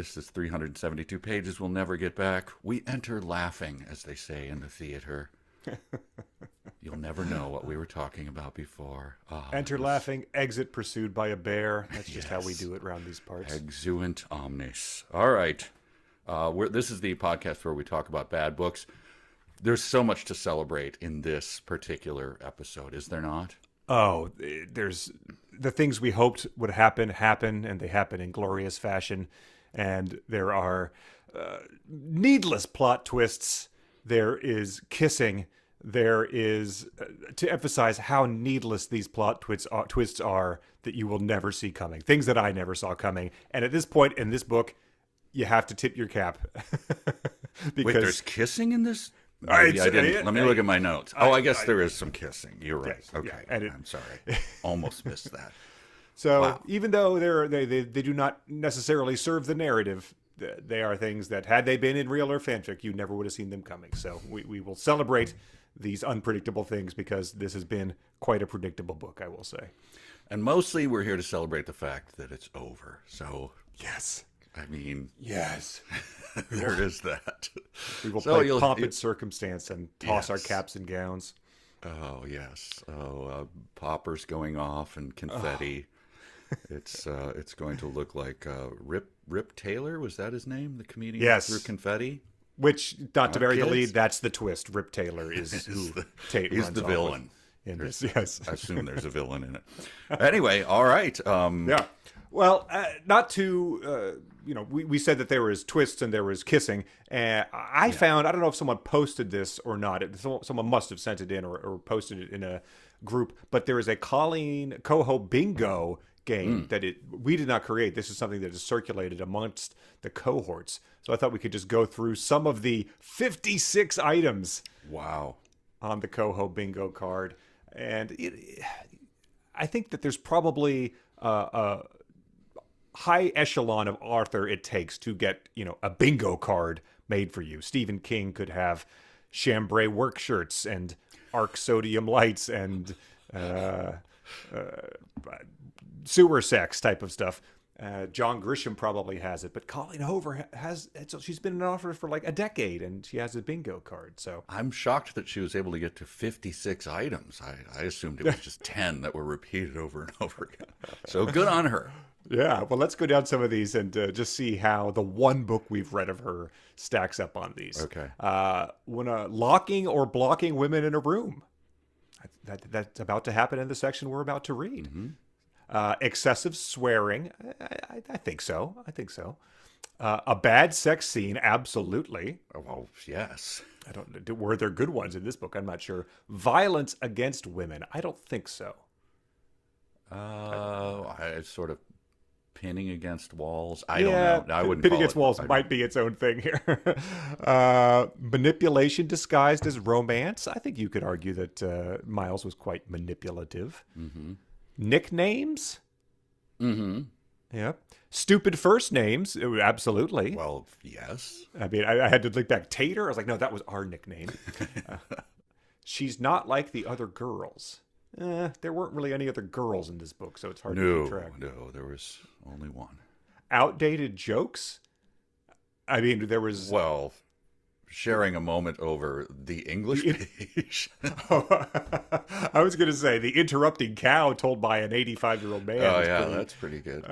This is 372 pages we'll never get back. We enter laughing, as they say in the theater. You'll never know what we were talking about before. Oh, enter laughing, exit pursued by a bear. That's just how we do it around these parts. Exuent omnis. All right. This is the podcast where we talk about bad books. There's so much to celebrate in this particular episode, is there not? Oh, there's the things we hoped would happen, and they happen in glorious fashion. And there are needless plot twists. There is kissing. There is, to emphasize how needless these plot twists are that you will never see coming. Things that I never saw coming. And at this point in this book, you have to tip your cap. Because wait, there's kissing in this? Maybe I didn't. Let me look at my notes. I guess there is some kissing. You're right. Yes, okay. Yeah, I'm sorry. Almost missed that. So even though they do not necessarily serve the narrative, they are things that, had they been in real or fanfic, you never would have seen them coming. So we will celebrate these unpredictable things because this has been quite a predictable book, I will say. And mostly we're here to celebrate the fact that it's over. So yes. I mean, yes, there is that. We will play pomp and circumstance and toss our caps and gowns. Oh, yes. Poppers going off and confetti. It's going to look like Rip Taylor. Was that his name? The comedian who threw confetti? Which, not to bury the lead, that's the twist. Rip Taylor is he's the villain. In this, yes. I assume there's a villain in it. Anyway, all right. Yeah. Well, not to, we said that there was twists and there was kissing. And I found, I don't know if someone posted this or not. Someone must have sent it in or posted it in a group. But there is a Colleen Coho bingo game that we did not create. This is something that is circulated amongst the cohorts. So I thought we could just go through some of the 56 items. Wow. On the Coho bingo card. And I think that there's probably a high echelon of author it takes to get, a bingo card made for you. Stephen King could have chambray work shirts and arc sodium lights and sewer sex type of stuff. John Grisham probably has it, but Colleen Hoover she's been an author for like a decade and she has a bingo card. So I'm shocked that she was able to get to 56 items. I assumed it was just 10 that were repeated over and over again. So good on her. Yeah, well, let's go down some of these and just see how the one book we've read of her stacks up on these. Okay. When locking or blocking women in a room. That's about to happen in the section we're about to read. Mm-hmm. Excessive swearing. I think so. A bad sex scene. Absolutely. Oh, well, yes. I don't know. Were there good ones in this book? I'm not sure. Violence against women. I don't think so. It's sort of pinning against walls. I don't know. I wouldn't. Pinning against walls might be its own thing here. Manipulation disguised as romance. I think you could argue that Miles was quite manipulative. Mm-hmm. Nicknames? Mm-hmm. Yeah. Stupid first names? Absolutely. Well, yes. I mean, I had to look back. Tater? I was like, no, that was our nickname. She's not like the other girls. There weren't really any other girls in this book, so it's hard to keep track. No, there was only one. Outdated jokes? I mean, there was... Well... sharing a moment over the English page. I was going to say the interrupting cow told by an 85-year-old man. Oh, yeah, that's pretty good.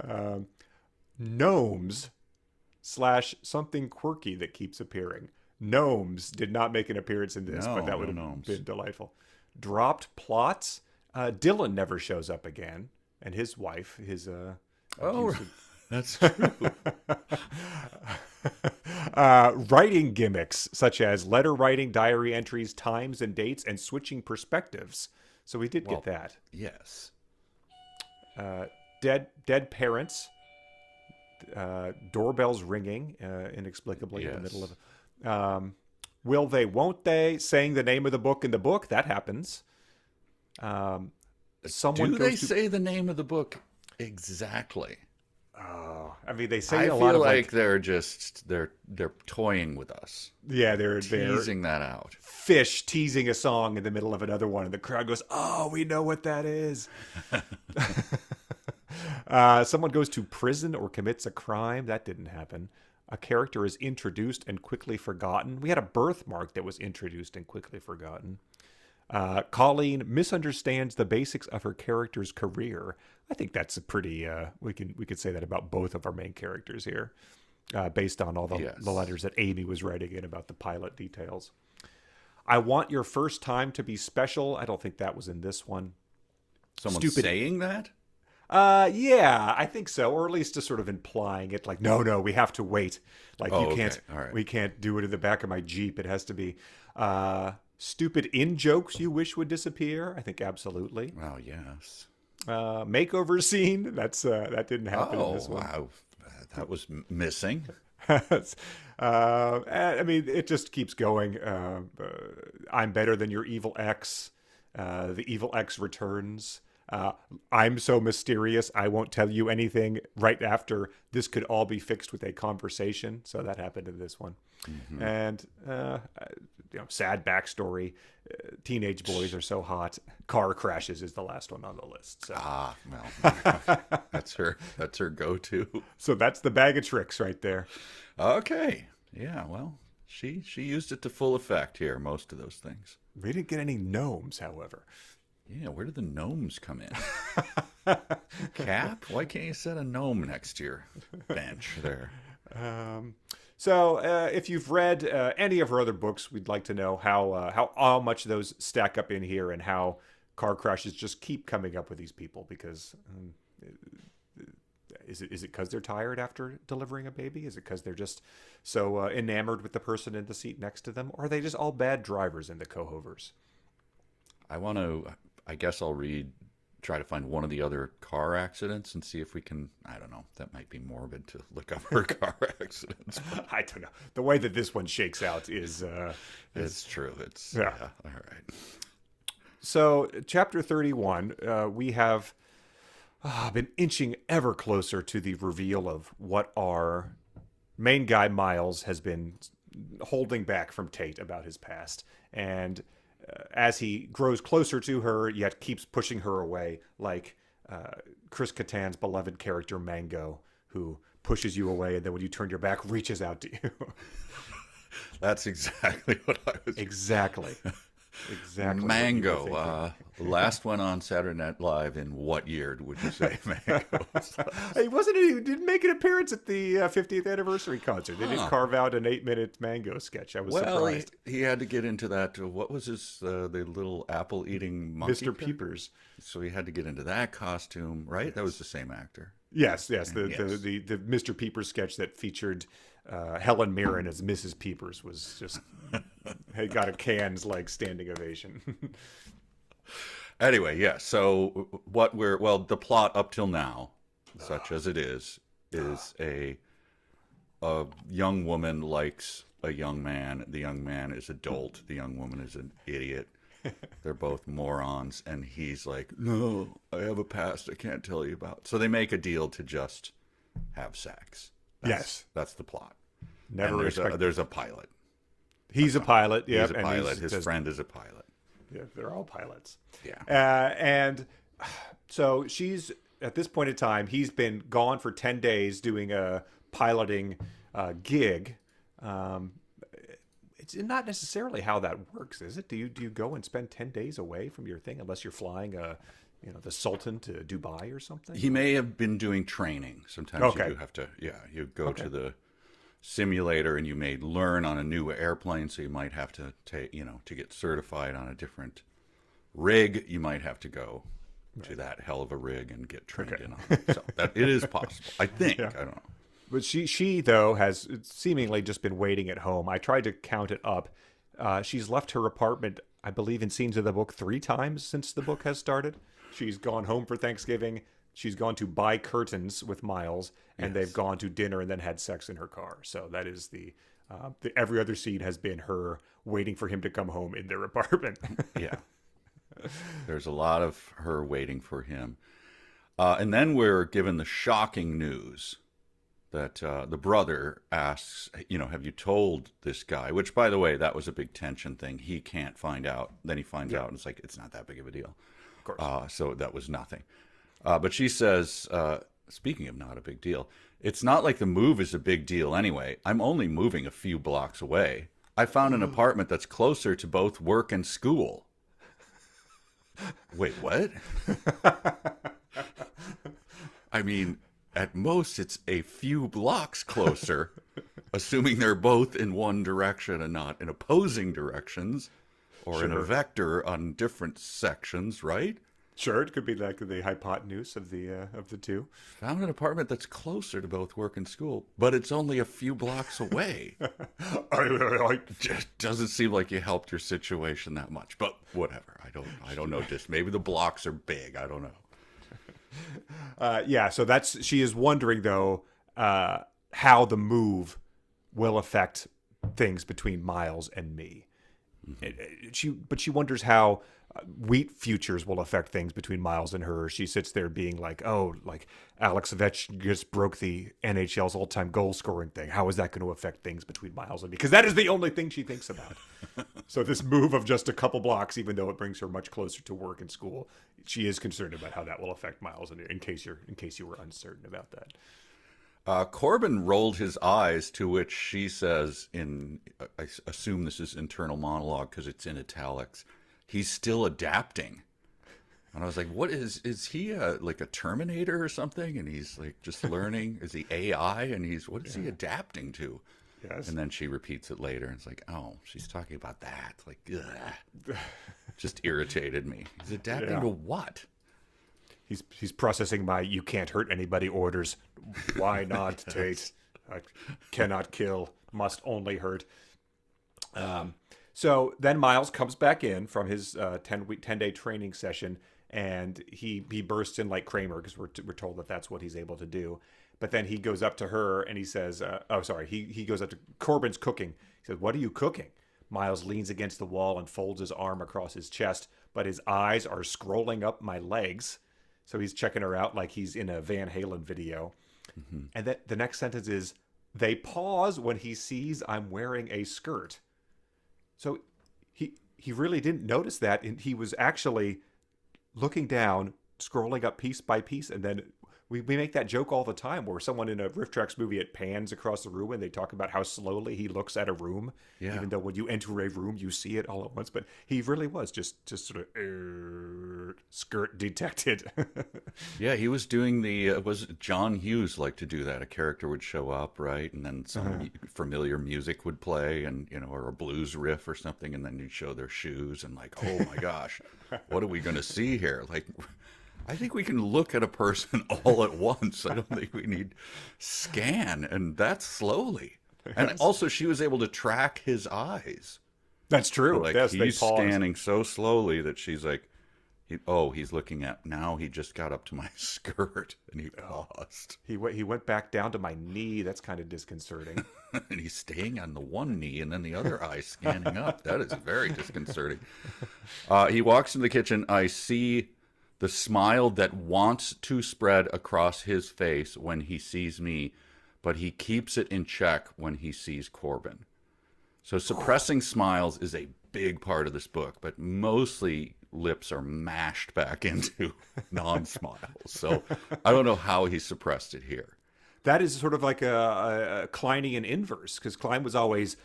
Gnomes / something quirky that keeps appearing. Gnomes did not make an appearance in this, but that would have been delightful. Dropped plots. Dillion never shows up again. And his wife, that's true. Writing gimmicks such as letter writing, diary entries, times and dates, and switching perspectives. So we did get that. Yes. Dead parents. Doorbells ringing inexplicably in the middle of. Will they? Won't they? Saying the name of the book in the book, that happens. Do they say the name of the book exactly? Oh, I mean, they say a lot of like they're toying with us. Yeah, they're teasing that out. Fish teasing a song in the middle of another one, and the crowd goes, "Oh, we know what that is." Someone goes to prison or commits a crime. That didn't happen. A character is introduced and quickly forgotten. We had a birthmark that was introduced and quickly forgotten. Colleen misunderstands the basics of her character's career. I think that's a pretty. We could say that about both of our main characters here, based on all the letters that Amy was writing in about the pilot details. I want your first time to be special. I don't think that was in this one. Someone saying that? Yeah, I think so, or at least just sort of implying it, like, no, we have to wait. Like, you can't, we can't do it in the back of my Jeep. It has to be, stupid in-jokes you wish would disappear. I think absolutely. Oh, yes. Makeover scene. That didn't happen in this one. Wow. That was missing. I mean, it just keeps going. I'm better than your evil ex. The evil ex returns. I'm so mysterious, I won't tell you anything. Right after, this could all be fixed with a conversation. So that happened in this one. Mm-hmm. And, sad backstory. Teenage boys are so hot. Car crashes is the last one on the list. So. Well, that's her go-to. So that's the bag of tricks right there. Okay. Yeah, well, she used it to full effect here, most of those things. We didn't get any gnomes, however. Yeah, where did the gnomes come in? Cap? Why can't you set a gnome next to your bench there? So if you've read any of her other books, we'd like to know how much those stack up in here and how car crashes just keep coming up with these people. Because is it because they're tired after delivering a baby? Is it because they're just so enamored with the person in the seat next to them? Or are they just all bad drivers in the Cohovers? I guess I'll try to find one of the other car accidents and see if we can, I don't know, that might be morbid to look up her car accidents. I don't know. The way that this one shakes out is... it's true. It's, yeah. All right. So, chapter 31, we have been inching ever closer to the reveal of what our main guy, Miles, has been holding back from Tate about his past. And... as he grows closer to her, yet keeps pushing her away, like Chris Kattan's beloved character Mango, who pushes you away, and then when you turn your back, reaches out to you. That's exactly what I was. Exactly. Mango. Last one on Saturday Night Live in what year would you say Mango? He didn't make an appearance at the 50th anniversary concert. They didn't carve out an 8-minute Mango sketch. I was surprised. He had to get into that. What was his the little apple eating monkey? Mr. Peepers. So he had to get into that costume, right? Yes. That was the same actor. Yes. The Mr. Peepers sketch that featured Helen Mirren as Mrs. Peepers was just had got a Cannes like standing ovation. Anyway, yeah. So the plot up till now, such as it is a young woman likes a young man. The young man is adult. The young woman is an idiot. They're both morons, and he's like, "No, I have a past I can't tell you about." So they make a deal to just have sex. That's the plot. There's a pilot. He's a pilot. Yeah, he's a pilot. His friend is a pilot. Yeah, they're all pilots. Yeah. And so she's at this point in time, he's been gone for 10 days doing a piloting gig. It's not necessarily how that works, is it? Do you go and spend 10 days away from your thing unless you're flying the Sultan to Dubai or something? He may have been doing training. Sometimes you do have to. Yeah, you go to the simulator and you may learn on a new airplane, so you might have to take, to get certified on a different rig, you might have to go to that hell of a rig and get trained in on it. So that it is possible, I think. I don't know. But she though has seemingly just been waiting at home. I tried to count it up. She's left her apartment, I believe, in scenes of the book 3 times since the book has started. She's gone home for Thanksgiving. She's gone to buy curtains with Miles, and they've gone to dinner and then had sex in her car. So that is the every other scene has been her waiting for him to come home in their apartment. Yeah. There's a lot of her waiting for him. And then we're given the shocking news that the brother asks, have you told this guy? Which, by the way, that was a big tension thing. He can't find out. Then he finds out, and it's like, it's not that big of a deal. Of course. So that was nothing. But she says, speaking of not a big deal, it's not like the move is a big deal anyway. I'm only moving a few blocks away. I found an apartment that's closer to both work and school. Wait, what? I mean, at most it's a few blocks closer, assuming they're both in one direction and not in opposing directions, or in a vector on different sections, right? Sure, it could be like the hypotenuse of the two. Found an apartment that's closer to both work and school, but it's only a few blocks away. Just doesn't seem like you helped your situation that much, but whatever. I don't know. Just maybe the blocks are big. I don't know. Yeah, so she is wondering though how the move will affect things between Miles and me. But she wonders how wheat futures will affect things between Miles and her. She sits there being like, oh, like Alex Ovechkin just broke the NHL's all-time goal scoring thing. How is that going to affect things between Miles and me? Because that is the only thing she thinks about. So this move of just a couple blocks, even though it brings her much closer to work and school, she is concerned about how that will affect Miles. And in case you were uncertain about that. Corbin rolled his eyes, to which she says, I assume this is internal monologue because it's in italics, he's still adapting. And I was like, what is he like a Terminator or something? And he's like just learning. Is he AI? And what is he adapting to? Yes. And then she repeats it later. And it's like, oh, she's talking about that. Like, ugh. Just irritated me. He's adapting to what? He's processing my "you can't hurt anybody" orders. Why not, Tate? I cannot kill, must only hurt. So then Miles comes back in from his 10-day training session, and he bursts in like Kramer because we're told that that's what he's able to do. But then he goes up to her and he says, he goes up to Corbin's cooking. He says, "What are you cooking?" Miles leans against the wall and folds his arm across his chest, but his eyes are scrolling up my legs. So he's checking her out like he's in a Van Halen video. Mm-hmm. And then the next sentence is, they pause when he sees I'm wearing a skirt. So he really didn't notice that. And he was actually looking down, scrolling up piece by piece. And then we make that joke all the time where someone in a Riff Tracks movie, it pans across the room and they talk about how slowly he looks at a room. Yeah. Even though when you enter a room, you see it all at once. But he really was just sort of skirt detected. Yeah, he was doing was John Hughes liked to do that. A character would show up, right? And then some familiar music would play and, or a blues riff or something. And then you'd show their shoes and like, oh my gosh, what are we going to see here? Like, I think we can look at a person all at once. I don't think we need scan, and that's slowly. And also, she was able to track his eyes. That's true. So, like, yes, he's scanning so slowly that she's like, he's looking at, now he just got up to my skirt, and he paused. He went back down to my knee. That's kind of disconcerting. And he's staying on the one knee, and then the other eye scanning up. That is very disconcerting. He walks into the kitchen. I see the smile that wants to spread across his face when he sees me, but he keeps it in check when he sees Corbin. So suppressing smiles is a big part of this book, but mostly lips are mashed back into non-smiles. So I don't know how he suppressed it here. That is sort of like a Kleinian inverse, because Klein was always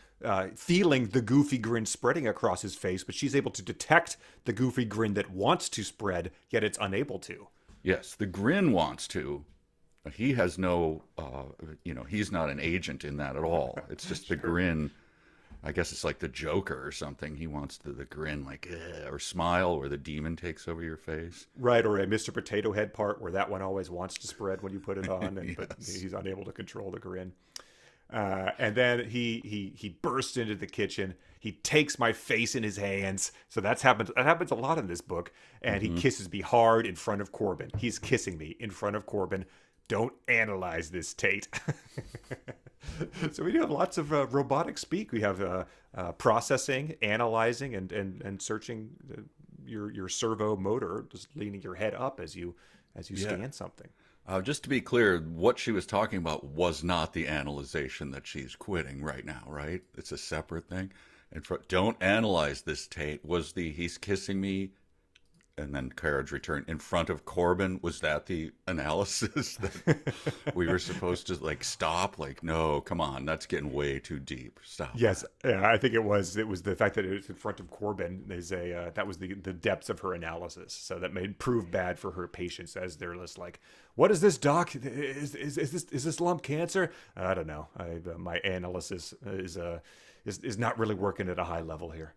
feeling the goofy grin spreading across his face, but she's able to detect the goofy grin that wants to spread, yet it's unable to. Yes, the grin wants to. He has no, he's not an agent in that at all. It's just the grin. I guess it's like the Joker or something. He wants the grin, like, or smile, where the demon takes over your face. Right, or a Mr. Potato Head part where that one always wants to spread when you put it on, Yes. But he's unable to control the grin. And then he bursts into the kitchen. He takes my face in his hands. So that happens a lot in this book. And he kisses me hard in front of Corbin. He's kissing me in front of Corbin. Don't analyze this, Tate. So we do have lots of robotic speak. We have processing, analyzing, and searching your servo motor, just leaning your head up as you scan something. Just to be clear, what she was talking about was not the analyzation that she's quitting right now, right? It's a separate thing. And don't analyze this, Tate, was he's kissing me and then carriage return in front of Corbin. Was that the analysis that we were supposed to like stop? Like, no, come on, that's getting way too deep. Stop. Yes, yeah, I think it was. It was the fact that it was in front of Corbin is that was the depths of her analysis. So that made prove bad for her patients as they're just like, "What is this, doc? Is this lump cancer?" I don't know. My analysis is not really working at a high level here.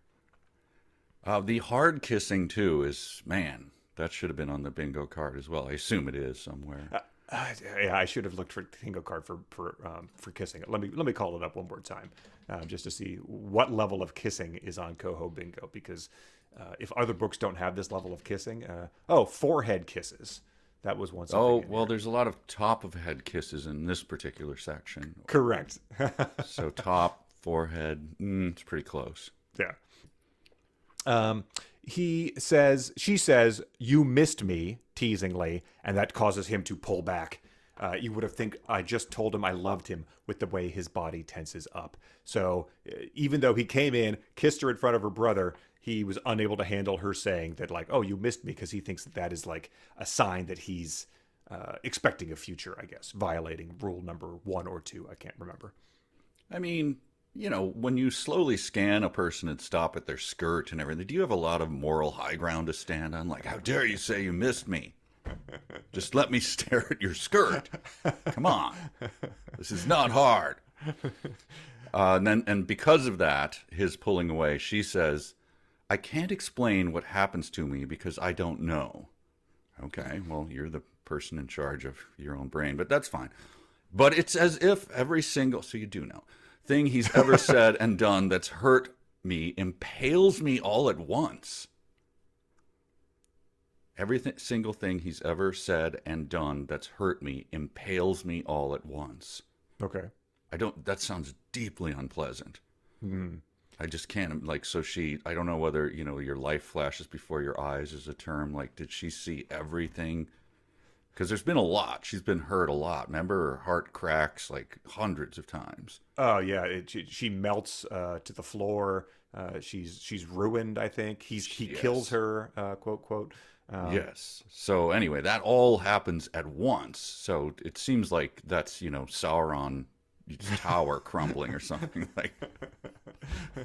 The hard kissing too is, man, that should have been on the bingo card as well. I assume it is somewhere. Yeah, I should have looked for bingo card for kissing. Let me call it up one more time, just to see what level of kissing is on Coho Bingo. Because if other books don't have this level of kissing, forehead kisses. That was one. Oh, well, there's a lot of top of head kisses in this particular section. Correct. So top, forehead, it's pretty close. Yeah. She says, "You missed me," teasingly, and that causes him to pull back. You would have think I just told him I loved him with the way his body tenses up. So even though he came in, kissed her in front of her brother, he was unable to handle her saying that, like, "Oh, you missed me," because he thinks that is like a sign that he's expecting a future, I guess, violating rule number 1 or 2. I can't remember. I mean, when you slowly scan a person and stop at their skirt and everything, do you have a lot of moral high ground to stand on? Like, how dare you say you missed me? Just let me stare at your skirt. Come on. This is not hard. And because of that, his pulling away, she says, "I can't explain what happens to me because I don't know." Okay, well, you're the person in charge of your own brain, but that's fine. But it's as if every single, so you do know, thing he's ever said and done that's hurt me impales me all at once. Every single thing he's ever said and done that's hurt me impales me all at once. Okay. That sounds deeply unpleasant. Mm. I just can't, like, so I don't know whether, your life flashes before your eyes is a term. Like, did she see everything? Because there's been a lot. She's been hurt a lot. Remember, her heart cracks like hundreds of times. Oh yeah, she melts to the floor. She's ruined. I think he kills her. Quote quote. Yes. So anyway, that all happens at once. So it seems like that's Sauron's tower crumbling or something. Like,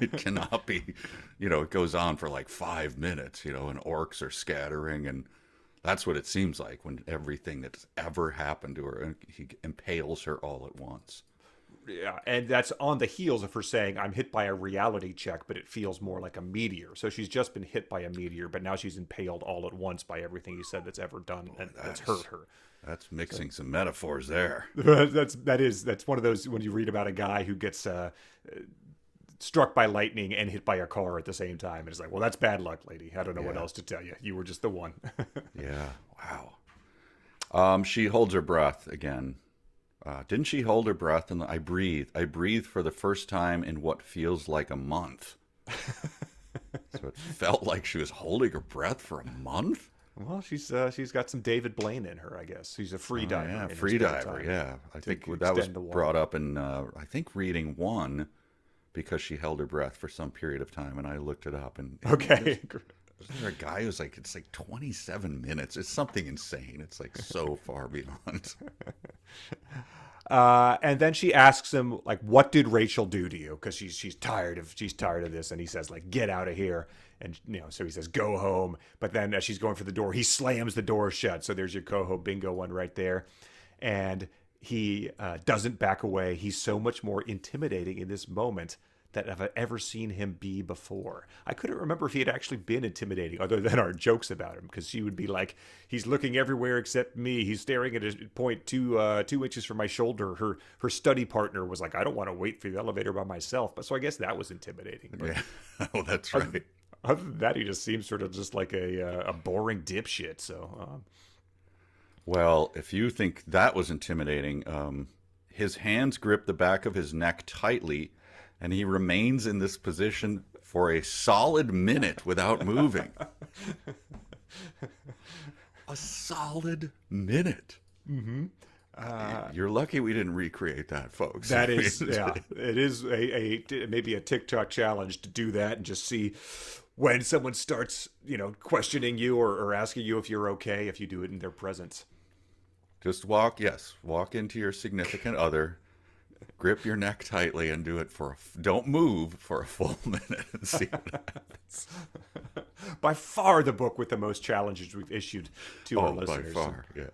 it cannot be. It goes on for like 5 minutes. And orcs are scattering and. That's what it seems like when everything that's ever happened to her, he impales her all at once. Yeah, and that's on the heels of her saying, "I'm hit by a reality check, but it feels more like a meteor." So she's just been hit by a meteor, but now she's impaled all at once by everything he said that's ever done, and that's hurt her. That's mixing some metaphors there. That's one of those when you read about a guy who gets struck by lightning and hit by a car at the same time. And it's like, well, that's bad luck, lady. I don't know what else to tell you. You were just the one. Yeah. Wow. She holds her breath again. Didn't she hold her breath? And I breathe for the first time in what feels like a month. So it felt like she was holding her breath for a month. Well, she's got some David Blaine in her, I guess. She's a free diver. Yeah, free diver. Yeah, I think that was brought up in reading 1. Because she held her breath for some period of time, and I looked it up. And okay, wasn't there a guy who's like, it's like 27 minutes? It's something insane. It's like so far beyond. And then she asks him, like, "What did Rachel do to you?" Because she's tired of this, and he says, like, "Get out of here." And so he says, "Go home." But then as she's going for the door, he slams the door shut. So there's your Coho Bingo one right there, and. He doesn't back away. He's so much more intimidating in this moment than I've ever seen him be before. I couldn't remember if he had actually been intimidating other than our jokes about him, because she would be like, he's looking everywhere except me. He's staring at a point 2 inches from my shoulder. Her study partner was like, I don't want to wait for the elevator by myself. But so I guess that was intimidating. But yeah, oh, that's right. Other than that, he just seems sort of just like a boring dipshit. So. Well, if you think that was intimidating, his hands grip the back of his neck tightly, and he remains in this position for a solid minute without moving. A solid minute. Mm-hmm. You're lucky we didn't recreate that, folks. That is, yeah, it is maybe a TikTok challenge to do that and just see when someone starts, questioning you or asking you if you're okay, if you do it in their presence. Just walk into your significant other, grip your neck tightly, and do it don't move for a full minute and see what happens. By far the book with the most challenges we've issued to our listeners. By far, yes.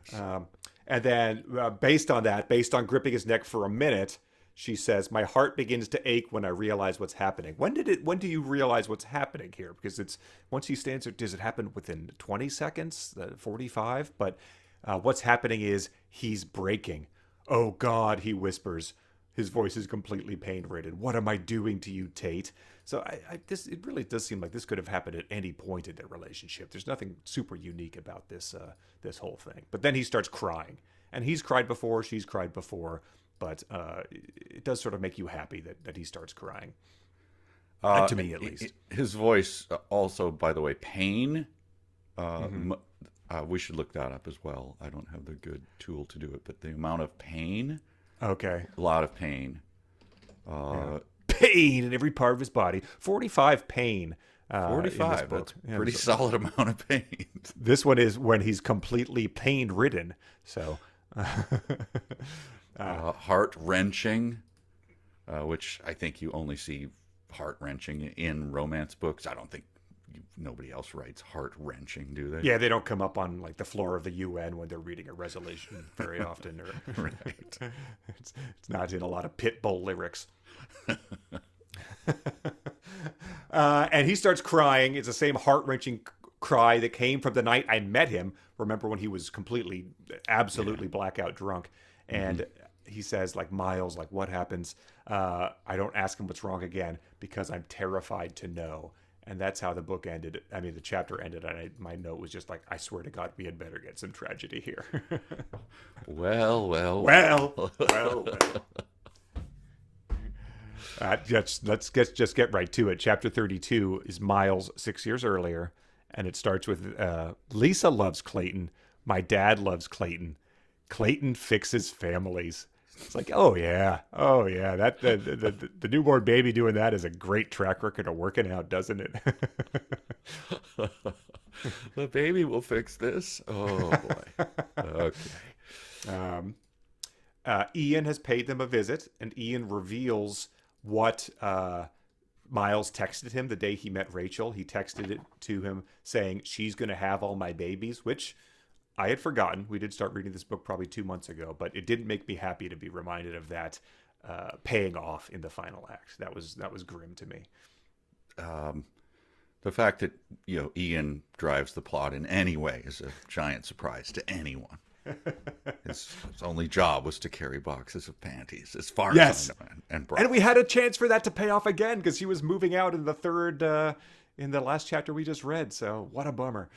And then based on gripping his neck for a minute, she says, "My heart begins to ache when I realize what's happening." When do you realize what's happening here? Because it's once he stands there, does it happen within 20 seconds, 45? But what's happening is he's breaking. "Oh God," he whispers. His voice is completely pain-ridden. "What am I doing to you, Tate?" So it really does seem like this could have happened at any point in their relationship. There's nothing super unique about this whole thing. But then he starts crying, and he's cried before, she's cried before, but it does sort of make you happy that he starts crying. To me, at least. His voice also, by the way, pain. We should look that up as well. I don't have the good tool to do it, but the amount of pain. Okay. A lot of pain. Pain in every part of his body. 45 pain. 45. That's a pretty solid amount of pain. This one is when he's completely pain-ridden. So, heart-wrenching, which I think you only see heart-wrenching in romance books. I don't think nobody else writes heart-wrenching, do they? Yeah, they don't come up on like the floor of the UN when they're reading a resolution very often. Right. It's not in a lot of Pitbull lyrics. And he starts crying. It's the same heart-wrenching cry that came from the night I met him. Remember when he was absolutely blackout drunk. And he says, like, "Miles, like, what happens? I don't ask him what's wrong again because I'm terrified to know." And that's how the book ended. I mean, the chapter ended, and my note was just like, "I swear to God, we had better get some tragedy here." Well. Let's just get right to it. Chapter 32 is Miles 6 years earlier, and it starts with Lisa loves Clayton. My dad loves Clayton. Clayton fixes families. It's like, oh yeah. That the newborn baby doing that is a great track record of working out, doesn't it? The baby will fix this. Oh boy. Okay. Ian has paid them a visit, and Ian reveals what Miles texted him the day he met Rachel. He texted it to him saying, "She's going to have all my babies," which I had forgotten. We did start reading this book probably 2 months ago, but it didn't make me happy to be reminded of that paying off in the final act. That was grim to me. The fact that Ian drives the plot in any way is a giant surprise to anyone. His only job was to carry boxes of panties, as far as I know, and we had a chance for that to pay off again because he was moving out in in the last chapter we just read. So what a bummer.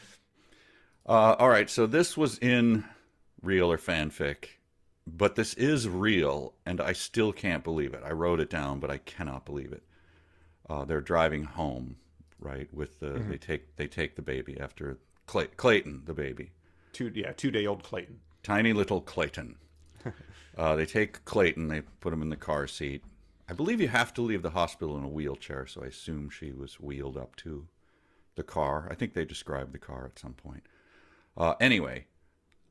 All right, so this was in real or fanfic, but this is real, and I still can't believe it. I wrote it down, but I cannot believe it. They're driving home, right? With they take the baby after Clayton, the baby. 2-day-old Clayton. Tiny little Clayton. They take Clayton, they put him in the car seat. I believe you have to leave the hospital in a wheelchair, so I assume she was wheeled up to the car. I think they described the car at some point. Anyway,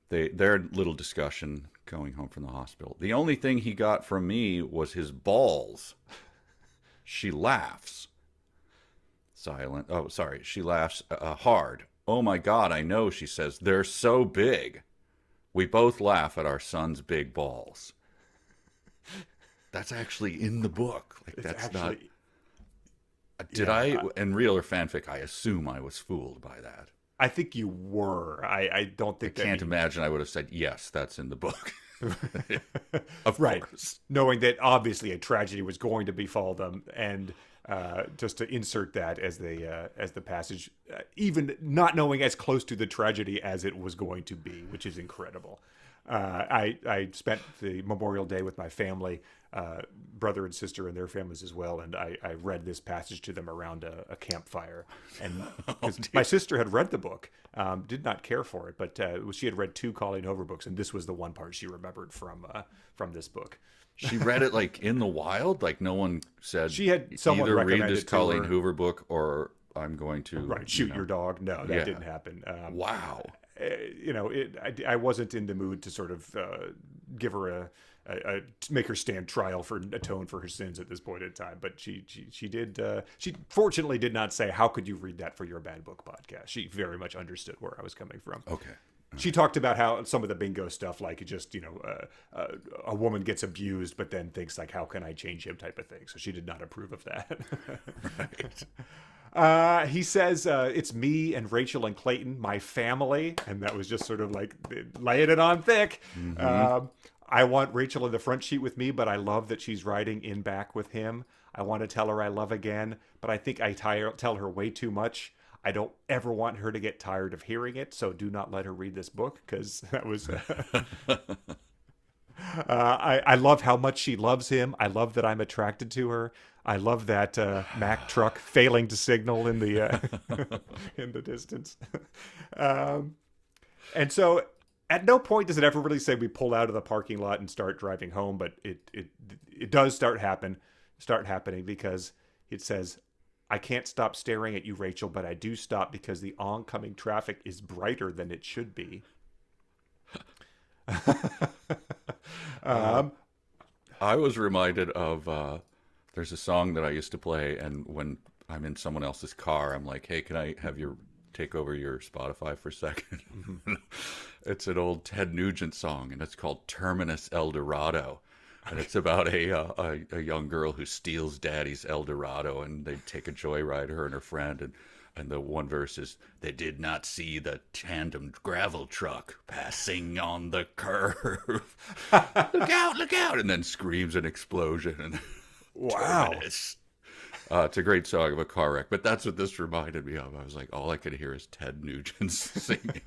their little discussion going home from the hospital. The only thing he got from me was his balls. She laughs. Silent. Oh, sorry. She laughs hard. "Oh my God, I know," she says. "They're so big." We both laugh at our son's big balls. That's actually in the book. Like, that's actually not. Did I, in real or fanfic, I assume I was fooled by that. I think you were. I don't think I can't imagine I would have said, yes, that's in the book. Of course. Knowing that obviously a tragedy was going to befall them, and just to insert that as the passage, even not knowing as close to the tragedy as it was going to be, which is incredible. I spent the Memorial Day with my family, brother and sister and their families as well, and I read this passage to them around a campfire. And my sister had read the book, did not care for it, but she had read 2 Colleen Hoover books, and this was the one part she remembered from this book. She read it like in the wild, like no one said she had someone either read recommended this to Colleen her. Hoover book or I'm going to shoot your dog. No, that didn't happen. Wow. I wasn't in the mood to sort of give her make her stand trial for atone for her sins at this point in time. But she did. She fortunately did not say, "How could you read that for your bad book podcast?" She very much understood where I was coming from. Okay. She talked about how some of the bingo stuff, like it just, a woman gets abused, but then thinks like, how can I change him type of thing. So she did not approve of that. Right. He says, it's me and Rachel and Clayton, my family. And that was just sort of like laying it on thick. Mm-hmm. I want Rachel in the front seat with me, but I love that she's riding in back with him. I want to tell her I love again, but I think I tell her way too much. I don't ever want her to get tired of hearing it, so do not let her read this book, because that was... I love how much she loves him. I love that I'm attracted to her. I love that Mack truck failing to signal in the in the distance. And so at no point does it ever really say we pull out of the parking lot and start driving home, but it does start happening because it says, I can't stop staring at you, Rachel, but I do stop because the oncoming traffic is brighter than it should be. I was reminded of, there's a song that I used to play, and when I'm in someone else's car, I'm like, hey, can I have you take over your Spotify for a second? It's an old Ted Nugent song, and it's called Terminus El Dorado. And it's about a young girl who steals daddy's El Dorado, and they take a joyride, her and her friend. And the one verse is, they did not see the tandem gravel truck passing on the curve. Look out, look out. And then screams an explosion. And wow. It's a great song of a car wreck. But that's what this reminded me of. I was like, all I could hear is Ted Nugent singing.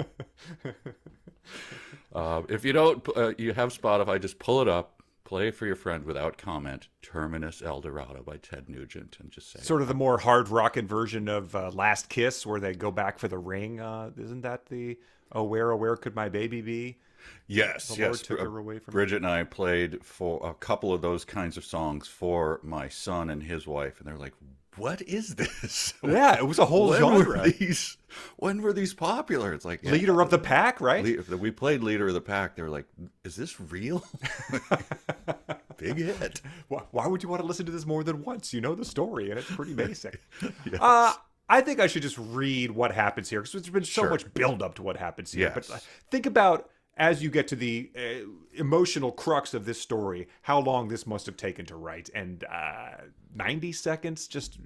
If you don't, you have Spotify, just pull it up. Play for your friend without comment, Terminus El Dorado by Ted Nugent, and just say... Sort of the more hard rockin' version of Last Kiss, where they go back for the ring. Isn't that the, oh, where could my baby be? Yes, the yes. Lord took her away from Bridget and I played for a couple of those kinds of songs for my son and his wife, and they're like, what is this? Yeah, it was a whole genre. When were these popular? It's like... Leader of the Pack, right? We played Leader of the Pack. They were like, is this real? Big hit. Why would you want to listen to this more than once? You know the story, and it's pretty basic. Yes. I think I should just read what happens here, because there's been so much build up to what happens here. Yes. But think about, as you get to the emotional crux of this story, how long this must have taken to write. And 90 seconds, just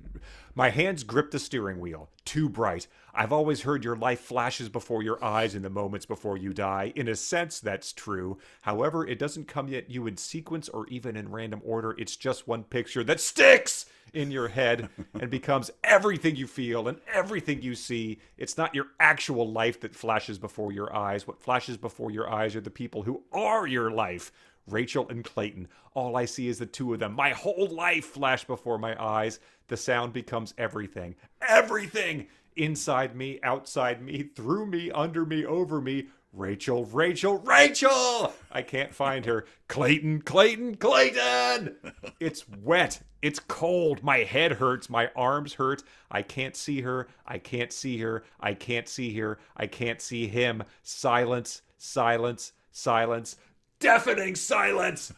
my hands grip the steering wheel, too bright. I've always heard your life flashes before your eyes in the moments before you die. In a sense, that's true. However, it doesn't come at you in sequence or even in random order. It's just one picture that sticks in your head and becomes everything you feel and everything you see. It's not your actual life that flashes before your eyes. What flashes before your eyes are the people who are your life. Rachel and Clayton. All I see is the two of them. My whole life flashed before my eyes. The sound becomes everything. Everything! Inside me, outside me, through me, under me, over me. Rachel, Rachel, Rachel! I can't find her. Clayton, Clayton, Clayton! It's wet. It's cold. My head hurts. My arms hurt. I can't see her. I can't see her. I can't see her. I can't see him. Silence, silence, silence. Deafening silence!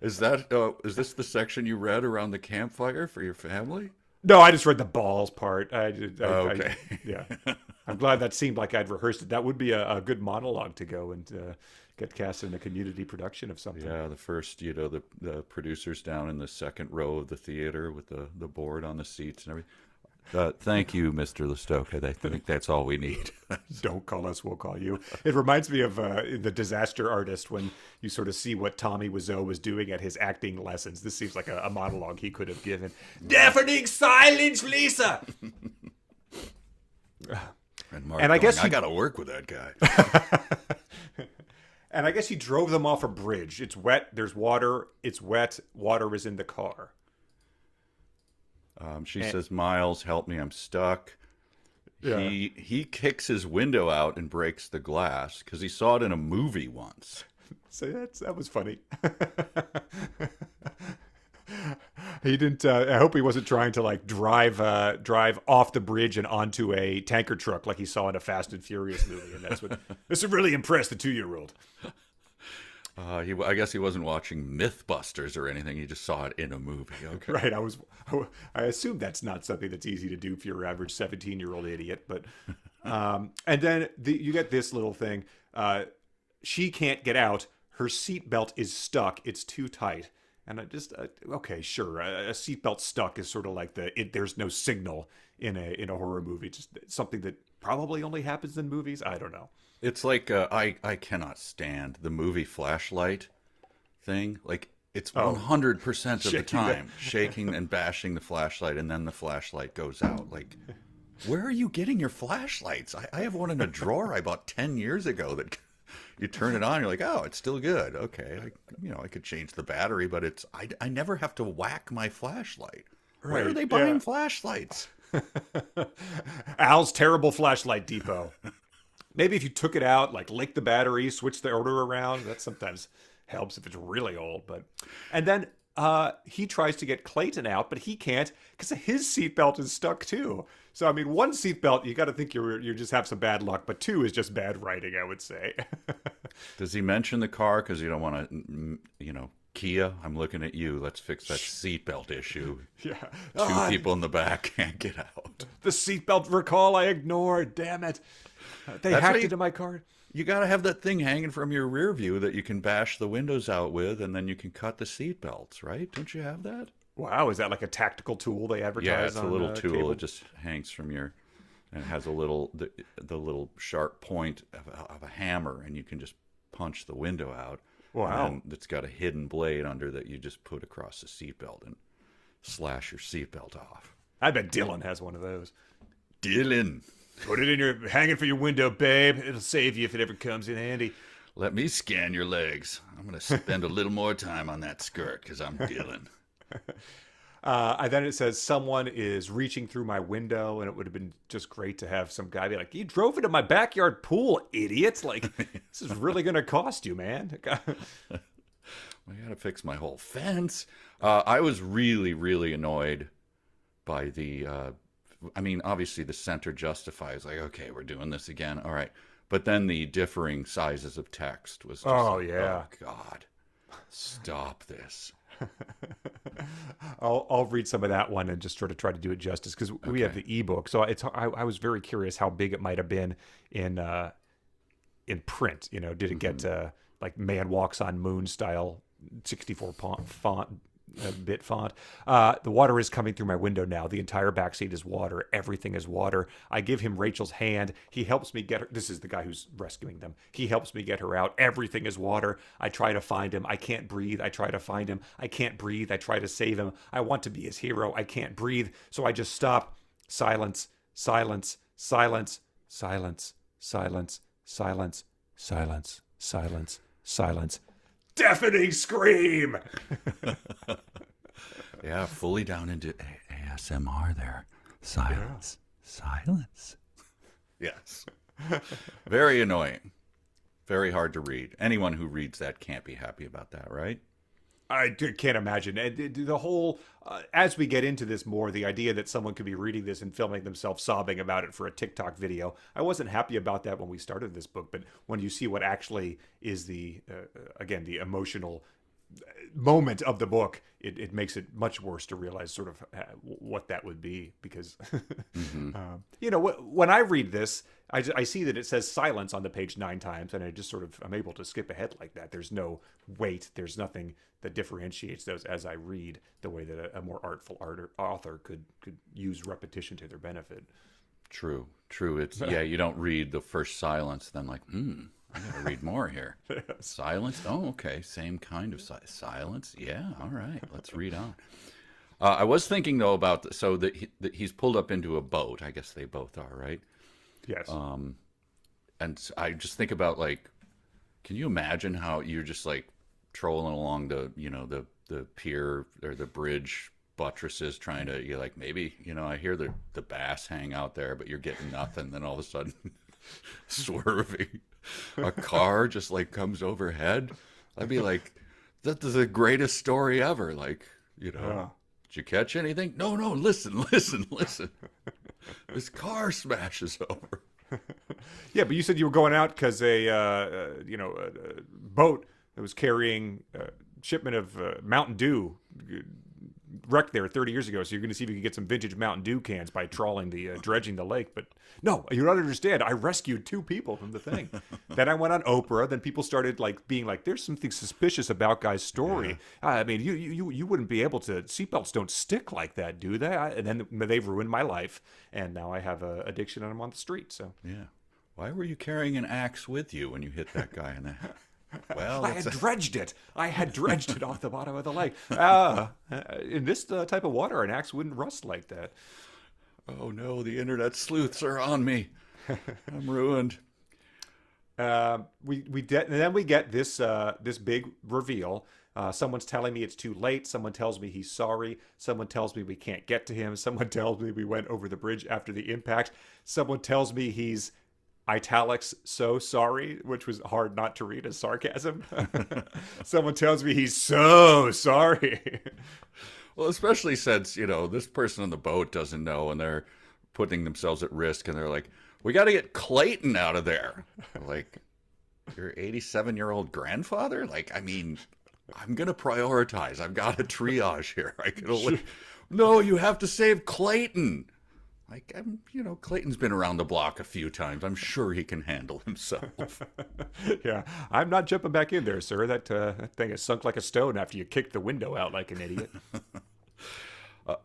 Is this the section you read around the campfire for your family? No, I just read the balls part. Okay. Yeah. I'm glad that seemed like I'd rehearsed it. That would be a good monologue to go and get cast in a community production of something. Yeah, the first, the producers down in the second row of the theater with the board on the seats and everything. Thank you, Mr. Listoka. I think that's all we need. Don't call us, we'll call you. It reminds me of The Disaster Artist, when you sort of see what Tommy Wiseau was doing at his acting lessons. This seems like a monologue he could have given. Deafening silence, Lisa! And Mark I guess I got to work with that guy. And I guess he drove them off a bridge. It's wet. There's water. It's wet. Water is in the car. She says, Miles, help me. I'm stuck. Yeah. He kicks his window out and breaks the glass because he saw it in a movie once. So that was funny. He didn't. I hope he wasn't trying to like drive off the bridge and onto a tanker truck like he saw in a Fast and Furious movie, and that's what this would really impress the 2-year-old. I guess he wasn't watching MythBusters or anything. He just saw it in a movie. Okay, Right. I assume that's not something that's easy to do for your average 17-year-old idiot. But and then you get this little thing. She can't get out. Her seatbelt is stuck. It's too tight. And I just okay, sure. A seatbelt stuck is sort of like there's no signal in a horror movie. Just something that probably only happens in movies. I don't know. it's like I cannot stand the movie Flashlight thing. Like it's 100% of the time shaking and bashing the flashlight, and then the flashlight goes out. Like, where are you getting your flashlights? I have one in a drawer I bought 10 years ago that you turn it on, you're like, oh, it's still good. Okay, I could change the battery, but I never have to whack my flashlight. Right. Where are they buying flashlights? Al's terrible flashlight depot. Maybe if you took it out, like lick the battery, switch the order around, that sometimes helps if it's really old. And then he tries to get Clayton out, but he can't because his seatbelt is stuck too. So I mean, one seatbelt, you got to think you just have some bad luck, but two is just bad writing, I would say. Does he mention the car because you don't want to, Kia, I'm looking at you. Let's fix that seatbelt issue. Yeah. Two people in the back can't get out. The seatbelt recall I ignored. Damn it. They hacked into my car. You got to have that thing hanging from your rear view that you can bash the windows out with, and then you can cut the seatbelts, right? Don't you have that? Wow, is that like a tactical tool they advertise? Yeah, it's a little tool. Cable? It just hangs from and it has the little sharp point of a hammer, and you can just punch the window out. Wow. And it's got a hidden blade under that you just put across the seatbelt and slash your seatbelt off. I bet Dillion has one of those. Dillion. Put it in your hanging for your window, babe. It'll save you if it ever comes in handy. Let me scan your legs. I'm going to spend a little more time on that skirt because I'm Dillion. And then it says someone is reaching through my window, and it would have been just great to have some guy be like, "You drove into my backyard pool, idiots! Like, this is really going to cost you, man." I got to fix my whole fence. I was really, really annoyed by obviously the center justifies, like, okay, we're doing this again. All right. But then the differing sizes of text was just oh, God, stop this. I'll read some of that one and just sort of try to do it justice because we have the ebook. So I was very curious how big it might have been in print. Did it get like Man Walks on Moon style 64 bit font? The water is coming through my window now. The entire backseat is water. Everything is water. I give him Rachel's hand. He helps me get her. This is the guy who's rescuing them. He helps me get her out. Everything is water. I try to find him. I can't breathe. I try to find him. I can't breathe. I try to save him. I want to be his hero. I can't breathe. So I just stop. Silence. Silence. Silence. Silence. Silence. Silence. Silence. Silence. Silence. Deafening scream. Yeah, fully down into ASMR there. Silence. Yeah. Silence. Yes. Very annoying. Very hard to read. Anyone who reads that can't be happy about that, right? I can't imagine. The whole, as we get into this more, the idea that someone could be reading this and filming themselves sobbing about it for a TikTok video, I wasn't happy about that when we started this book. But when you see what actually is the emotional moment of the book, it makes it much worse to realize sort of what that would be. Because, when I read this, I see that it says silence on the page 9 times, and I'm able to skip ahead like that. There's no weight. There's nothing that differentiates those as I read the way that a more artful author could use repetition to their benefit. True. It's you don't read the first silence, then like, I gotta read more here. Yes. Silence. Oh, okay. Same kind of silence. Yeah. All right. Let's read on. I was thinking though about that he's pulled up into a boat. I guess they both are, right? Yes. And I just think about, like, can you imagine how you're just like trolling along the pier or the bridge buttresses trying to, you're like, maybe, I hear the bass hang out there, but you're getting nothing. Then all of a sudden swerving, a car just like comes overhead. I'd be like, that's the greatest story ever. Like, you know. Did you catch anything? No, listen. This car smashes over. Yeah, but you said you were going out because a boat that was carrying a shipment of Mountain Dew wrecked there 30 years ago. So you're going to see if you can get some vintage Mountain Dew cans by trawling dredging the lake. But no, you don't understand. I rescued 2 people from the thing. Then I went on Oprah. Then people started being like, "There's something suspicious about Guy's story." Yeah. I mean, you wouldn't be able to. Seatbelts don't stick like that, do they? And then they've ruined my life, and now I have an addiction, and I'm on the street. So yeah, why were you carrying an axe with you when you hit that guy in the head? Well, I had dredged it off the bottom of the lake. In this type of water, an axe wouldn't rust like that. Oh no, the internet sleuths are on me. I'm ruined. And then we get this big reveal. Someone's telling me it's too late. Someone tells me he's sorry. Someone tells me we can't get to him. Someone tells me we went over the bridge after the impact. Someone tells me he's italics so sorry, which was hard not to read as sarcasm. Someone tells me he's so sorry. Well, especially since, this person on the boat doesn't know and they're putting themselves at risk and they're like, we got to get Clayton out of there. Like, your 87-year-old grandfather? Like, I mean, I'm going to prioritize. I've got a triage here. No, you have to save Clayton. Like, Clayton's been around the block a few times. I'm sure he can handle himself. Yeah, I'm not jumping back in there, sir. That thing is sunk like a stone after you kicked the window out like an idiot.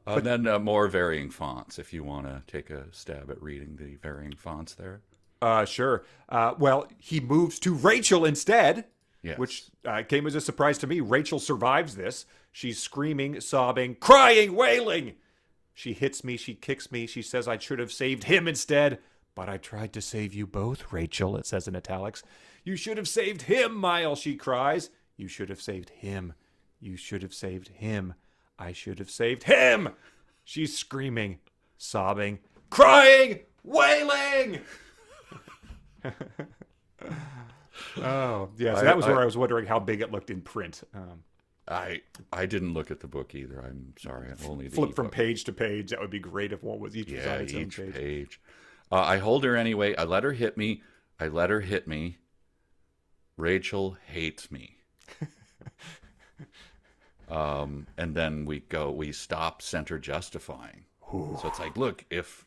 And then more varying fonts, if you want to take a stab at reading the varying fonts there. Sure. Well, he moves to Rachel instead, yes. Which came as a surprise to me. Rachel survives this. She's screaming, sobbing, crying, wailing. She hits me, she kicks me, she says I should have saved him instead. But I tried to save you both, Rachel, it says in italics. You should have saved him, Miles, she cries. You should have saved him. You should have saved him. I should have saved him. She's screaming, sobbing, crying, wailing. Oh, yeah, so that was where I was wondering how big it looked in print. I didn't look at the book either. I'm sorry. I'm only the flip from page to page. That would be great if one was each was on its own page. I hold her anyway. I let her hit me. Rachel hates me. And then we stop center justifying. Ooh. So it's like, look, if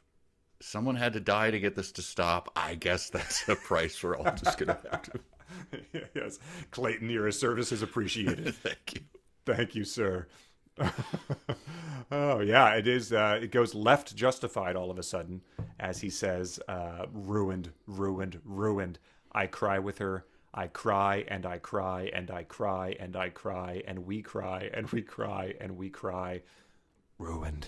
someone had to die to get this to stop, I guess that's the price we're all just going to have to. Yes. Clayton, your service is appreciated. Thank you, sir. Oh, yeah, it is. It goes left justified all of a sudden as he says, ruined, ruined, ruined. I cry with her. I cry and I cry and I cry and I cry and we cry and we cry and we cry. Ruined.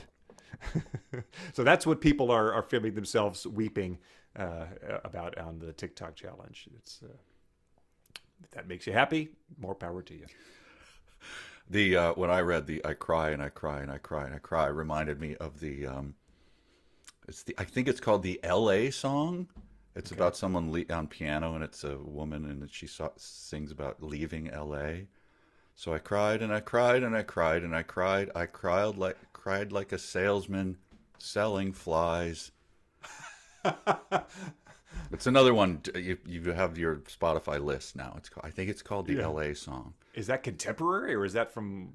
So that's what people are filming themselves weeping about on the TikTok challenge. It's if that makes you happy, more power to you. When I read the I cry and I cry and I cry and I cry reminded me of I think it's called the LA song. It's about someone on piano and it's a woman and she sings about leaving LA. So I cried and I cried and I cried and I cried. I cried like a salesman selling flies. It's another one. You have your Spotify list now. I think it's called the LA song. Is that contemporary or is that from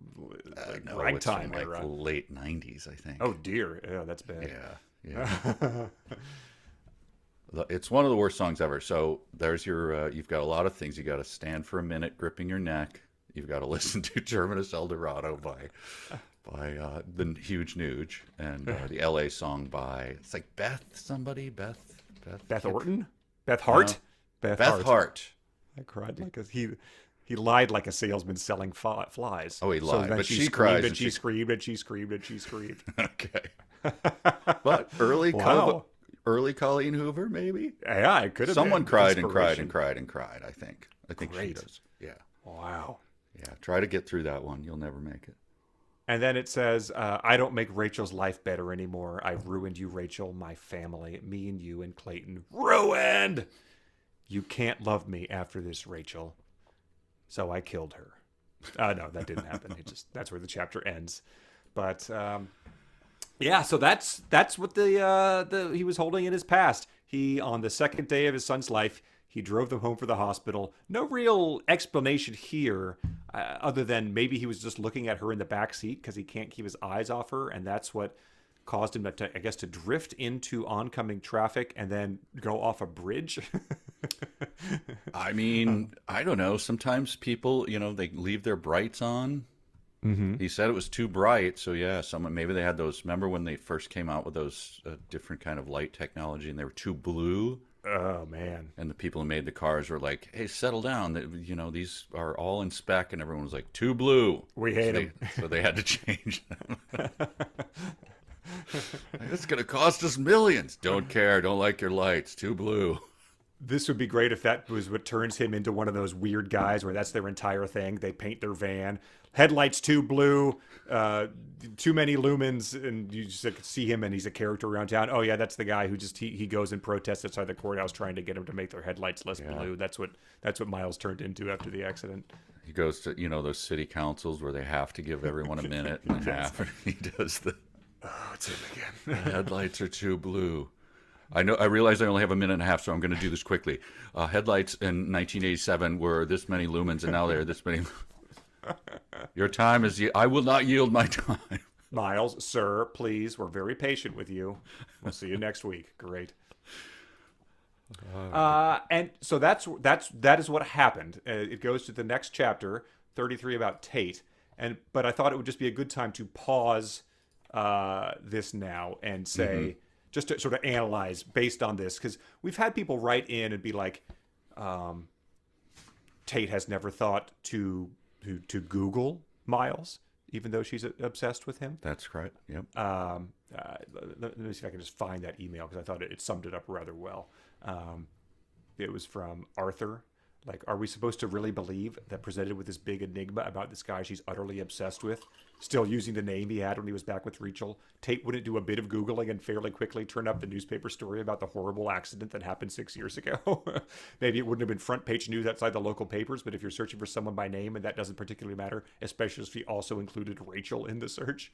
no, ragtime it's from late 90s, I think. Oh dear, yeah, that's bad. Yeah. It's one of the worst songs ever. So there's your. You've got a lot of things. You got to stand for a minute, gripping your neck. You've got to listen to Terminus El Dorado by the Huge Nuge and the LA song by it's like Beth Orton, Beth Hart, Beth Hart. I cried like he lied like a salesman selling flies. Oh, he lied, so but she cried and she screamed and she screamed and she screamed. Okay, but early Colleen Hoover, maybe. Yeah, it could have. Someone cried and cried and cried and cried. I think Great. She does. Yeah. Wow. Yeah. Try to get through that one. You'll never make it. And then it says, I don't make Rachel's life better anymore. I've ruined you, Rachel, my family, me and you and Clayton. Ruined! You can't love me after this, Rachel. So I killed her. No, that didn't happen. That's where the chapter ends. But yeah, so that's what the he was holding in his past. He, on the second day of his son's life, he drove them home for the hospital. No real explanation here, other than maybe he was just looking at her in the back seat because he can't keep his eyes off her, and that's what caused him to, I guess, to drift into oncoming traffic and then go off a bridge. I mean, I don't know. Sometimes people, they leave their brights on. Mm-hmm. He said it was too bright, so yeah, maybe they had those. Remember when they first came out with those different kind of light technology, and they were too blue? Oh man! And the people who made the cars were like, "Hey, settle down. These are all in spec," and everyone was like, "Too blue." We hate them. So they had to change them. It's going to cost us millions. Don't care. Don't like your lights. Too blue. This would be great if that was what turns him into one of those weird guys where that's their entire thing. They paint their van. Headlights too blue, too many lumens, and you just see him and he's a character around town. Oh yeah, that's the guy who just he goes and protests outside the courthouse trying to get him to make their headlights less blue. That's what Miles turned into after the accident. He goes to those city councils where they have to give everyone a minute and a half, and he does the. Oh, it's him again. The headlights are too blue. I realize I only have a minute and a half, so I'm going to do this quickly. Headlights in 1987 were this many lumens, and now they're this many. Your time is. I will not yield my time. Miles, sir, please. We're very patient with you. We'll see you next week. Great. And so that is what happened. It goes to the next chapter, 33, about Tate. But I thought it would just be a good time to pause this now and say, just to sort of analyze based on this, because we've had people write in and be like, Tate has never thought to Google Miles, even though she's obsessed with him. That's correct. Yep. Let me see if I can just find that email because I thought it summed it up rather well. It was from Arthur. Like, are we supposed to really believe that presented with this big enigma about this guy she's utterly obsessed with, still using the name he had when he was back with Rachel, Tate wouldn't do a bit of Googling and fairly quickly turn up the newspaper story about the horrible accident that happened 6 years ago? Maybe it wouldn't have been front page news outside the local papers, but if you're searching for someone by name, and that doesn't particularly matter, especially if he also included Rachel in the search.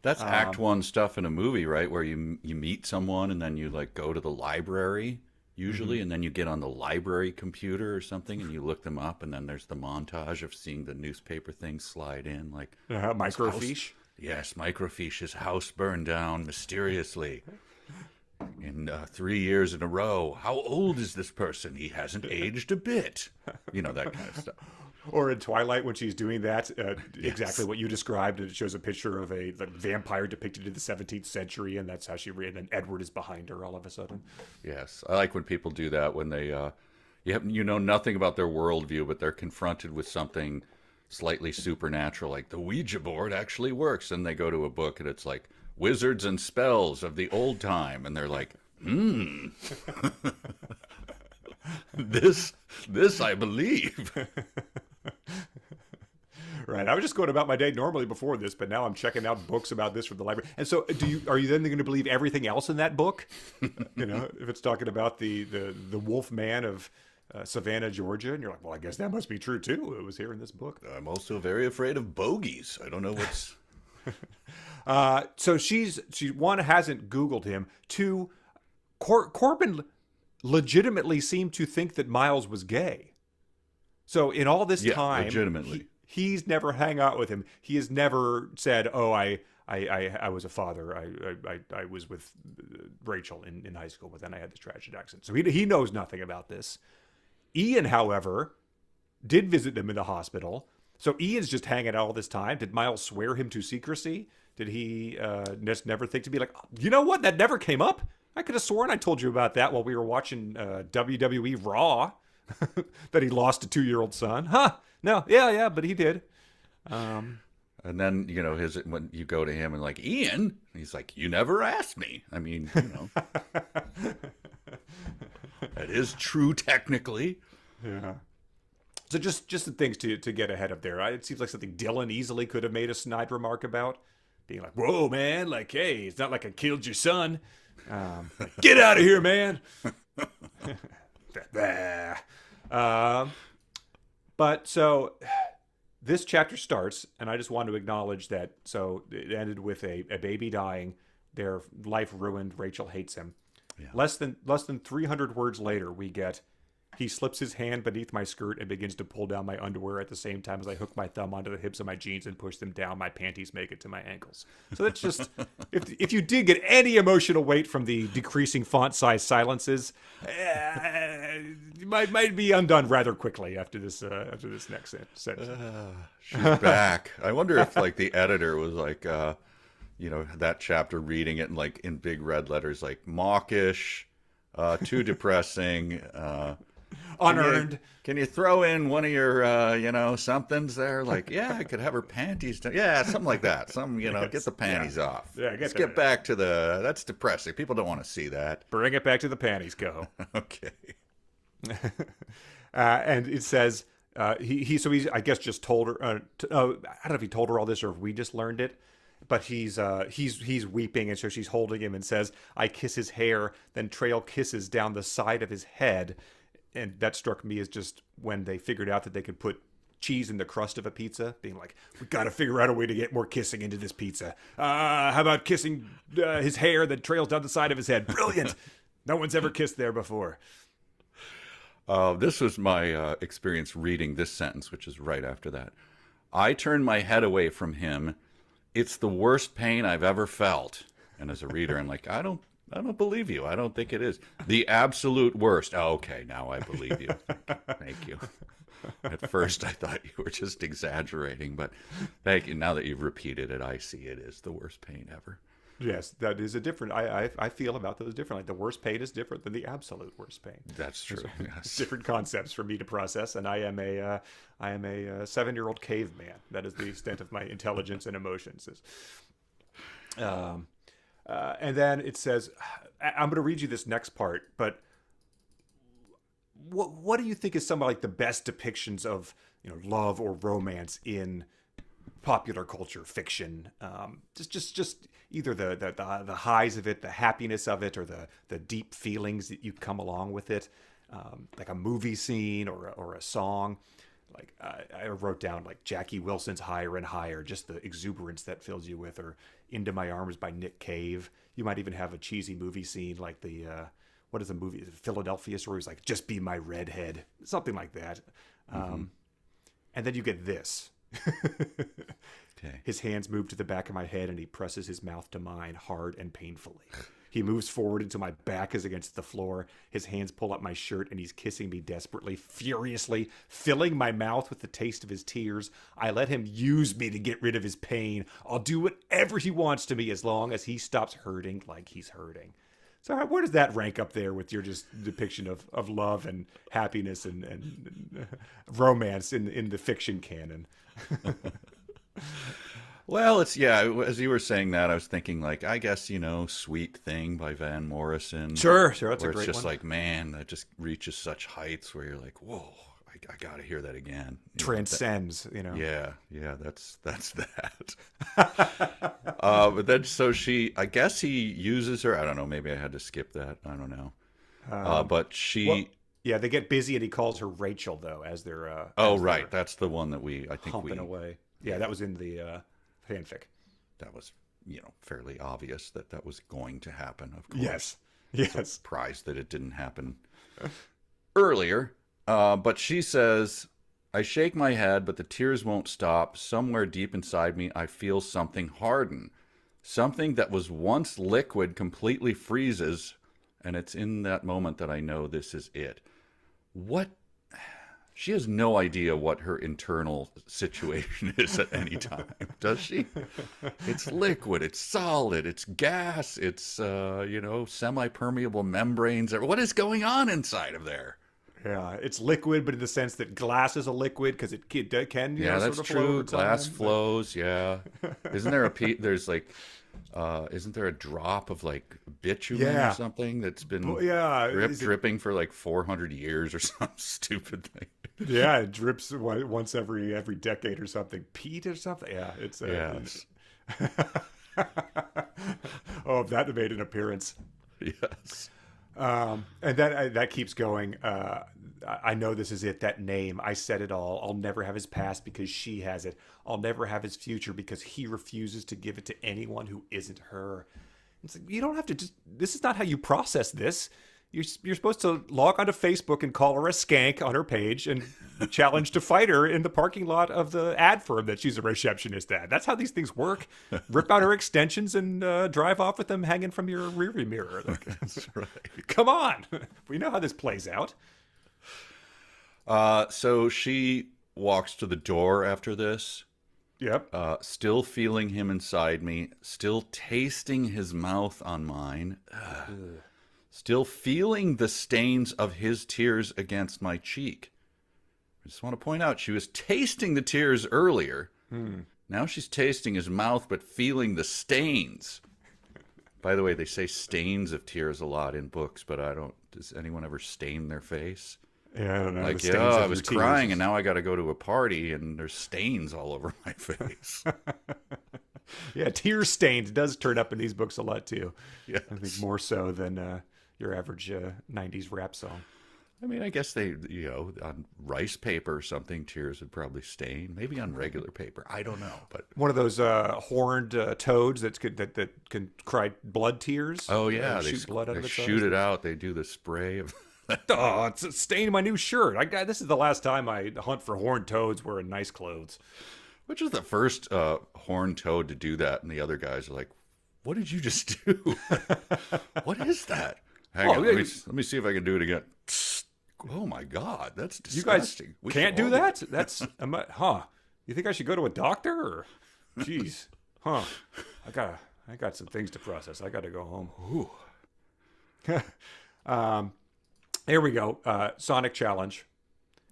That's Act 1 stuff in a movie, right? Where you meet someone and then you go to the library usually, and then you get on the library computer or something and you look them up, and then there's the montage of seeing the newspaper things slide in, like microfiche. Yes, microfiche's house burned down mysteriously in 3 years in a row. How old is this person? He hasn't aged a bit. That kind of stuff. Or in Twilight, when she's doing that, exactly what you described, and it shows a picture of a vampire depicted in the 17th century, and that's how she read. And Edward is behind her all of a sudden. Yes, I like when people do that when they, you know nothing about their worldview, but they're confronted with something slightly supernatural, like the Ouija board actually works, and they go to a book and it's like wizards and spells of the old time, and they're like, this I believe. Right. I was just going about my day normally before this, but now I'm checking out books about this from the library. And so, are you then going to believe everything else in that book? If it's talking about the wolf man of Savannah, Georgia, and you're like, well, I guess that must be true too. It was here in this book. I'm also very afraid of bogeys. I don't know what's. So she one hasn't Googled him. Two, Corbin legitimately seemed to think that Miles was gay. So in all this time, legitimately. He's never hung out with him. He has never said, "Oh, I was a father. I was with Rachel in high school, but then I had this tragic accident." So he knows nothing about this. Ian, however, did visit them in the hospital. So Ian's just hanging out all this time. Did Miles swear him to secrecy? Did he just never think to be like, you know what? That never came up. I could have sworn I told you about that while we were watching WWE Raw. That he lost a 2-year-old son. Huh? No, yeah, but he did. And then, when you go to him and like, Ian, he's like, you never asked me. I mean, that is true technically. Yeah. So just the things to get ahead of there. It seems like something Dillion easily could have made a snide remark about. Being like, whoa, man, like, hey, it's not like I killed your son. Like, get out of here, man. But so this chapter starts, and I just want to acknowledge that. So it ended with a baby dying, their life ruined. Rachel hates him. Yeah. Less than 300 words later, we get, he slips his hand beneath my skirt and begins to pull down my underwear at the same time as I hook my thumb onto the hips of my jeans and push them down. My panties make it to my ankles. So that's just, if you did get any emotional weight from the decreasing font size silences, might be undone rather quickly after this next sentence. She's back. I wonder if like the editor was like, that chapter, reading it in big red letters, like mawkish, too depressing, unearned. Can you throw in one of your, somethings there? Like, yeah, I could have her panties down. Yeah, something like that. Get the panties off. Yeah, let's get back to that's depressing. People don't want to see that. Bring it back to the panties, go. Okay. And it says, he's, I guess, just told her, I don't know if he told her all this or if we just learned it, but he's weeping, and so she's holding him and says, I kiss his hair, then trail kisses down the side of his head. And that struck me as just when they figured out that they could put cheese in the crust of a pizza, being like, we got to figure out a way to get more kissing into this pizza. How about kissing his hair that trails down the side of his head? Brilliant. No one's ever kissed there before. This was my experience reading this sentence, which is right after that. I turned my head away from him. It's the worst pain I've ever felt. And as a reader, I'm like, I don't believe you. I don't think it is. The absolute worst. Oh, okay, now I believe you. Thank you. At first, I thought you were just exaggerating, but thank you. Now that you've repeated it, I see it is the worst pain ever. Yes, that is a different. I feel about those differently. Like the worst pain is different than the absolute worst pain. That's true. Yes. Different concepts for me to process, and I am a 7-year-old caveman. That is the extent of my intelligence and emotions. And then it says, I'm going to read you this next part, but what do you think is some of like the best depictions of love or romance in popular culture, fiction? Just either the highs of it, the happiness of it, or the deep feelings that you come along with it, like a movie scene or a song. Like I wrote down like Jackie Wilson's Higher and Higher, just the exuberance that fills you with, or Into My Arms by Nick Cave. You might even have a cheesy movie scene like the, what is the movie? Philadelphia Story. He's like, just be my redhead. Something like that. And then you get this. Okay. His hands move to the back of my head and he presses his mouth to mine hard and painfully. He moves forward until my back is against the floor. His hands pull up my shirt and he's kissing me desperately, furiously, filling my mouth with the taste of his tears. I let him use me to get rid of his pain. I'll do whatever he wants to me as long as he stops hurting like he's hurting. So where does that rank up there with your just depiction of love and happiness and romance in the fiction canon? Well, as you were saying that, I was thinking like, I guess, Sweet Thing by Van Morrison. Sure, that's a great one. Where it's just like, man, that just reaches such heights where you're like, whoa, I got to hear that again. Transcends, Yeah, that's that. But then, so I guess he uses her. I don't know, maybe I had to skip that. I don't know. But she... Well, yeah, they get busy and he calls her Rachel, though, as they're... right, that's the one that I think humping away. Yeah, that was in the... fanfic. That was, fairly obvious that was going to happen, of course. Yes. So surprised that it didn't happen earlier. But she says, I shake my head, but the tears won't stop. Somewhere deep inside me, I feel something harden. Something that was once liquid completely freezes. And it's in that moment that I know this is it. What? She has no idea what her internal situation is at any time, does she? It's liquid, it's solid, it's gas, it's, semi-permeable membranes. What is going on inside of there? Yeah, it's liquid, but in the sense that glass is a liquid because it can, that's sort of true. flow over Glass time. Flows, yeah. Isn't there isn't there a drop of like bitumen or something that's been dripping for like 400 years or some stupid thing? Yeah, it drips once every decade or something. Peat or something. Yeah, it's yes. Oh, that made an appearance. Yes. And that keeps going. I know this is it. That name, I said it all. I'll never have his past because she has it. I'll never have his future because he refuses to give it to anyone who isn't her. It's like, you don't have to just. This is not how you process this. You're supposed to log onto Facebook and call her a skank on her page and challenge to fight her in the parking lot of the ad firm that she's a receptionist at. That's how these things work. Rip out her extensions and drive off with them hanging from your rearview mirror. Like, That's right. come on. We know how this plays out. So she walks to the door after this. Yep. Still feeling him inside me. Still tasting his mouth on mine. Still feeling the stains of his tears against my cheek. I just want to point out, she was tasting the tears earlier. Now she's tasting his mouth, but feeling the stains. By the way, they say stains of tears a lot in books, but does anyone ever stain their face? Yeah, I don't know. Like, yeah, I was crying, and now I got to go to a party, and there's stains all over my face. Yeah, tear stains does turn up in these books a lot, too. Yes. I think more so than your average 90s rap song. I mean, I guess they, on rice paper or something, tears would probably stain. Maybe on regular paper. I don't know. But one of those horned toads that can cry blood tears. Oh, yeah. They shoot blood out of its shoot eyes. it out. They do the spray of... Oh, it's a stain in my new shirt. This is the last time I hunt for horned toads wearing nice clothes. Which was the first horned toad to do that, and the other guys are like, what did you just do? What is that? Hang on, let me see if I can do it again. Oh my God, that's disgusting. You guys can't do that? That's, you think I should go to a doctor? Or, jeez, I got some things to process. I got to go home. Here we go. Sonic challenge.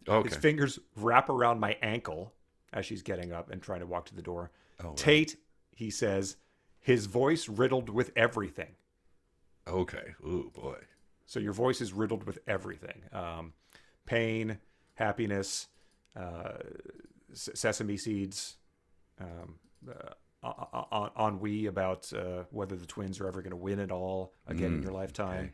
Okay. His fingers wrap around my ankle as she's getting up and trying to walk to the door. Oh, right. Tate, he says, his voice riddled with everything. Okay. Ooh, boy. So your voice is riddled with everything. Pain, happiness, sesame seeds, ennui about whether the twins are ever going to win it all again in your lifetime.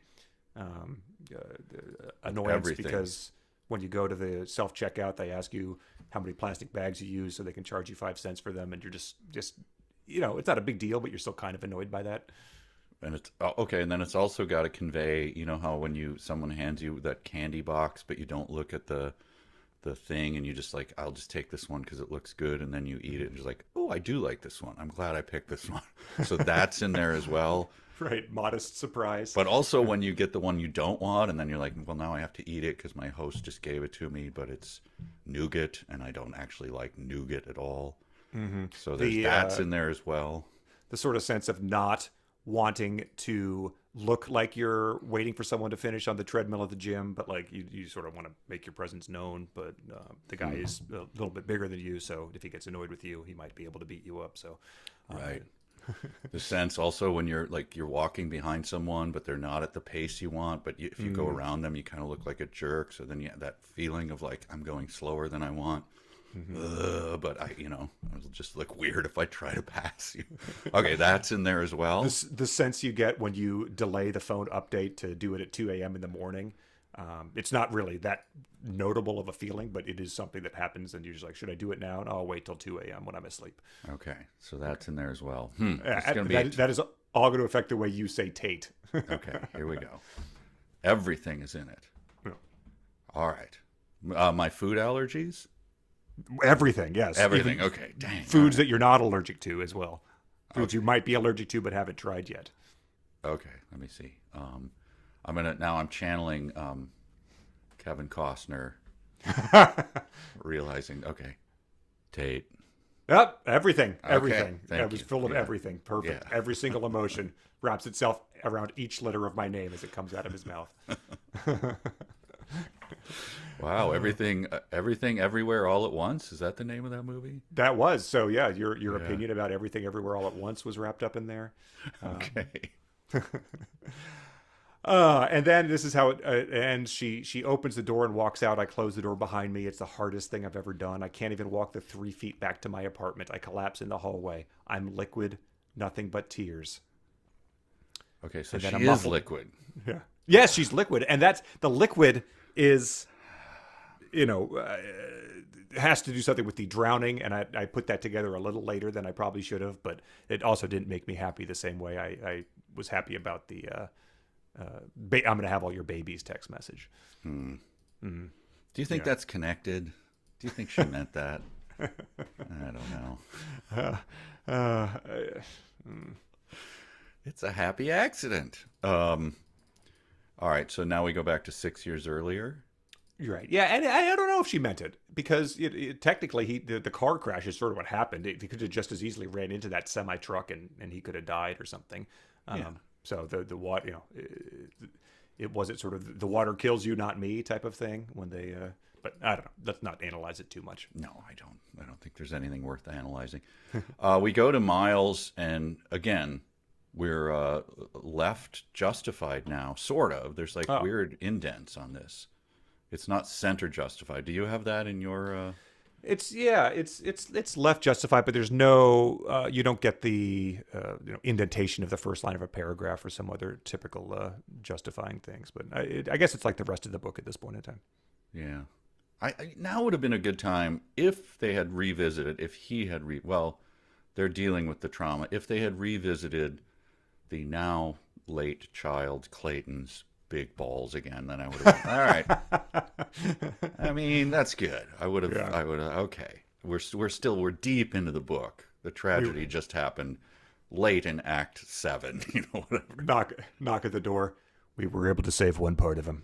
Annoyance everything. Because when you go to the self-checkout, they ask you how many plastic bags you use so they can charge you 5 cents for them. And you're just it's not a big deal, but you're still kind of annoyed by that. And it's okay, and then it's also got to convey, how when someone hands you that candy box, but you don't look at the thing, and you just like, I'll just take this one because it looks good, and then you eat it, and just like, oh, I do like this one. I'm glad I picked this one. So that's in there as well. Right, modest surprise. But also when you get the one you don't want, and then you're like, well, now I have to eat it because my host just gave it to me, but it's nougat, and I don't actually like nougat at all. Mm-hmm. So that's in there as well. The sort of sense of not wanting to look like you're waiting for someone to finish on the treadmill at the gym, but like you sort of want to make your presence known, but the guy is a little bit bigger than you, so if he gets annoyed with you, he might be able to beat you up. So right. The sense also when you're walking behind someone, but they're not at the pace you want, but if you go around them, you kind of look like a jerk. So then you have that feeling of like, I'm going slower than I want. But it'll just look weird if I try to pass you. Okay, that's in there as well. The sense you get when you delay the phone update to do it at 2 a.m. in the morning. It's not really that notable of a feeling, but it is something that happens, and you're just like, should I do it now? And I'll wait till 2 a.m. when I'm asleep. Okay, so that's in there as well. That is all going to affect the way you say Tate. Okay, here we go. Everything is in it. Yeah. All right. My food allergies? Everything, yes. Everything, Even okay. Dang. foods that you're not allergic to as well. Foods you might be allergic to but haven't tried yet. Okay, let me see. I'm channeling Kevin Costner, realizing, okay, Tate. Yep, everything. Okay, It was full of everything. Perfect. Yeah. Every single emotion wraps itself around each letter of my name as it comes out of his mouth. Wow, everything, everywhere, all at once. Is that the name of that movie? That was. So yeah, your opinion about everything, everywhere, all at once was wrapped up in there. Okay. And then this is how it ends. She opens the door and walks out. I close the door behind me. It's the hardest thing I've ever done. I can't even walk the 3 feet back to my apartment. I collapse in the hallway. I'm liquid, nothing but tears. Okay, so she is liquid. Yeah. Yes, she's liquid, and that's the liquid is has to do something with the drowning, and I put that together a little later than I probably should have, but it also didn't make me happy the same way I was happy about the I'm going to have all your babies text message. Do you think that's connected? Do you think she meant that? I don't know. It's a happy accident. All right, so now we go back to 6 years earlier. You're right. Yeah, and I don't know if she meant it because technically the car crash is sort of what happened. He could have just as easily ran into that semi truck and he could have died or something. So the water, it wasn't sort of the water kills you, not me type of thing when they. But I don't know. Let's not analyze it too much. No, I don't. I don't think there's anything worth analyzing. We go to Miles, and again, we're left justified now, sort of. There's like weird indents on this. It's not center justified. Do you have that in your? It's left justified, but there's no. You don't get the indentation of the first line of a paragraph or some other typical justifying things. But I guess it's like the rest of the book at this point in time. Yeah. Now would have been a good time if they had revisited, if he had they're dealing with the trauma. If they had revisited the now late child Clayton's big balls again, then I would have been, all right. I mean, that's good. I would have, okay. We're deep into the book. The tragedy just happened late in Act 7, whatever. Knock at the door. We were able to save one part of him.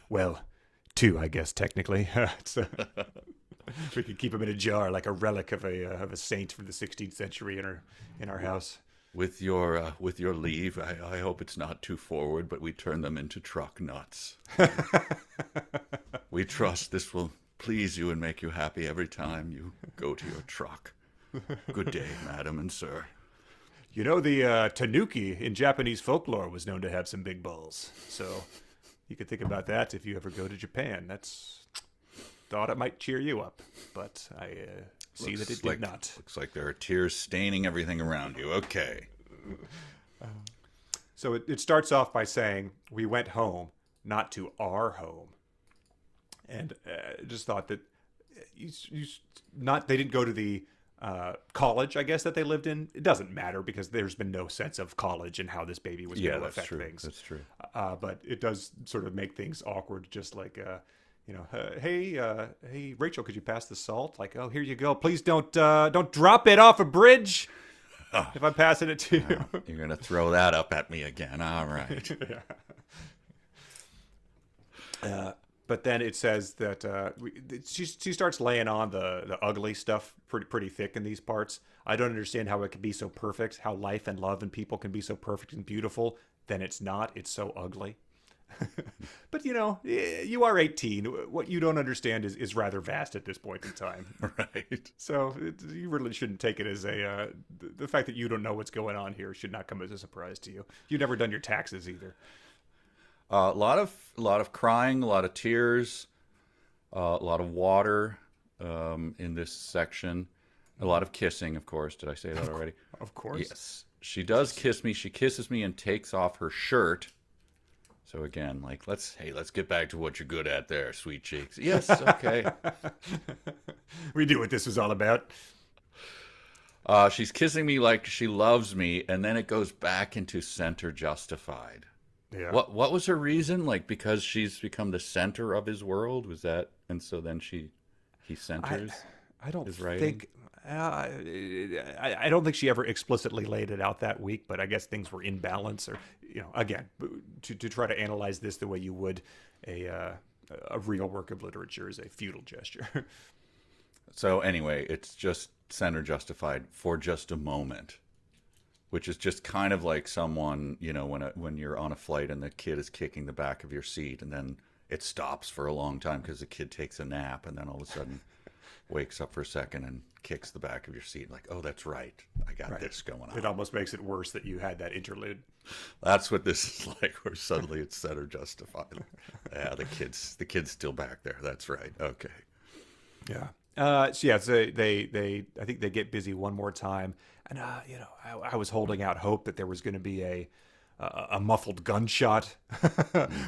Well, 2, I guess, technically. We could keep him in a jar like a relic of a saint from the 16th century in our house. With your leave, I hope it's not too forward, but we turn them into truck nuts. We trust this will please you and make you happy every time you go to your truck. Good day, madam and sir. You know, the tanuki in Japanese folklore was known to have some big balls, so you could think about that if you ever go to Japan. Thought it might cheer you up, but I see that it did not. Looks like there are tears staining everything around you. Okay. So it starts off by saying, we went home, not to our home. And just thought that they didn't go to the college, I guess, that they lived in. It doesn't matter because there's been no sense of college and how this baby was going to affect things. That's true. But it does sort of make things awkward, just like, hey, Rachel, could you pass the salt? Like, oh, here you go. Please don't drop it off a bridge if I'm passing it to you. You're going to throw that up at me again. All right. But then it says that she starts laying on the ugly stuff pretty thick in these parts. I don't understand how it can be so perfect, how life and love and people can be so perfect and beautiful. Then it's not. It's so ugly. But, you are 18. What you don't understand is rather vast at this point in time. Right. So you really shouldn't take it as the fact that you don't know what's going on here should not come as a surprise to you. You've never done your taxes either. A lot of crying, a lot of tears, a lot of water in this section. A lot of kissing, of course. Did I say that already? Of course. Yes. She does kiss me. She kisses me and takes off her shirt. So again, like, let's get back to what you're good at there, sweet cheeks. Yes, okay. We knew what this was all about. She's kissing me like she loves me, and then it goes back into center justified. Yeah. What was her reason? Like, because she's become the center of his world? Was that, and so then he centers I don't his writing? think... I don't think she ever explicitly laid it out that week, but I guess things were in balance, or again, to try to analyze this the way you would a real work of literature is a futile gesture. So anyway, it's just center justified for just a moment, which is just kind of like someone, when you're on a flight and the kid is kicking the back of your seat, and then it stops for a long time because the kid takes a nap, and then all of a sudden wakes up for a second and kicks the back of your seat, like, oh, that's right, I got this going on. It almost makes it worse that you had that interlude. That's what this is like, where suddenly it's center justified. Yeah, the kid's still back there. That's right. Okay. Yeah. So they I think they get busy one more time, and I was holding out hope that there was going to be a muffled gunshot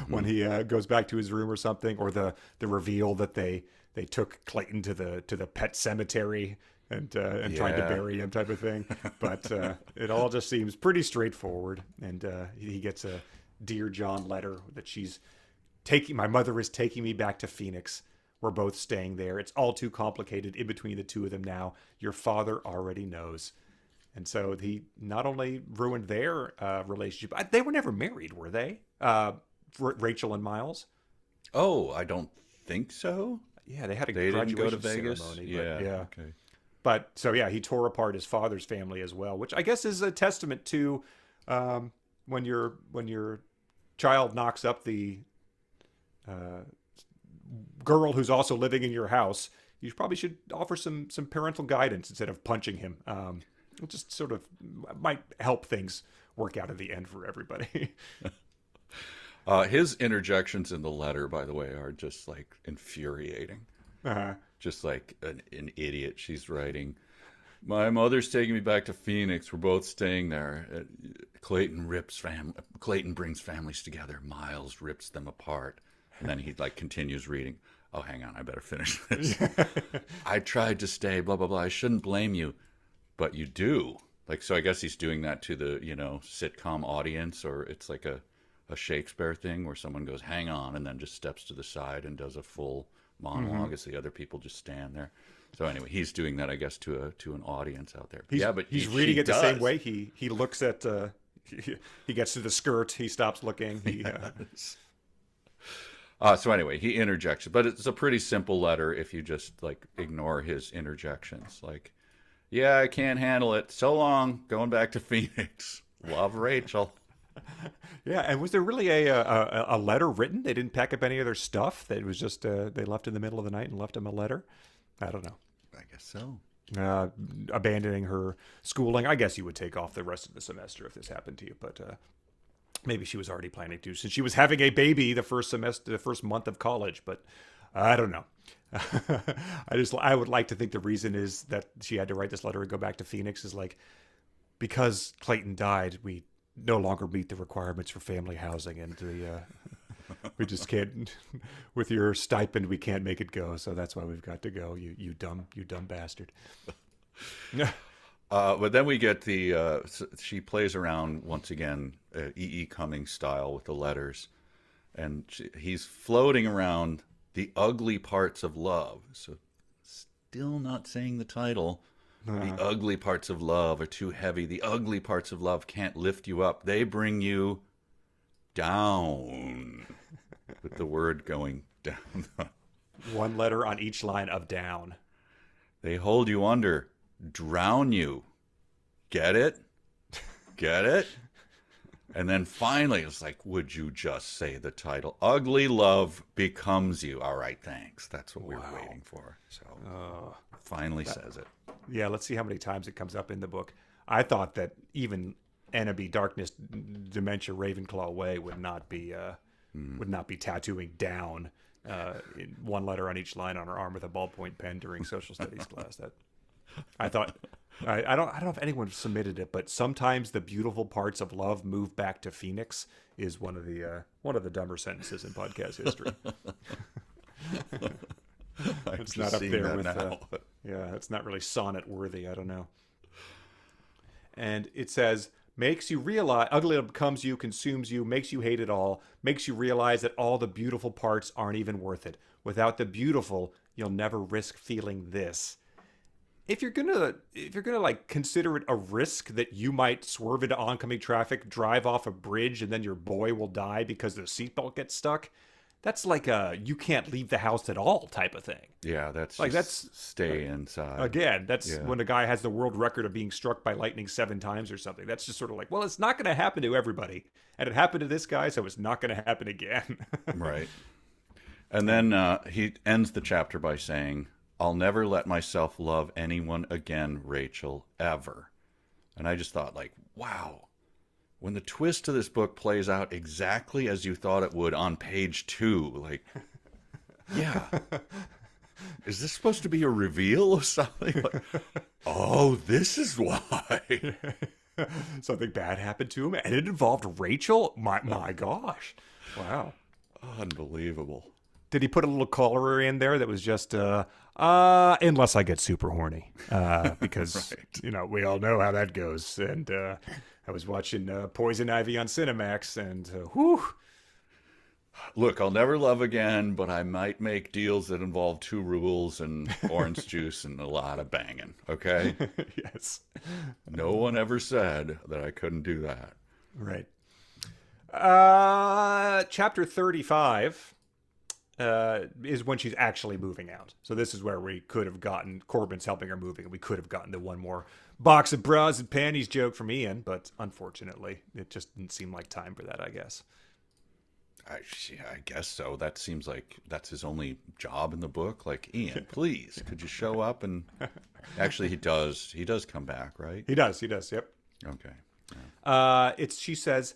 when he goes back to his room or something, or the reveal that they took Clayton to the pet cemetery and tried to bury him, type of thing. But it all just seems pretty straightforward, and he gets a Dear John letter that my mother is taking me back to Phoenix. We're both staying there. It's all too complicated in between the two of them now. Your father already knows. And so he not only ruined their relationship, they were never married, were they? Rachel and Miles? Oh, I don't think so. Yeah, they had a They didn't graduation go to Vegas. ceremony. Yeah, But, yeah. okay. But so, yeah, he tore apart his father's family as well, which I guess is a testament to when your child knocks up the girl who's also living in your house, you probably should offer some parental guidance instead of punching him. It just sort of might help things work out in the end for everybody. His interjections in the letter, by the way, are just like infuriating. Just like an idiot. She's writing, my mother's taking me back to Phoenix. We're both staying there. Clayton brings families together. Miles rips them apart. And then he like continues reading. Oh, hang on, I better finish this. I tried to stay, blah, blah, blah. I shouldn't blame you, but you do. Like, so I guess he's doing that to the, sitcom audience, or it's like a Shakespeare thing where someone goes, hang on, and then just steps to the side and does a full monologue as the other people just stand there. So anyway, he's doing that, I guess, to an audience out there. But he's reading it the same way. He looks at, he gets to the skirt, he stops looking. So anyway, he interjects, but it's a pretty simple letter if you just like ignore his interjections. Like, yeah, I can't handle it. So long, going back to Phoenix. Love, Rachel. Yeah, and was there really a letter written? They didn't pack up any of their stuff. It was just they left in the middle of the night and left him a letter. I don't know. I guess so. Abandoning her schooling. I guess you would take off the rest of the semester if this happened to you, but maybe she was already planning to, since she was having a baby the first month of college. But I don't know. I would like to think the reason is that she had to write this letter and go back to Phoenix is like, because Clayton died, we no longer meet the requirements for family housing, and we just can't, with your stipend, we can't make it go. So that's why we've got to go. You dumb bastard. But then we get she plays around once again, E.E. Cummings style, with the letters, and he's floating around the ugly parts of love. So still not saying the title. The ugly parts of love are too heavy. The ugly parts of love can't lift you up. They bring you down. With the word going down. One letter on each line of down. They hold you under, drown you. Get it? Get it? And then finally, it's like, would you just say the title? Ugly Love Becomes You. All right, thanks. That's what we were waiting for. So finally says it. Yeah, let's see how many times it comes up in the book. I thought that even Enemy, Darkness, Dementia, Ravenclaw Way would not be tattooing down in one letter on each line on her arm with a ballpoint pen during social studies class. That I thought. I don't know if anyone submitted it, but sometimes the beautiful parts of love move back to Phoenix is one of the dumber sentences in podcast history. It's not up there with it's not really sonnet worthy. I don't know. And it says, makes you realize, ugly becomes you, consumes you, makes you hate it all, makes you realize that all the beautiful parts aren't even worth it. Without the beautiful, you'll never risk feeling this. If you're gonna like consider it a risk that you might swerve into oncoming traffic, drive off a bridge, and then your boy will die because the seatbelt gets stuck, that's like a you can't leave the house at all type of thing. Yeah, that's stay inside. Again, that's when a guy has the world record of being struck by lightning 7 times or something. That's just sort of like, well, it's not going to happen to everybody, and it happened to this guy, so it's not going to happen again. Right. And then he ends the chapter by saying, I'll never let myself love anyone again, Rachel, ever. And I just thought, like, wow. When the twist to this book plays out exactly as you thought it would on page 2, like, yeah. Is this supposed to be a reveal of something? Like, oh, this is why. Something bad happened to him, and it involved Rachel. My gosh, wow. Unbelievable. Did he put a little corollary in there that was just unless I get super horny, because Right. we all know how that goes. And I was watching Poison Ivy on Cinemax, and whew. Look, I'll never love again, but I might make deals that involve two rules and orange juice and a lot of banging. Okay? Yes, No one ever said that I couldn't do that. right. Chapter 35 is when she's actually moving out. So this is where we could have gotten Corbin's helping her moving, and we could have gotten the one more box of bras and panties joke from Ian, but unfortunately, it just didn't seem like time for that, I guess. I guess so. That seems like that's his only job in the book. Like, Ian, please, could you show up? And actually, he does. He does come back, right? He does. Yep. Okay. She says,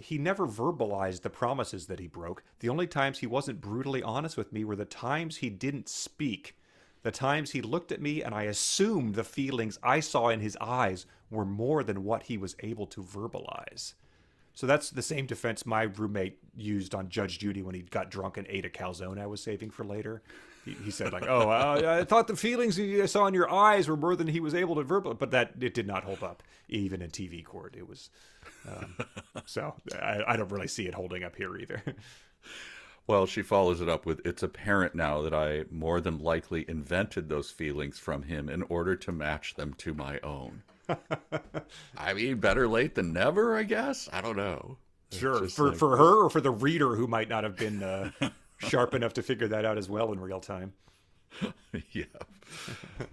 he never verbalized the promises that he broke. The only times he wasn't brutally honest with me were the times he didn't speak. The times he looked at me and I assumed the feelings I saw in his eyes were more than what he was able to verbalize. So that's the same defense my roommate used on Judge Judy when he got drunk and ate a calzone I was saving for later. He said, like, I thought the feelings I saw in your eyes were more than he was able to verbalize. But that it did not hold up, even in TV court. It was... so I don't really see it holding up here either. Well, she follows it up with, it's apparent now that I more than likely invented those feelings from him in order to match them to my own. I mean, better late than never, I guess. I don't know. Sure. For her or for the reader who might not have been sharp enough to figure that out as well in real time. Yeah.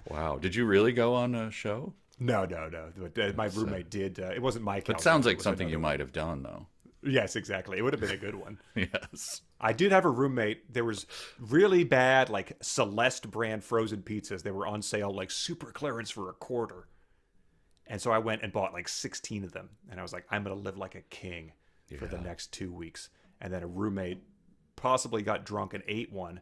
Wow. Did you really go on a show? No. But, my roommate did. It wasn't my calendar. It sounds like something you might have done, though. Yes, exactly. It would have been a good one. Yes. I did have a roommate. There was really bad, like, Celeste brand frozen pizzas. They were on sale, like, super clearance for $0.25. And so I went and bought like 16 of them. And I was like, I'm going to live like a king for the next 2 weeks. And then a roommate possibly got drunk and ate one.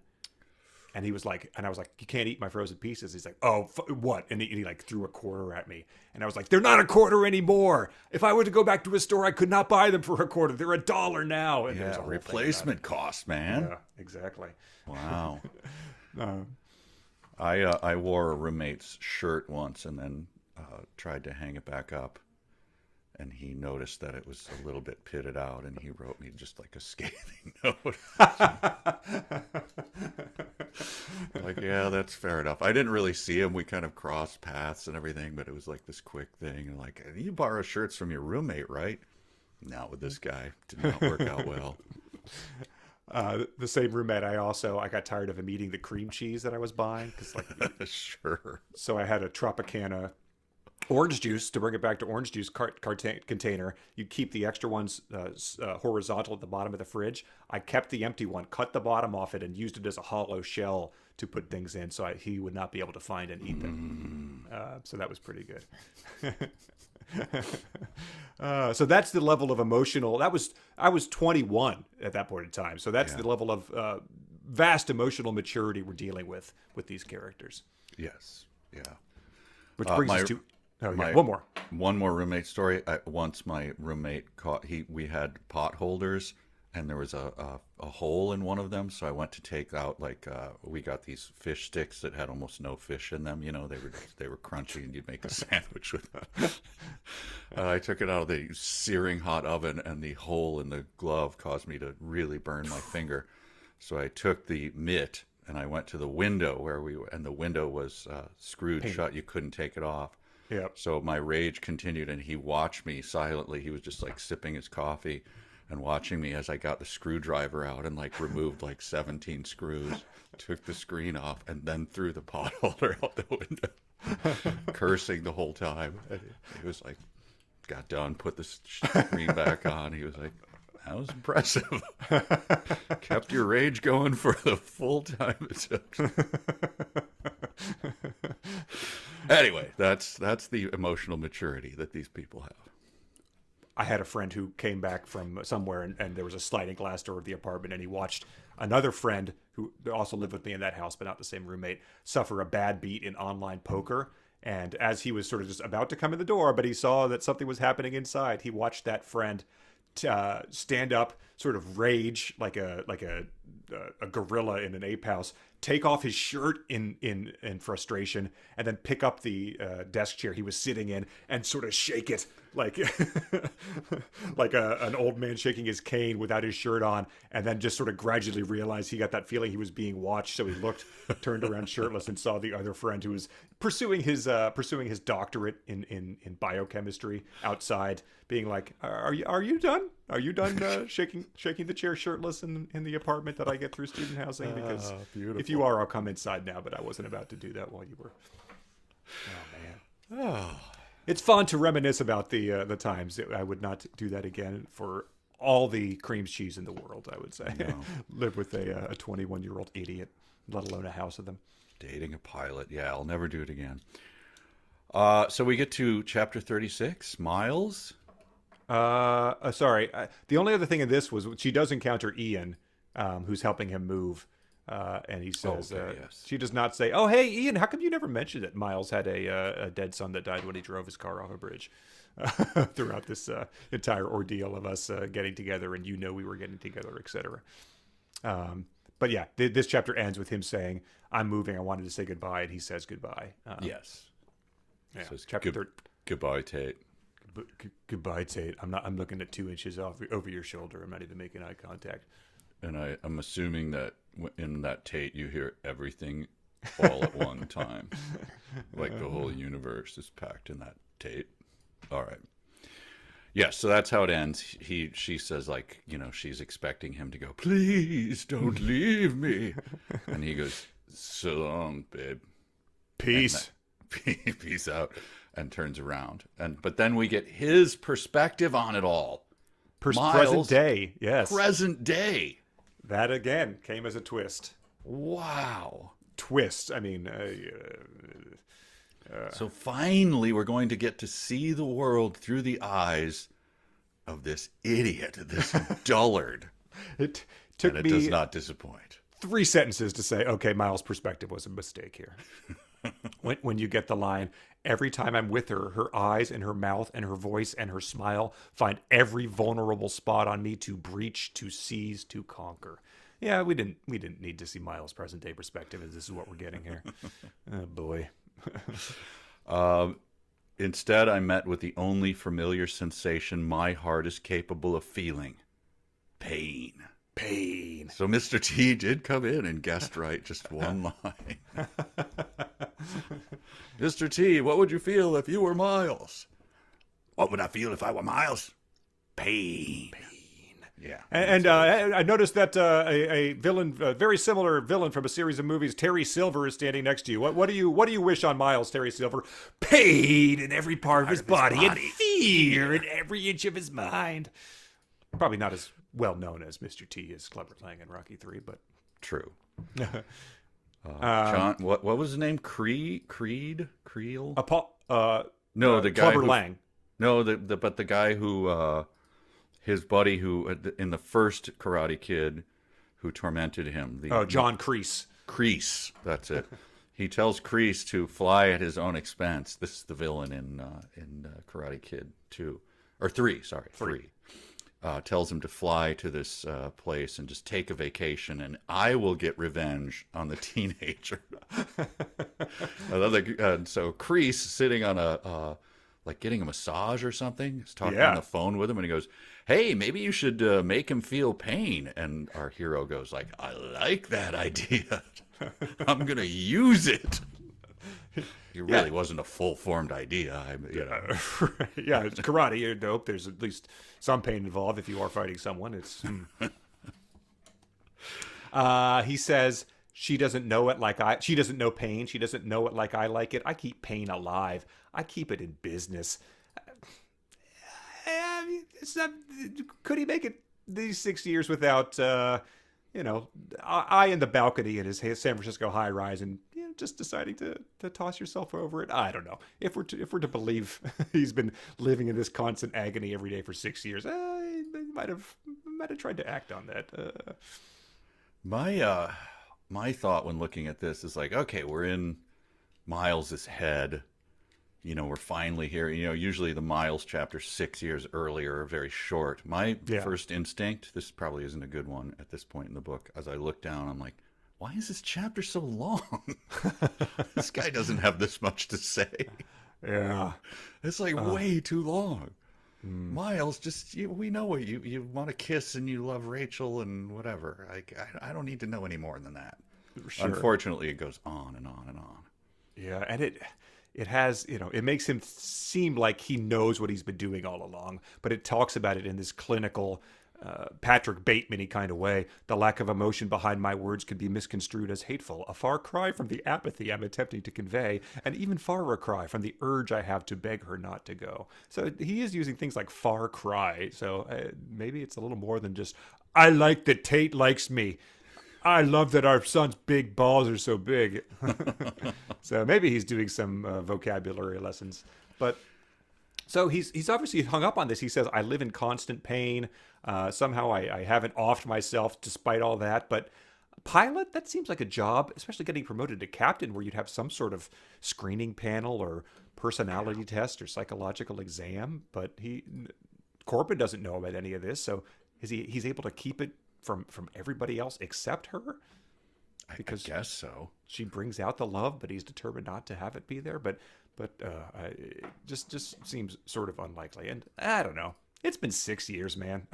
And he was like, and I was like, you can't eat my frozen pieces. He's like, oh, what? And he like threw $0.25 at me. And I was like, they're not $0.25 anymore. If I were to go back to a store, I could not buy them for $0.25. They're $1 now. And Yeah, replacement cost, man. Yeah, exactly. Wow. I wore a roommate's shirt once and then tried to hang it back up, and he noticed that it was a little bit pitted out, and he wrote me just like a scathing note. Like, yeah, that's fair enough. I didn't really see him. We kind of crossed paths and everything, but it was like this quick thing. And like, you borrow shirts from your roommate, right? Not with this guy. Did not work out well. The same roommate, I got tired of him eating the cream cheese that I was buying. Sure. So I had a Tropicana orange juice, to bring it back to orange juice container. You keep the extra ones horizontal at the bottom of the fridge. I kept the empty one, cut the bottom off it, and used it as a hollow shell to put things in, so he would not be able to find and eat them. So that was pretty good. So that's the level of emotional. I was 21 at that point in time. So that's the level of vast emotional maturity we're dealing with these characters. Yes. Yeah. Which brings us to one more roommate story. Once my roommate caught we had pot holders, and there was a hole in one of them. So I went to take out we got these fish sticks that had almost no fish in them. You know, they were crunchy, and you'd make a sandwich with them. I took it out of the searing hot oven, and the hole in the glove caused me to really burn my finger. So I took the mitt and I went to the window where we were, and the window was screwed shut. You couldn't take it off. Yep. So my rage continued, and he watched me silently. He was just like sipping his coffee and watching me as I got the screwdriver out and like removed like 17 screws, took the screen off, and then threw the pot holder out the window, cursing the whole time. He was like, got done, put the screen back on. He was like, that was impressive. Kept your rage going for the full time it took. Anyway, that's the emotional maturity that these people have. I had a friend who came back from somewhere, and there was a sliding glass door of the apartment, and he watched another friend who also lived with me in that house, but not the same roommate, suffer a bad beat in online poker. And as he was sort of just about to come in the door, but he saw that something was happening inside, he watched that friend stand up, sort of rage like a gorilla in an ape house, take off his shirt in frustration, and then pick up the desk chair he was sitting in and sort of shake it like like an old man shaking his cane without his shirt on, and then just sort of gradually realize he got that feeling he was being watched. So he turned around shirtless, and saw the other friend who was pursuing his doctorate in biochemistry outside, being like, "Are you done? Are you done shaking the chair shirtless in the apartment that I get through student housing? Because if you are, I'll come inside now. But I wasn't about to do that while you were." Oh man. Oh. It's fun to reminisce about the times. I would not do that again for all the cream cheese in the world, I would say. No. Live with a 21-year-old idiot, let alone a house of them. Dating a pilot. Yeah, I'll never do it again. So we get to chapter 36, Miles. Sorry. The only other thing in this was she does encounter Ian, who's helping him move. And he says, yes. She does not say, "Oh, hey, Ian, how come you never mentioned that Miles had a dead son that died when he drove his car off a bridge?" Throughout this entire ordeal of us getting together, and we were getting together, etc. But yeah, this chapter ends with him saying, "I'm moving. I wanted to say goodbye," and he says goodbye. Yes. Yeah. Says, Chapter goodbye, Tate. Goodbye, Tate. I'm looking at 2 inches over your shoulder. I'm not even making eye contact. And I'm assuming that in that Tate you hear everything all at one time. Like the whole universe is packed in that Tate. All right. Yeah, so that's how it ends. She says, like, she's expecting him to go, "Please don't leave me." And he goes, "So long, babe. Peace." Peace out. And turns around. But then we get his perspective on it all. Present day, yes. Present day. That, again, came as a twist. Wow. Twist. I mean... So finally, we're going to get to see the world through the eyes of this idiot, this dullard. It took me... And it does not disappoint. 3 sentences to say, okay, Miles' perspective was a mistake here. When you get the line, "Every time I'm with her, her eyes and her mouth and her voice and her smile find every vulnerable spot on me to breach, to seize, to conquer." Yeah, we didn't need to see Miles' present day perspective, as this is what we're getting here. Oh boy. Instead, I met with the only familiar sensation my heart is capable of feeling: pain. Pain. So Mr. T did come in and guessed right just one line. "Mr. T, what would you feel if you were Miles?" "What would I feel if I were Miles?" "Pain." Yeah. And I noticed that a villain, a very similar villain from a series of movies, Terry Silver, is standing next to you. What do you wish on Miles, Terry Silver? Pain in every part of his body and fear in every inch of his mind. Probably not as well known as Mr. T as Clubber Lang in Rocky III, but true. John, what was his name? Creed? Creel? No, the guy Clubber Lang. No, but the guy who his buddy who in the first Karate Kid who tormented him. John Kreese. Kreese, that's it. He tells Kreese to fly at his own expense. This is the villain in Karate Kid 2 or 3. Sorry, 3. Tells him to fly to this place and just take a vacation, and I will get revenge on the teenager. So Kreese sitting on like getting a massage or something, is talking on the phone with him, and he goes, "Hey, maybe you should make him feel pain." And our hero goes like, "I like that idea. I'm gonna use it." It really wasn't a full-formed idea. Yeah, it's karate. You hope there's at least some pain involved if you are fighting someone. It's. He says she doesn't know it like I. She doesn't know pain. She doesn't know it like I like it. I keep pain alive. I keep it in business. It's not. Could he make it these 6 years without? Eye in the balcony in his San Francisco high rise and just deciding to toss yourself over it. I don't know. If we're to believe he's been living in this constant agony every day for 6 years, he might have tried to act on that. My thought when looking at this is like, okay, we're in Miles's head. we're finally here. Usually the Miles chapters 6 years earlier are very short. My first instinct, this probably isn't a good one at this point in the book, as I look down, I'm like, why is this chapter so long? This guy doesn't have this much to say. Yeah. It's like way too long. Miles, just we know what you want to kiss and you love Rachel and whatever. I don't need to know any more than that. Sure. Unfortunately, it goes on and on and on. Yeah, and it has, it makes him seem like he knows what he's been doing all along, but it talks about it in this clinical, Patrick Bateman-y kind of way. The lack of emotion behind my words could be misconstrued as hateful, a far cry from the apathy I'm attempting to convey, and even farer cry from the urge I have to beg her not to go. So he is using things like far cry, so maybe it's a little more than just, I like that Tate likes me. I love that our son's big balls are so big. So maybe he's doing some vocabulary lessons. But so he's obviously hung up on this. He says, I live in constant pain. Somehow I haven't offed myself despite all that. But pilot, that seems like a job, especially getting promoted to captain, where you'd have some sort of screening panel or personality test or psychological exam. But Corbin doesn't know about any of this. So he's able to keep it from everybody else except her, because I guess so. She brings out the love, but he's determined not to have it be there. But it just seems sort of unlikely. And I don't know. It's been 6 years, man.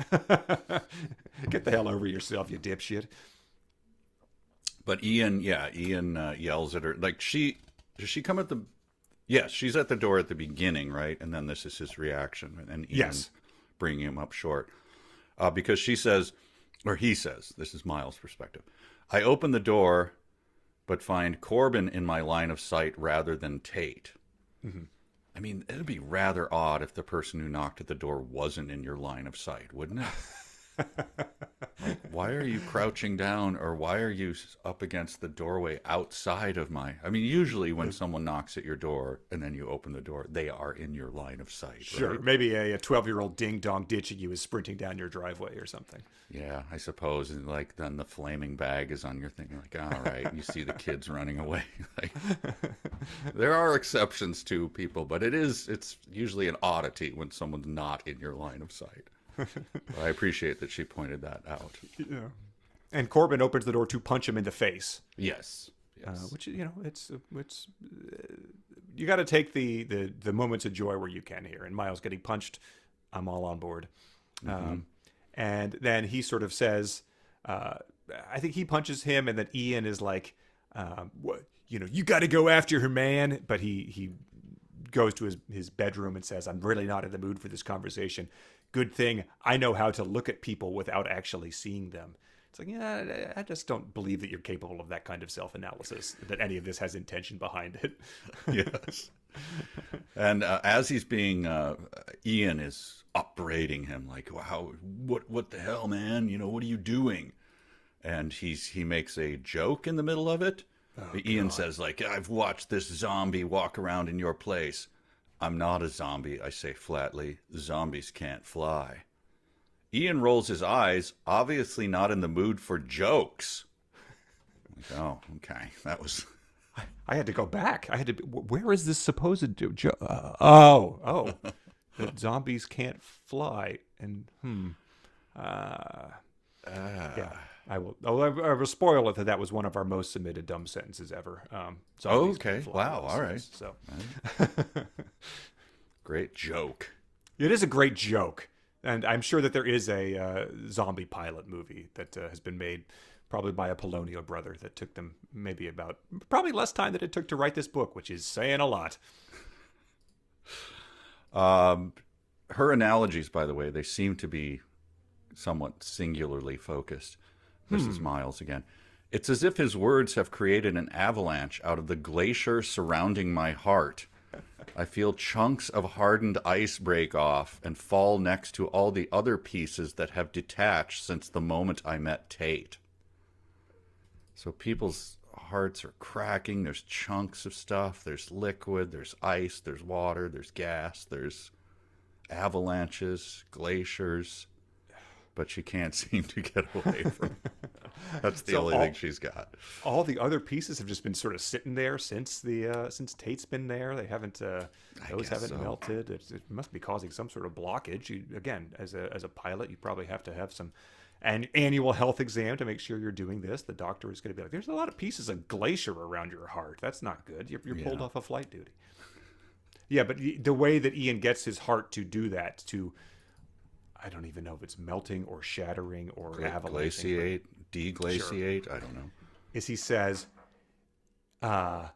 Get the hell over yourself, you dipshit. But Ian yells at her. Like does she come at the? Yes, she's at the door at the beginning, right? And then this is his reaction, and Ian bringing him up short, because she says. Or he says, this is Miles' perspective, I open the door, but find Corbin in my line of sight rather than Tate. Mm-hmm. I mean, it would be rather odd if the person who knocked at the door wasn't in your line of sight, wouldn't it? Like, why are you crouching down, or why are you up against the doorway outside of my... I mean, usually when someone knocks at your door and then you open the door, they are in your line of sight. Sure, right? Maybe a 12-year-old ding-dong ditching you is sprinting down your driveway or something. Yeah, I suppose. And like then the flaming bag is on your thing. Like, all right, you see the kids running away. Like, there are exceptions to people, but it's usually an oddity when someone's not in your line of sight. I appreciate that she pointed that out. Yeah. And Corbin opens the door to punch him in the face. Yes. Which, it's you got to take the moments of joy where you can here. And Miles getting punched, I'm all on board. Mm-hmm. And then he sort of says, I think he punches him, and then Ian is like, what, you got to go after her, man. But he goes to his bedroom and says, I'm really not in the mood for this conversation. Good thing I know how to look at people without actually seeing them. It's like, yeah, I just don't believe that you're capable of that kind of self-analysis, that any of this has intention behind it. Yes. And as he's being, Ian is upbraiding him, like, wow, what the hell, man? What are you doing? And he makes a joke in the middle of it. Oh, Ian says, like, I've watched this zombie walk around in your place. I'm not a zombie, I say flatly. Zombies can't fly. Ian rolls his eyes, obviously not in the mood for jokes. Like, oh, okay. That was... I had to go back. Where is this supposed joke? That zombies can't fly. And, yeah. I will spoil it that was one of our most submitted dumb sentences ever. Okay. Wow. All right. So, great joke. It is a great joke, and I'm sure that there is a zombie pilot movie that has been made, probably by a Polonio brother, that took them probably less time than it took to write this book, which is saying a lot. Her analogies, by the way, they seem to be somewhat singularly focused. This is Miles again. It's as if his words have created an avalanche out of the glacier surrounding my heart. I feel chunks of hardened ice break off and fall next to all the other pieces that have detached since the moment I met Tate. So people's hearts are cracking. There's chunks of stuff. There's liquid. There's ice. There's water. There's gas. There's avalanches, glaciers. But she can't seem to get away from it. That's the So only thing she's got. all the other pieces have just been sort of sitting there since since Tate's been there. They haven't those haven't so. melted. It must be causing some sort of blockage. Again, as a pilot, you probably have to have an annual health exam to make sure you're doing this. The doctor is going to be like, "There's a lot of pieces of glacier around your heart. That's not good. You're pulled off of flight duty." Yeah, but the way that Ian gets his heart to do that, I don't even know if it's melting or shattering or avalanching. Glaciate, deglaciate, sure. I don't know. Is he says, what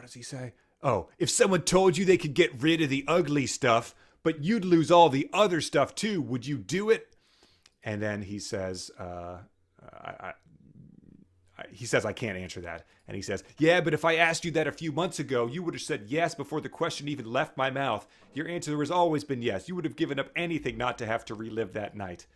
does he say? Oh, if someone told you they could get rid of the ugly stuff, but you'd lose all the other stuff too, would you do it? And then he says, he says, I can't answer that. And he says, yeah, but if I asked you that a few months ago, you would have said yes before the question even left my mouth. Your answer has always been yes. You would have given up anything not to have to relive that night.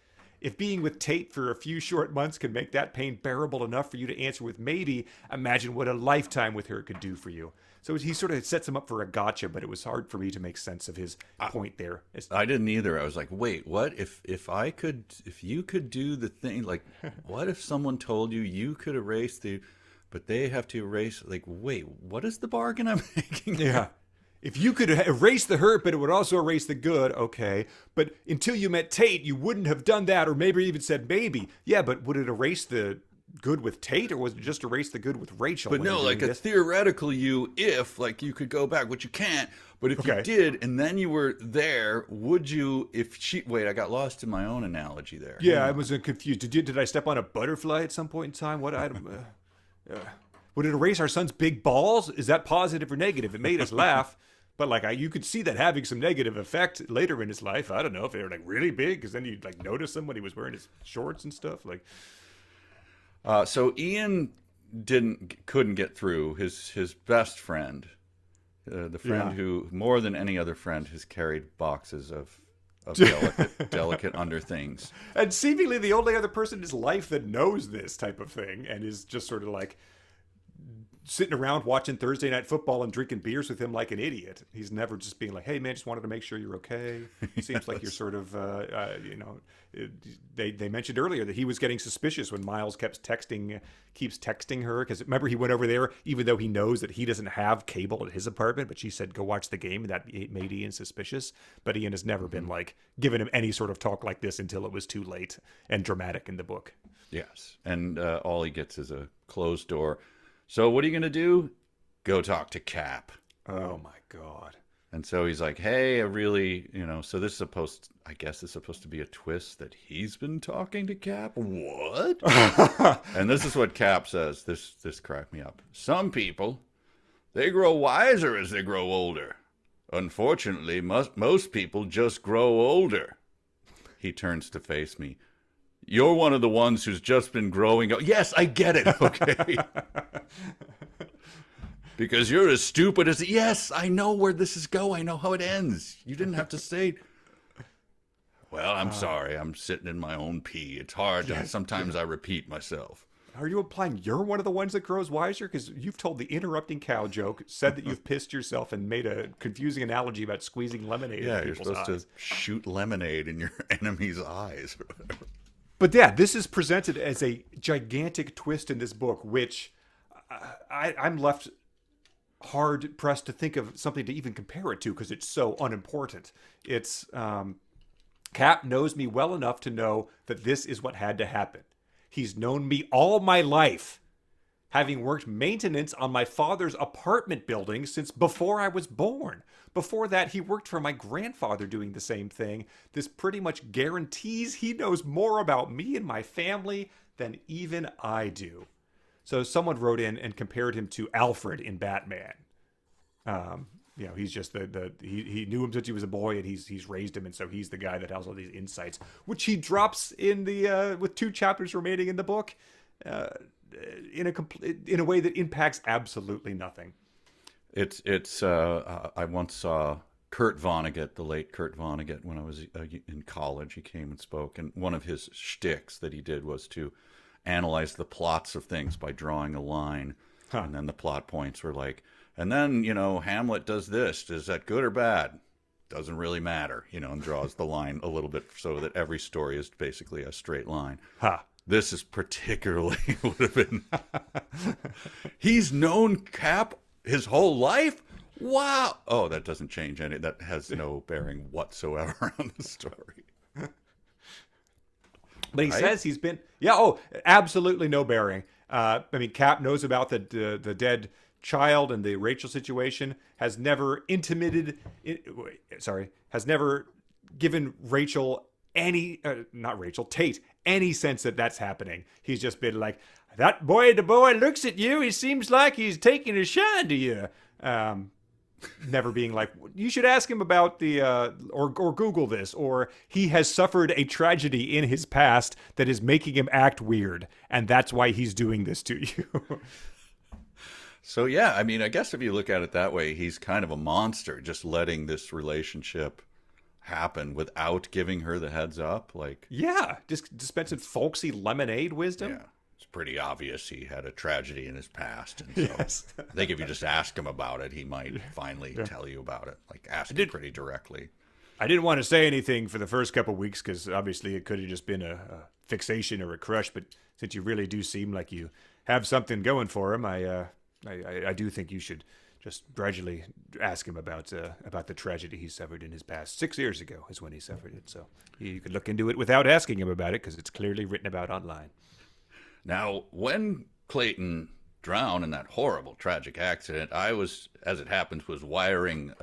If being with Tate for a few short months could make that pain bearable enough for you to answer with maybe, imagine what a lifetime with her could do for you. So he sort of sets him up for a gotcha, but it was hard for me to make sense of his point there. I didn't either. I was like, wait, what? If you could do the thing, like, what if someone told you you could erase but they have to erase, like, wait, what is the bargain I'm making? Yeah. If you could erase the hurt, but it would also erase the good, okay. But until you met Tate, you wouldn't have done that, or maybe even said maybe. Yeah, but would it erase the good with Tate, or was it just erase the good with Rachel? But no, like a theoretical you, if, like, you could go back, which you can't, but if you did, and then you were there, would you, wait, I got lost in my own analogy there. Yeah, I was confused. Did I step on a butterfly at some point in time? Would it erase our son's big balls? Is that positive or negative? It made us laugh. But like you could see that having some negative effect later in his life. I don't know if they were like really big, because then you'd like notice him when he was wearing his shorts and stuff. Like, so Ian couldn't get through. His best friend, the friend who more than any other friend has carried boxes of delicate under things, and seemingly the only other person in his life that knows this type of thing, and is just sort of like sitting around watching Thursday Night Football and drinking beers with him like an idiot. He's never just being like, hey, man, just wanted to make sure you're okay. It seems like you're sort of, they mentioned earlier that he was getting suspicious when Miles keeps texting her. Because remember, he went over there, even though he knows that he doesn't have cable at his apartment, but she said, go watch the game. And that made Ian suspicious. But Ian has never been like giving him any sort of talk like this until it was too late and dramatic in the book. Yes. And all he gets is a closed door. So what are you going to do? Go talk to Cap. Oh, my God. And so he's like, hey, I really, so this is supposed to be a twist that he's been talking to Cap? What? And this is what Cap says. This cracked me up. Some people, they grow wiser as they grow older. Unfortunately, most people just grow older. He turns to face me. You're one of the ones who's just been growing up. Yes, I get it, okay? Because you're as stupid as... Yes, I know where this is going. I know how it ends. You didn't have to say... Well, I'm sorry. I'm sitting in my own pee. It's hard. Sometimes I repeat myself. Are you implying you're one of the ones that grows wiser? Because you've told the interrupting cow joke, said that you've pissed yourself, and made a confusing analogy about squeezing lemonade in people's you're supposed to shoot lemonade in your enemy's eyes or whatever. But yeah, this is presented as a gigantic twist in this book, which I'm left hard pressed to think of something to even compare it to, because it's so unimportant. It's Cap knows me well enough to know that this is what had to happen. He's known me all my life, having worked maintenance on my father's apartment building since before I was born. Before that, he worked for my grandfather doing the same thing. This pretty much guarantees he knows more about me and my family than even I do. So someone wrote in and compared him to Alfred in Batman. He's just he knew him since he was a boy, and he's raised him, and so he's the guy that has all these insights, which he drops in the with 2 chapters remaining in the book, in a way that impacts absolutely nothing. I once saw Kurt Vonnegut, the late Kurt Vonnegut, when I was in college. He came and spoke, and one of his shticks that he did was to analyze the plots of things by drawing a line, and then the plot points were like, and then Hamlet does this. Is that good or bad? Doesn't really matter, and draws the line a little bit so that every story is basically a straight line. this is particularly would have been. He's known Cap his whole life. Wow. Oh, that doesn't change any. That has no bearing whatsoever on the story. But he says he's been, absolutely no bearing. I mean, Cap knows about the dead child and the Rachel situation, has never has never given Rachel Tate, any sense that that's happening. He's just been like, the boy looks at you, he seems like he's taking a shine to you. Never being like, you should ask him about the, or Google this, or he has suffered a tragedy in his past that is making him act weird, and that's why he's doing this to you. So, yeah, I mean, I guess if you look at it that way, he's kind of a monster, just letting this relationship happen without giving her the heads up. Like, yeah, just dispensing folksy lemonade wisdom. Yeah. It's pretty obvious he had a tragedy in his past. And so yes. I think if you just ask him about it, he might finally tell you about it. Like, ask him pretty directly. I didn't want to say anything for the first couple of weeks because obviously it could have just been a fixation or a crush. But since you really do seem like you have something going for him, I do think you should just gradually ask him about the tragedy he suffered in his past. 6 years ago is when he suffered it. So you could look into it without asking him about it because it's clearly written about online. Now, when Clayton drowned in that horrible, tragic accident, I was, as it happens, was wiring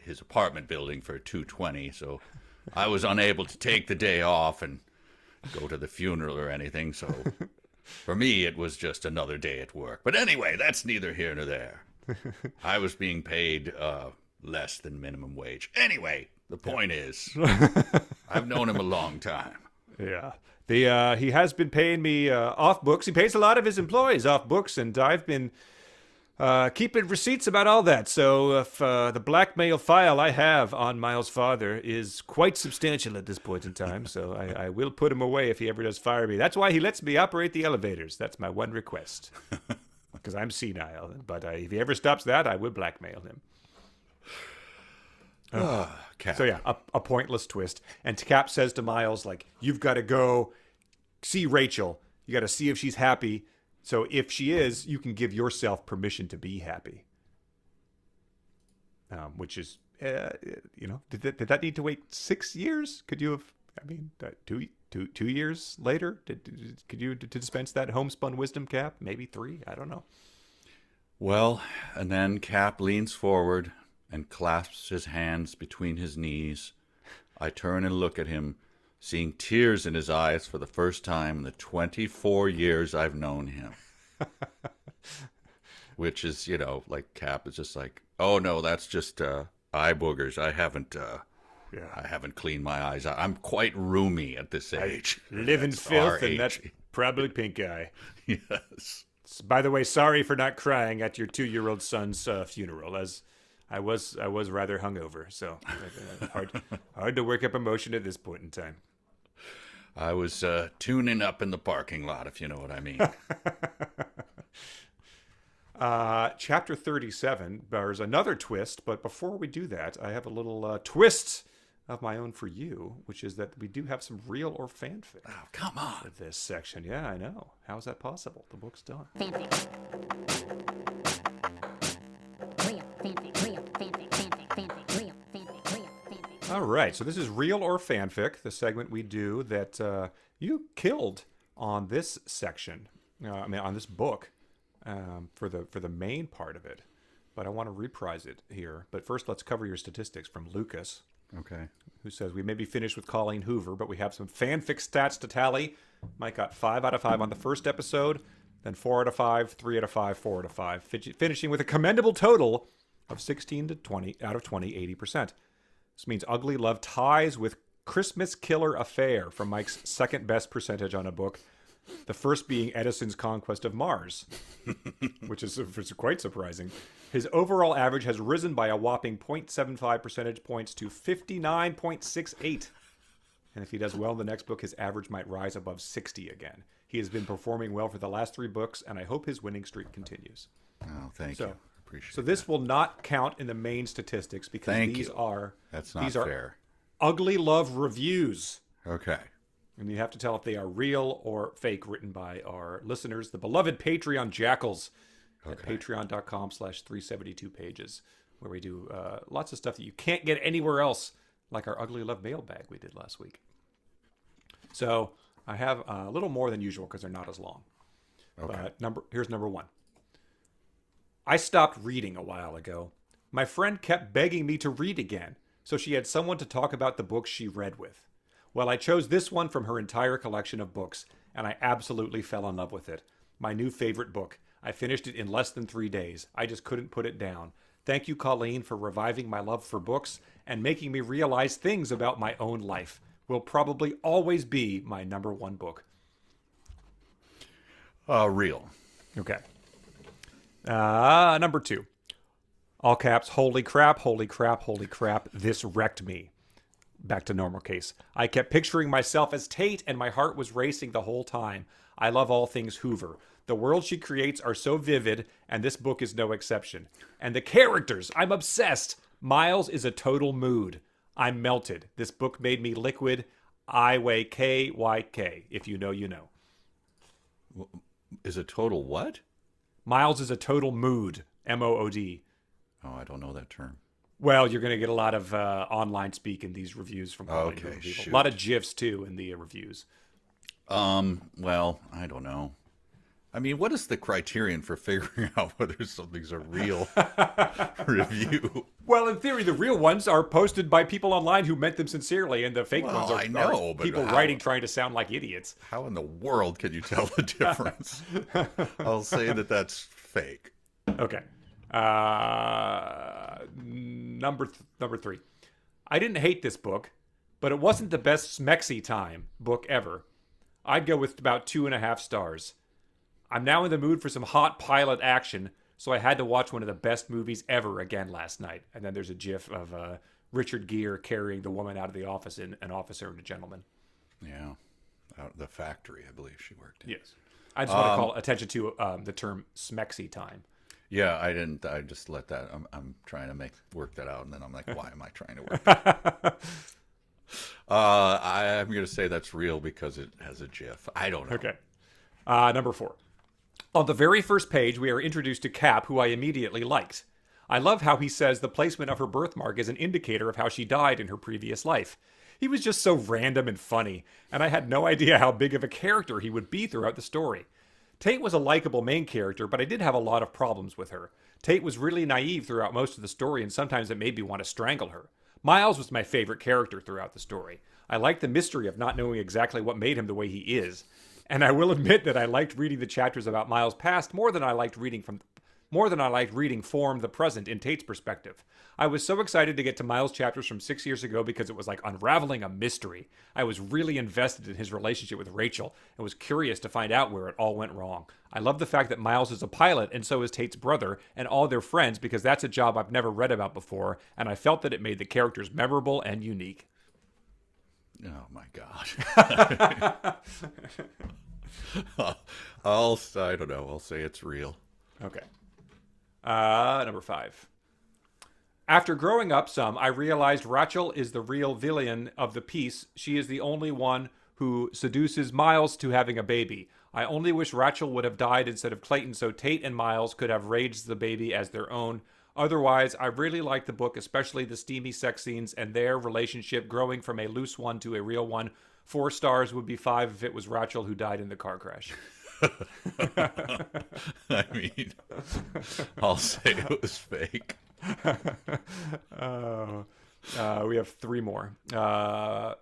his apartment building for 220, so I was unable to take the day off and go to the funeral or anything, so for me, it was just another day at work. But anyway, that's neither here nor there. I was being paid less than minimum wage. Anyway, the point is, I've known him a long time. Yeah. He has been paying me off books. He pays a lot of his employees off books, and I've been keeping receipts about all that. So if the blackmail file I have on Miles' father is quite substantial at this point in time, so I will put him away if he ever does fire me. That's why he lets me operate the elevators. That's my one request, because I'm senile. But if he ever stops that, I will blackmail him. Cap. So yeah, a pointless twist. And Cap says to Miles, like, you've got to go see Rachel. You got to see if she's happy. So if she is, you can give yourself permission to be happy. Which is, did that need to wait 6 years? Could you have, I mean, 2 years later? Could you dispense that homespun wisdom, Cap? Maybe 3? I don't know. Well, and then Cap leans forward and clasps his hands between his knees. I turn and look at him, seeing tears in his eyes for the first time in the 24 years I've known him. Which is, like Cap is just like, oh no, that's just eye boogers. I haven't cleaned my eyes. I'm quite roomy at this age. I live in filth, and that's probably pink eye. Yes. By the way, sorry for not crying at your 2-year-old son's funeral, as I was rather hungover, so hard to work up emotion at this point in time. I was tuning up in the parking lot, if you know what I mean. Chapter 37 bears another twist, but before we do that, I have a little twist of my own for you, which is that we do have some real or fanfic. Oh, come on. With this section. Yeah, I know. How is that possible? The book's done. Fanfic. Real fanfic. Real fanfic. Fanfic. Fanfic. Real fanfic. Real fanfic. All right, so this is real or fanfic, the segment we do that you killed on this section. On this book for the main part of it. But I want to reprise it here. But first, let's cover your statistics from Lucas. Okay. Who says, we may be finished with Colleen Hoover, but we have some fanfic stats to tally. Mike got 5 out of 5 on the first episode, then 4 out of 5, 3 out of 5, 4 out of 5, finishing with a commendable total of 16 to 20 out of 20, 80%. This means Ugly Love ties with Christmas Killer Affair for Mike's second best percentage on a book, the first being Edison's Conquest of Mars, which is quite surprising. His overall average has risen by a whopping 0.75 percentage points to 59.68. And if he does well in the next book, his average might rise above 60 again. He has been performing well for the last 3 books, and I hope his winning streak continues. Oh, thank you. Appreciate so this will not count in the main statistics because That's not fair. Ugly Love reviews. Okay. And you have to tell if they are real or fake, written by our listeners, the beloved Patreon jackals at patreon.com/372pages, where we do lots of stuff that you can't get anywhere else, like our Ugly Love mailbag we did last week. So I have a little more than usual because they're not as long. Okay. But here's number one. I stopped reading a while ago. My friend kept begging me to read again, so she had someone to talk about the books she read with. Well, I chose this one from her entire collection of books, and I absolutely fell in love with it. My new favorite book. I finished it in less than 3 days. I just couldn't put it down. Thank you, Colleen, for reviving my love for books and making me realize things about my own life. Will probably always be my number one book. Real. Okay. Number two. All caps, holy crap, holy crap, holy crap. This wrecked me. Back to normal case. I kept picturing myself as Tate and my heart was racing the whole time. I love all things Hoover. The worlds she creates are so vivid, and this book is no exception. And the characters, I'm obsessed. Miles is a total mood. I'm melted. This book made me liquid. I weigh KYK. If you know, you know. Is a total what? Miles is a total mood. MOOD. Oh, I don't know that term. Well, you're going to get a lot of online speak in these reviews from Okay, people. shoot. A lot of GIFs, too, in the reviews. Well, I don't know. I mean, what is the criterion for figuring out whether something's a real review? Well, in theory, the real ones are posted by people online who meant them sincerely, and the fake Well, ones are, I know, are but people how? writing trying to sound like idiots. How in the world can you tell the difference? I'll say that that's fake. Okay. Number three. I didn't hate this book, but it wasn't the best Smexy time book ever. I'd go with about 2.5 stars. I'm now in the mood for some hot pilot action, so I had to watch one of the best movies ever again last night. And then there's a gif of Richard Gere carrying the woman out of the office in An Officer and a Gentleman. Yeah. The factory, I believe she worked in. Yes. I just want to call attention to the term Smexy time. Yeah, I didn't. I just let that. I'm trying to work that out, and then I'm like, why am I trying to work that? I'm going to say that's real because it has a GIF. I don't know. Okay. Number 4. On the very first page, we are introduced to Cap, who I immediately liked. I love how he says the placement of her birthmark is an indicator of how she died in her previous life. He was just so random and funny, and I had no idea how big of a character he would be throughout the story. Tate was a likable main character, but I did have a lot of problems with her. Tate was really naive throughout most of the story, and sometimes it made me want to strangle her. Miles was my favorite character throughout the story. I liked the mystery of not knowing exactly what made him the way he is. And I will admit that I liked reading the chapters about Miles' past more than I liked reading Form the Present in Tate's perspective. I was so excited to get to Miles' chapters from 6 years ago because it was like unraveling a mystery. I was really invested in his relationship with Rachel and was curious to find out where it all went wrong. I love the fact that Miles is a pilot and so is Tate's brother and all their friends because that's a job I've never read about before, and I felt that it made the characters memorable and unique. Oh my God. I don't know. I'll say it's real. Okay. Number 5. After growing up some, I realized Rachel is the real villain of the piece. She is the only one who seduces Miles to having a baby. I only wish Rachel would have died instead of Clayton so Tate and Miles could have raised the baby as their own. Otherwise, I really like the book, especially the steamy sex scenes and their relationship growing from a loose one to a real one. 4 stars would be 5 if it was Rachel who died in the car crash. I mean, I'll say it was fake. We have 3 more.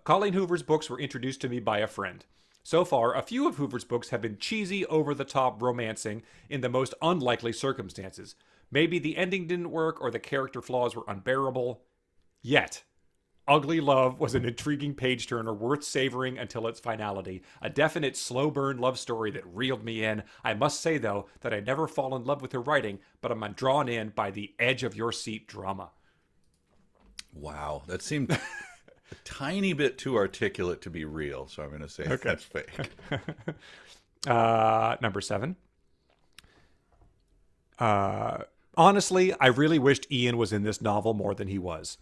Colleen Hoover's books were introduced to me by a friend. So far, a few of Hoover's books have been cheesy, over-the-top romancing in the most unlikely circumstances. Maybe the ending didn't work or the character flaws were unbearable. Yet, Ugly Love was an intriguing page-turner worth savoring until its finality. A definite slow-burn love story that reeled me in. I must say, though, that I never fall in love with her writing, but I'm drawn in by the edge-of-your-seat drama. Wow, that seemed a tiny bit too articulate to be real, so I'm going to say that's fake. Number 7. Honestly, I really wished Ian was in this novel more than he was.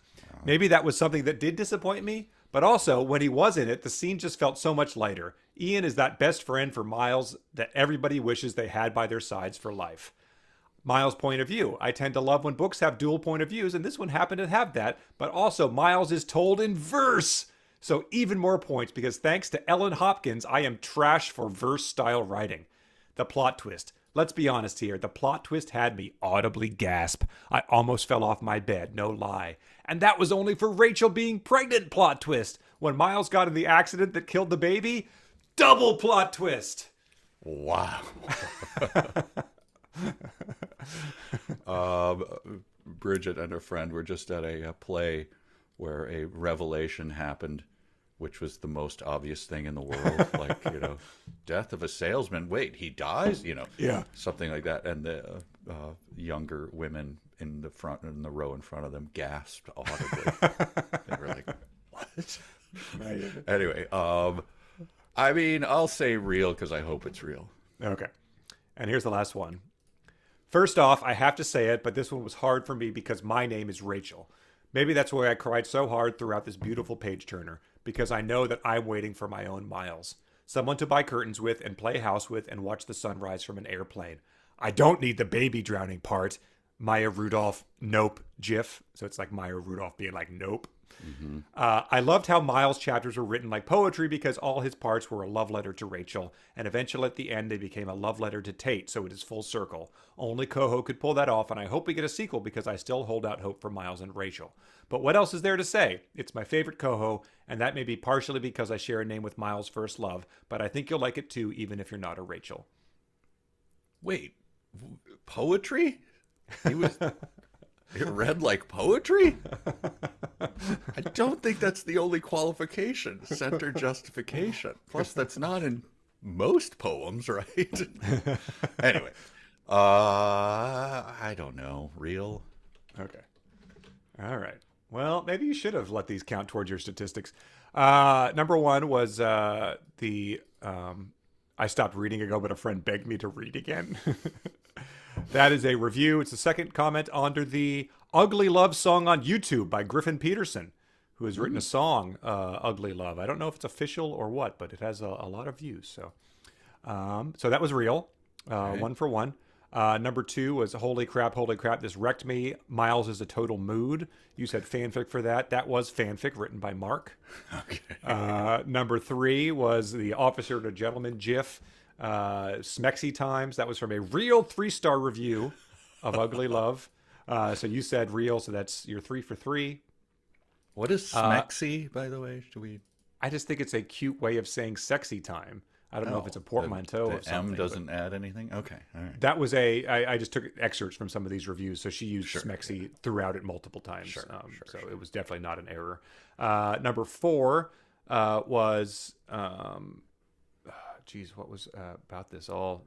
Maybe that was something that did disappoint me, But also, when he was in it, the scene just felt so much lighter. Ian is that best friend for Miles that everybody wishes they had by their sides for life. Miles' point of view. I tend to love when books have dual point of views, and this one happened to have that. But also, Miles is told in verse. So even more points, because thanks to Ellen Hopkins, I am trash for verse-style writing. The plot twist. Let's be honest here. The plot twist had me audibly gasp. I almost fell off my bed, no lie. And that was only for Rachel being pregnant plot twist. When Miles got in the accident that killed the baby, double plot twist. Wow. Bridget and a friend were just at a play where a revelation happened, which was the most obvious thing in the world. Like, death of a salesman. Wait, he dies? Yeah. Something like that. And the younger women in the row in front of them gasped audibly. They were like, what? Anyway, I'll say real because I hope it's real. Okay. And here's the last one. First off, I have to say it, but this one was hard for me because my name is Rachel. Maybe that's why I cried so hard throughout this beautiful page turner, because I know that I'm waiting for my own Miles. Someone to buy curtains with and play house with and watch the sunrise from an airplane. I don't need the baby drowning part. Maya Rudolph, nope, gif. So it's like Maya Rudolph being like, nope. Mm-hmm. I loved how Miles' chapters were written like poetry because all his parts were a love letter to Rachel, and eventually at the end they became a love letter to Tate, so it is full circle. Only Coho could pull that off, and I hope we get a sequel because I still hold out hope for Miles and Rachel. But what else is there to say? It's my favorite Coho, and that may be partially because I share a name with Miles' first love, but I think you'll like it too, even if you're not a Rachel. Wait, poetry? It read like poetry? I don't think that's the only qualification. Center justification. Plus, that's not in most poems, right? Anyway, I don't know. Real? Okay. All right. Well, maybe you should have let these count towards your statistics. Number one was I stopped reading ago, but a friend begged me to read again. That is a review. It's the second comment under the Ugly Love song on YouTube by Griffin Peterson, who has written a song, Ugly Love. I don't know if it's official or what, but it has a lot of views. So that was real. Okay. 1 for 1. Number 2 was holy crap, this wrecked me. Miles is a total mood. You said fanfic for that. That was fanfic written by Mark. Okay. Number 3 was the Officer to Gentleman GIF. Smexy Times. That was from a real 3-star review of Ugly Love. So you said real, so that's your 3 for 3. What is Smexy, by the way? I just think it's a cute way of saying sexy time. I don't know if it's a portmanteau or something. M doesn't add anything? Okay. All right. That was I just took excerpts from some of these reviews, so she used Smexy throughout it multiple times. So it was definitely not an error. Number 4 was... what was about this all?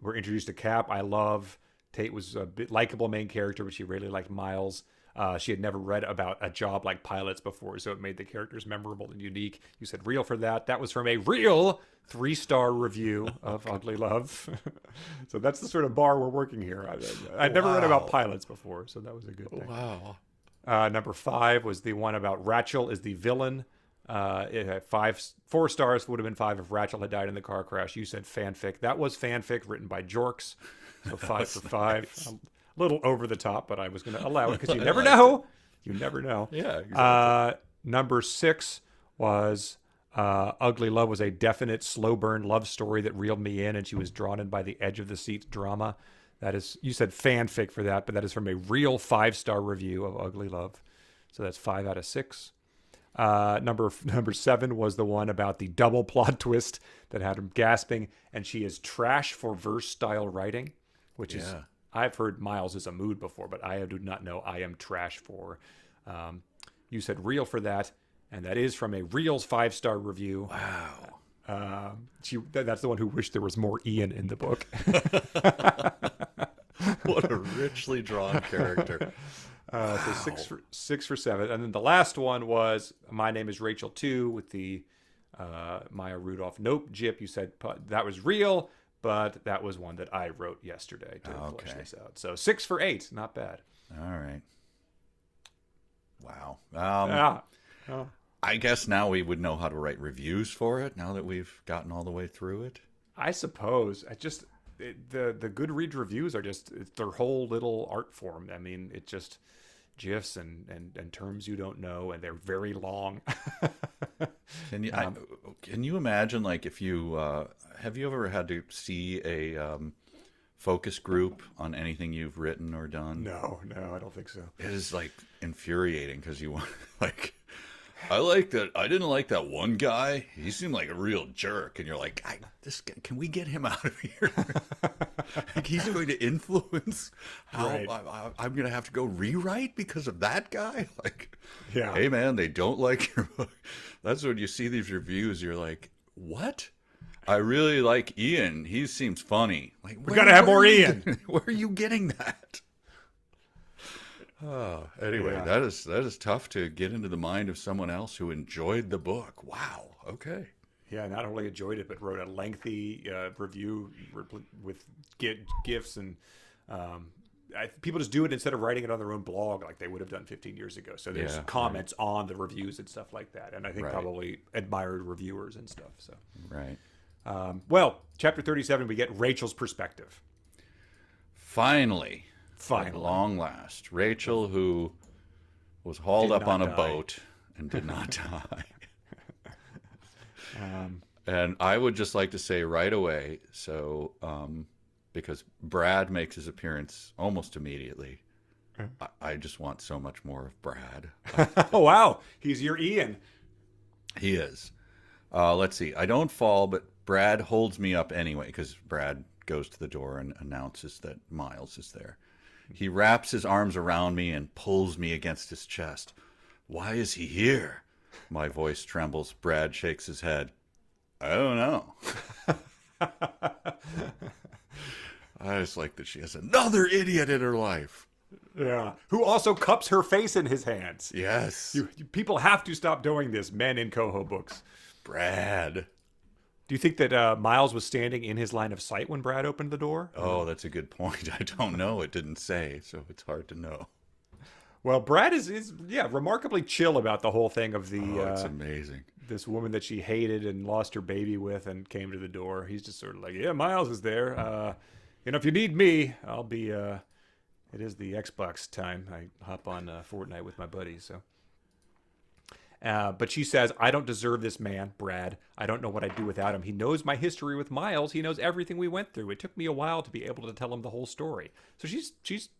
We're introduced to Cap. I love. Tate was a bit likable main character, but she really liked Miles. She had never read about a job like pilots before, so it made the characters memorable and unique. You said real for that. That was from a real 3-star review of Ugly Love. So that's the sort of bar we're working here. I'd never read about pilots before, so that was a good thing. Wow. Number 5 was the one about Rachel is the villain. It had 4 stars. Would have been 5 if Rachel had died in the car crash. You said fanfic. That was fanfic written by Jorks. So 5 for 5. Nice. A little over the top, but I was going to allow it because you never know. You never know. Yeah, exactly. Number 6 was Ugly Love was a definite slow burn love story that reeled me in, and she was drawn in by the edge of the seat drama. That is, you said fanfic for that, but that is from a real 5-star review of Ugly Love. So that's 5 out of 6. Number 7 was the one about the double plot twist that had him gasping, and she is trash for verse style writing, which is, I've heard Miles is a mood before, but I do not know I am trash for. You said real for that, and that is from a Reels 5-star review. Wow. That's the one who wished there was more Ian in the book. What a richly drawn character. So 6 for 7. And then the last one was My Name is Rachel 2 with the Maya Rudolph. Nope, Jip, you said that was real, but that was one that I wrote yesterday to flesh this out. So 6 for 8, not bad. All right. Wow. I guess now we would know how to write reviews for it. Now that we've gotten all the way through it. I suppose. The Goodreads reviews are just it's their whole little art form. I mean, it just gifs and terms you don't know, and they're very long. Can you imagine, like, if you have you ever had to see a focus group on anything you've written or done? No, I don't think so. It is like infuriating because you want like. I didn't like that one guy. He seemed like a real jerk, and you're like, can we get him out of here? Like, he's going to influence how Right. I'm going to have to go rewrite because of that guy. Like, Yeah. hey man, they don't like your book. That's when you see these reviews. You're like, what? I really like Ian. He seems funny. Like, We gotta have more you- Ian. Where are you getting that? Anyway, Yeah. that is tough to get into the mind of someone else who enjoyed the book. Wow. Okay. Yeah, not only enjoyed it, but wrote a lengthy review with gifs and people just do it instead of writing it on their own blog like they would have done 15 years ago. So there's Yeah, comments on the reviews and stuff like that, and I think Right. probably admired reviewers and stuff. So, Right. well, chapter 37, we get Rachel's perspective. Finally. Finally. At long last. Rachel, who was hauled Did up not on a die. boat and did not die. And I would just like to say right away, so because Brad makes his appearance almost immediately, I just want so much more of Brad. Oh, wow. He's your Ian. He is. Let's see. I don't fall, but Brad holds me up anyway because Brad goes to the door and announces that Miles is there. He wraps his arms around me and pulls me against his chest. Why is he here? My voice trembles. Brad shakes his head. I don't know. I just like that she has another idiot in her life. Yeah. Who also cups her face in his hands. Yes. People have to stop doing this, men in Coho books. Brad. Do you think that Miles was standing in his line of sight when Brad opened the door? Oh, that's a good point. I don't know. It didn't say, so it's hard to know. Well, Brad is remarkably chill about the whole thing of the It's amazing. this woman that she hated and lost her baby with and came to the door. He's just sort of like, yeah, Miles is there. If you need me, I'll be. It is the Xbox time. I hop on Fortnite with my buddies. So. But she says, I don't deserve this man, Brad. I don't know what I'd do without him. He knows my history with Miles. He knows everything we went through. It took me a while to be able to tell him the whole story. So she's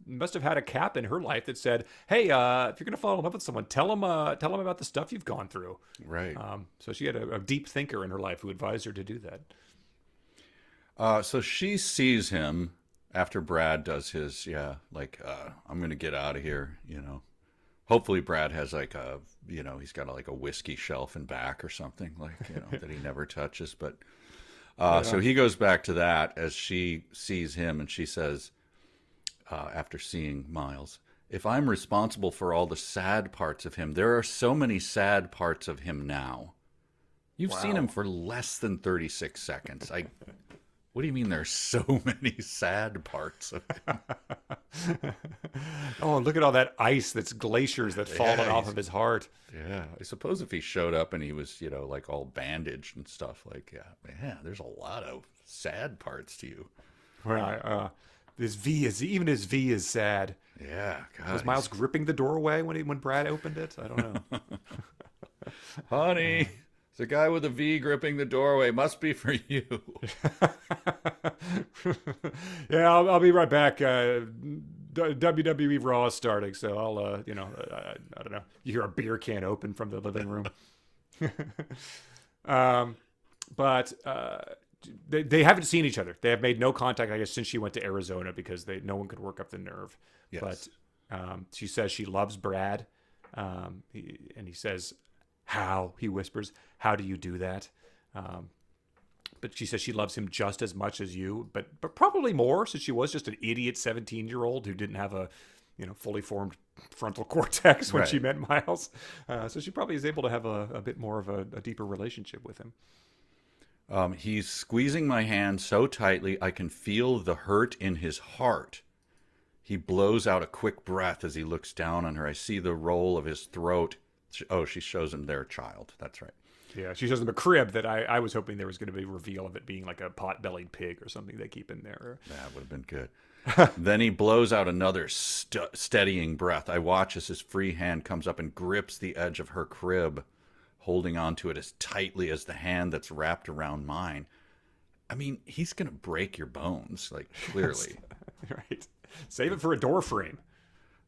must have had a cap in her life that said, hey, if you're going to fall in love with someone, tell him about the stuff you've gone through. Right. So she had a deep thinker in her life who advised her to do that. So she sees him after Brad does his, I'm going to get out of here, Hopefully Brad has he's got like a whiskey shelf in back or something that he never touches. But so he goes back to that as she sees him and she says, after seeing Miles, if I'm responsible for all the sad parts of him, there are so many sad parts of him now. You've seen him for less than 36 seconds. What do you mean there's so many sad parts of him? Oh, look at all that ice that's glaciers that's fallen off of his heart. Yeah, I suppose if he showed up and he was, like all bandaged and stuff, there's a lot of sad parts to you. Well, his V is sad. Yeah, God. Was Miles gripping the doorway when Brad opened it? I don't know. Honey, it's a guy with a V gripping the doorway. Must be for you. Yeah, I'll be right back. WWE Raw is starting, so I'll, I don't know. You hear a beer can open from the living room. But they haven't seen each other. They have made no contact, I guess, since she went to Arizona because no one could work up the nerve. Yes. But she says she loves Brad. And he says, how? He whispers, how do you do that? But she says she loves him just as much as you, but probably more since she was just an idiot 17-year-old who didn't have a fully formed frontal cortex when she met Miles. So she probably is able to have a bit more of a deeper relationship with him. He's squeezing my hand so tightly I can feel the hurt in his heart. He blows out a quick breath as he looks down on her. I see the roll of his throat She shows him their child. That's right. Yeah, she shows him a crib that I was hoping there was going to be a reveal of it being like a pot-bellied pig or something they keep in there. That would have been good. Then he blows out another steadying breath. I watch as his free hand comes up and grips the edge of her crib, holding onto it as tightly as the hand that's wrapped around mine. I mean, he's going to break your bones, like, clearly. Right. Save it for a door frame.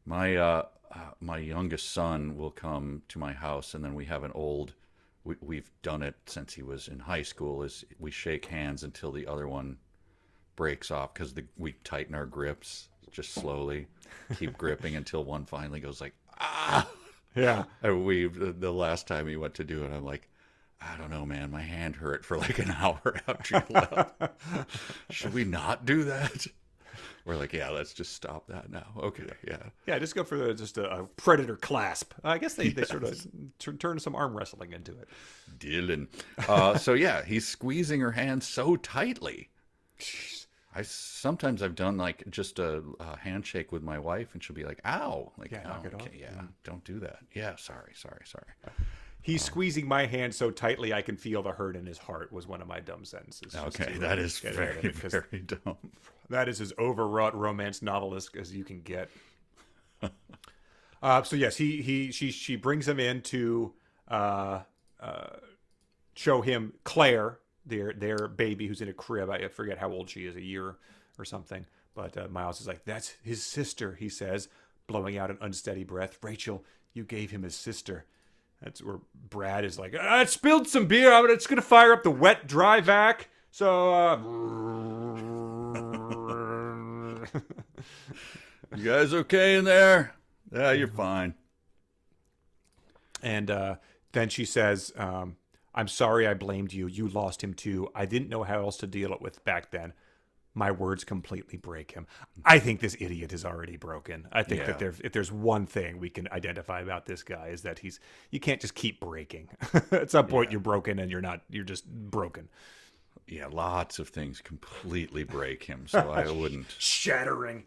My youngest son will come to my house, and then we have an old... We've done it since he was in high school, is we shake hands until the other one breaks off, because we tighten our grips just slowly, keep gripping until one finally goes like, ah! Yeah. And the last time he went to do it, I'm like, I don't know, man. My hand hurt for like an hour after you left. Should we not do that? We're like, yeah, let's just stop that now. Okay, yeah. Yeah, just go for just a predator clasp. I guess they sort of turn some arm wrestling into it. Dillion. So yeah, he's squeezing her hand so tightly. Sometimes I've done like just a handshake with my wife, and she'll be like, "Ow!" Like, yeah, knock it off. Yeah, don't do that. Yeah, sorry. He's squeezing my hand so tightly I can feel the hurt in his heart was one of my dumb sentences. Okay, that is very, very dumb. That is as overwrought romance novelesque as you can get. So yes, she brings him in to show him Claire, their baby who's in a crib. I forget how old she is, a year or something. But Miles is like, "That's his sister," he says, blowing out an unsteady breath. "Rachel, you gave him his sister." That's where Brad is like, "I spilled some beer. It's going to fire up the wet, dry vac. So, you guys okay in there? Yeah, you're fine." And then she says, "I'm sorry I blamed you. You lost him too. I didn't know how else to deal it with back then. My words completely break him." I think this idiot is already broken. I think that if there's one thing we can identify about this guy is that you can't just keep breaking. At some point you're broken and you're just broken. Yeah, lots of things completely break him, so I wouldn't. Shattering.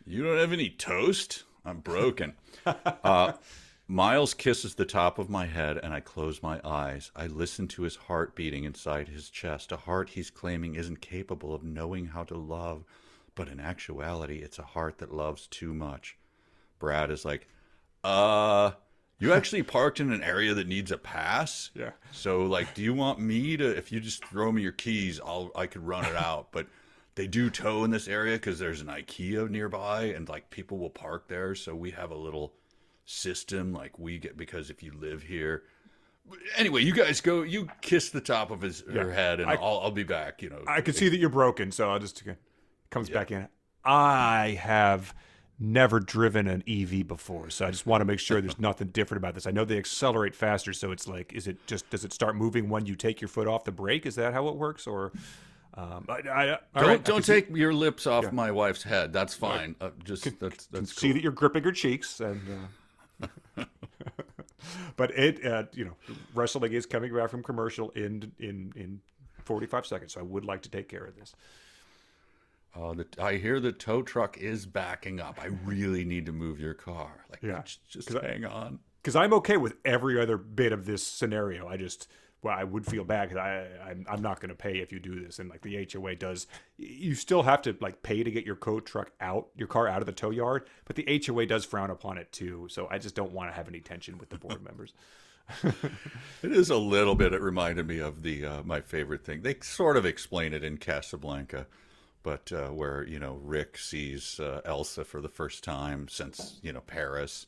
You don't have any toast? I'm broken. Miles kisses the top of my head, and I close my eyes. I listen to his heart beating inside his chest, a heart he's claiming isn't capable of knowing how to love, but in actuality, it's a heart that loves too much. Brad is like, you actually parked in an area that needs a pass? Yeah. So, like, do you want me to, if you just throw me your keys, I could run it out, but they do tow in this area because there's an IKEA nearby, and, like, people will park there, so we have a little system like we get, because if you live here, anyway, you guys go, you kiss the top of her head, and I'll be back. I can see that you're broken, so I'll just comes back in. I have never driven an EV before, so I just want to make sure there's nothing different about this. I know they accelerate faster, so it's like, does it start moving when you take your foot off the brake? Is that how it works? Or don't take your lips off my wife's head. That's fine. That's cool. See that you're gripping her cheeks, and but wrestling is coming back from commercial in 45 seconds. So I would like to take care of this. I hear the tow truck is backing up. I really need to move your car. Just hang on. Because I'm okay with every other bit of this scenario. I would feel bad because I'm not going to pay if you do this. And like the HOA does, you still have to like pay to get your car out of the tow yard. But the HOA does frown upon it too. So I just don't want to have any tension with the board members. It is a little bit. It reminded me of my favorite thing. They sort of explain it in Casablanca, but where Rick sees Elsa for the first time since Paris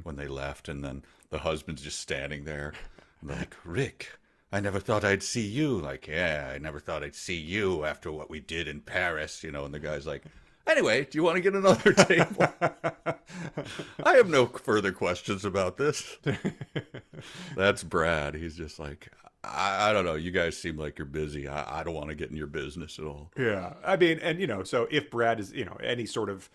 when they left, and then the husband's just standing there, and they're like, "Rick, I never thought I'd see you." Like, "Yeah, I never thought I'd see you after what we did in Paris," and the guy's like, "Anyway, do you want to get another table?" I have no further questions about this. That's Brad. He's just like, I don't know. You guys seem like you're busy. I don't want to get in your business at all. Yeah. I mean, and, so if Brad is, any sort of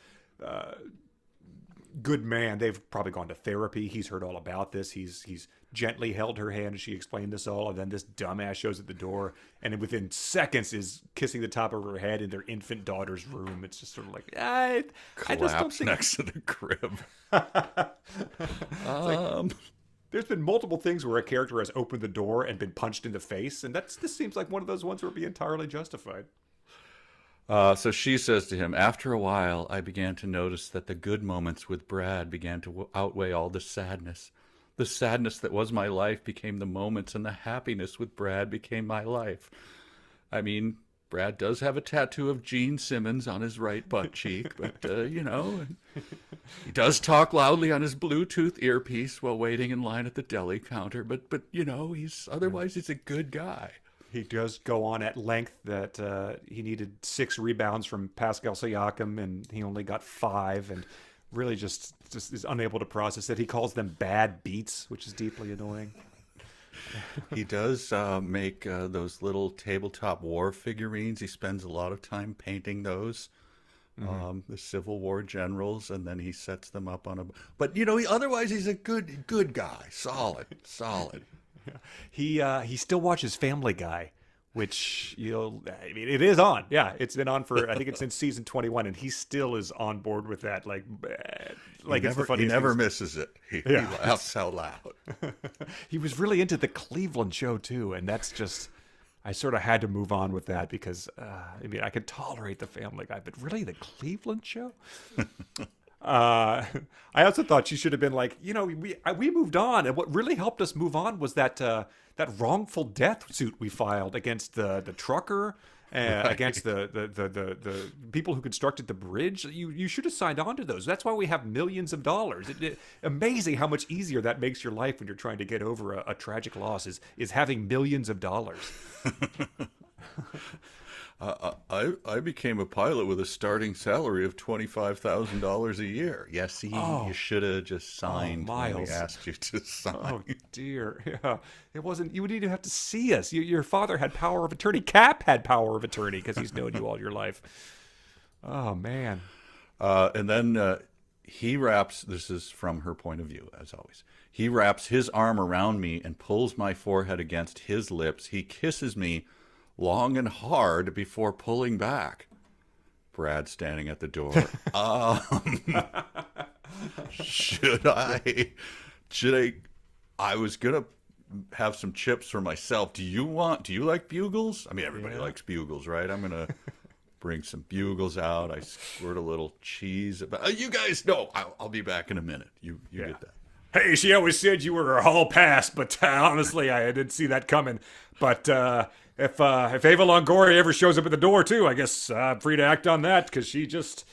good man, they've probably gone to therapy. He's heard all about this. He's gently held her hand as she explained this all. And then this dumbass shows at the door and within seconds is kissing the top of her head in their infant daughter's room. It's just sort of like, I just don't think... next to the crib. There's been multiple things where a character has opened the door and been punched in the face, and this seems like one of those ones where it'd be entirely justified. So she says to him, after a while, I began to notice that the good moments with Brad began to outweigh all the sadness. The sadness that was my life became the moments, and the happiness with Brad became my life. I mean, Brad does have a tattoo of Gene Simmons on his right butt cheek, but, he does talk loudly on his Bluetooth earpiece while waiting in line at the deli counter, but otherwise he's a good guy. He does go on at length that he needed 6 rebounds from Pascal Siakam, and he only got 5, and really just is unable to process it. He calls them bad beats, which is deeply annoying. He does make those little tabletop war figurines. He spends a lot of time painting those, the Civil War generals, and then he sets them up on a... But, otherwise he's a good guy. Solid. He still watches Family Guy, which it is on. Yeah, it's been on for, I think it's in season 21, and he still is on board with that. He never misses it. He laughs out loud. He was really into the Cleveland show too, and that's just, I sort of had to move on with that because I could tolerate the Family Guy, but really the Cleveland show. I also thought she should have been like, we moved on, and what really helped us move on was that wrongful death suit we filed against the trucker, right. Against the people who constructed the bridge. You should have signed on to those. That's why we have millions of dollars. Amazing how much easier that makes your life when you're trying to get over a tragic loss is having millions of dollars. I became a pilot with a starting salary of $25,000 a year. Yes, you should have just signed when we asked you to sign. Oh dear, yeah. It wasn't. You wouldn't even have to see us. Your father had power of attorney. Cap had power of attorney because he's known you all your life. Oh man. And then he wraps. This is from her point of view, as always. He wraps his arm around me and pulls my forehead against his lips. He kisses me long and hard before pulling back. Brad standing at the door. Should I was gonna have some chips for myself. Do you like bugles? I mean, everybody likes bugles, right? I'm gonna bring some bugles out. I squirt a little cheese. But you guys, no, I'll be back in a minute. You get that. Hey, she always said you were a hall pass, but honestly, I didn't see that coming. But if Ava Longoria ever shows up at the door too, I guess I'm free to act on that because she just,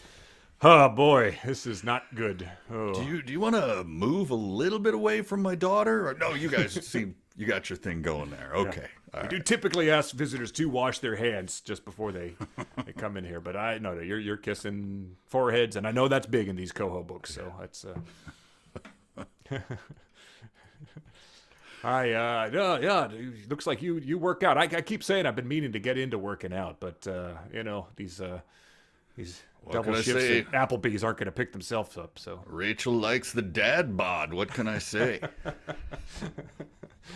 oh boy, this is not good. Oh. Do you want to move a little bit away from my daughter? Or no, you guys seem you got your thing going there. Okay. Yeah. We do typically ask visitors to wash their hands just before they come in here, but I know that you're kissing foreheads, and I know that's big in these Coho books, so that's. Looks like you work out. I keep saying I've been meaning to get into working out, but these double shifts at Applebee's aren't going to pick themselves up. So Rachel likes the dad bod. What can I say?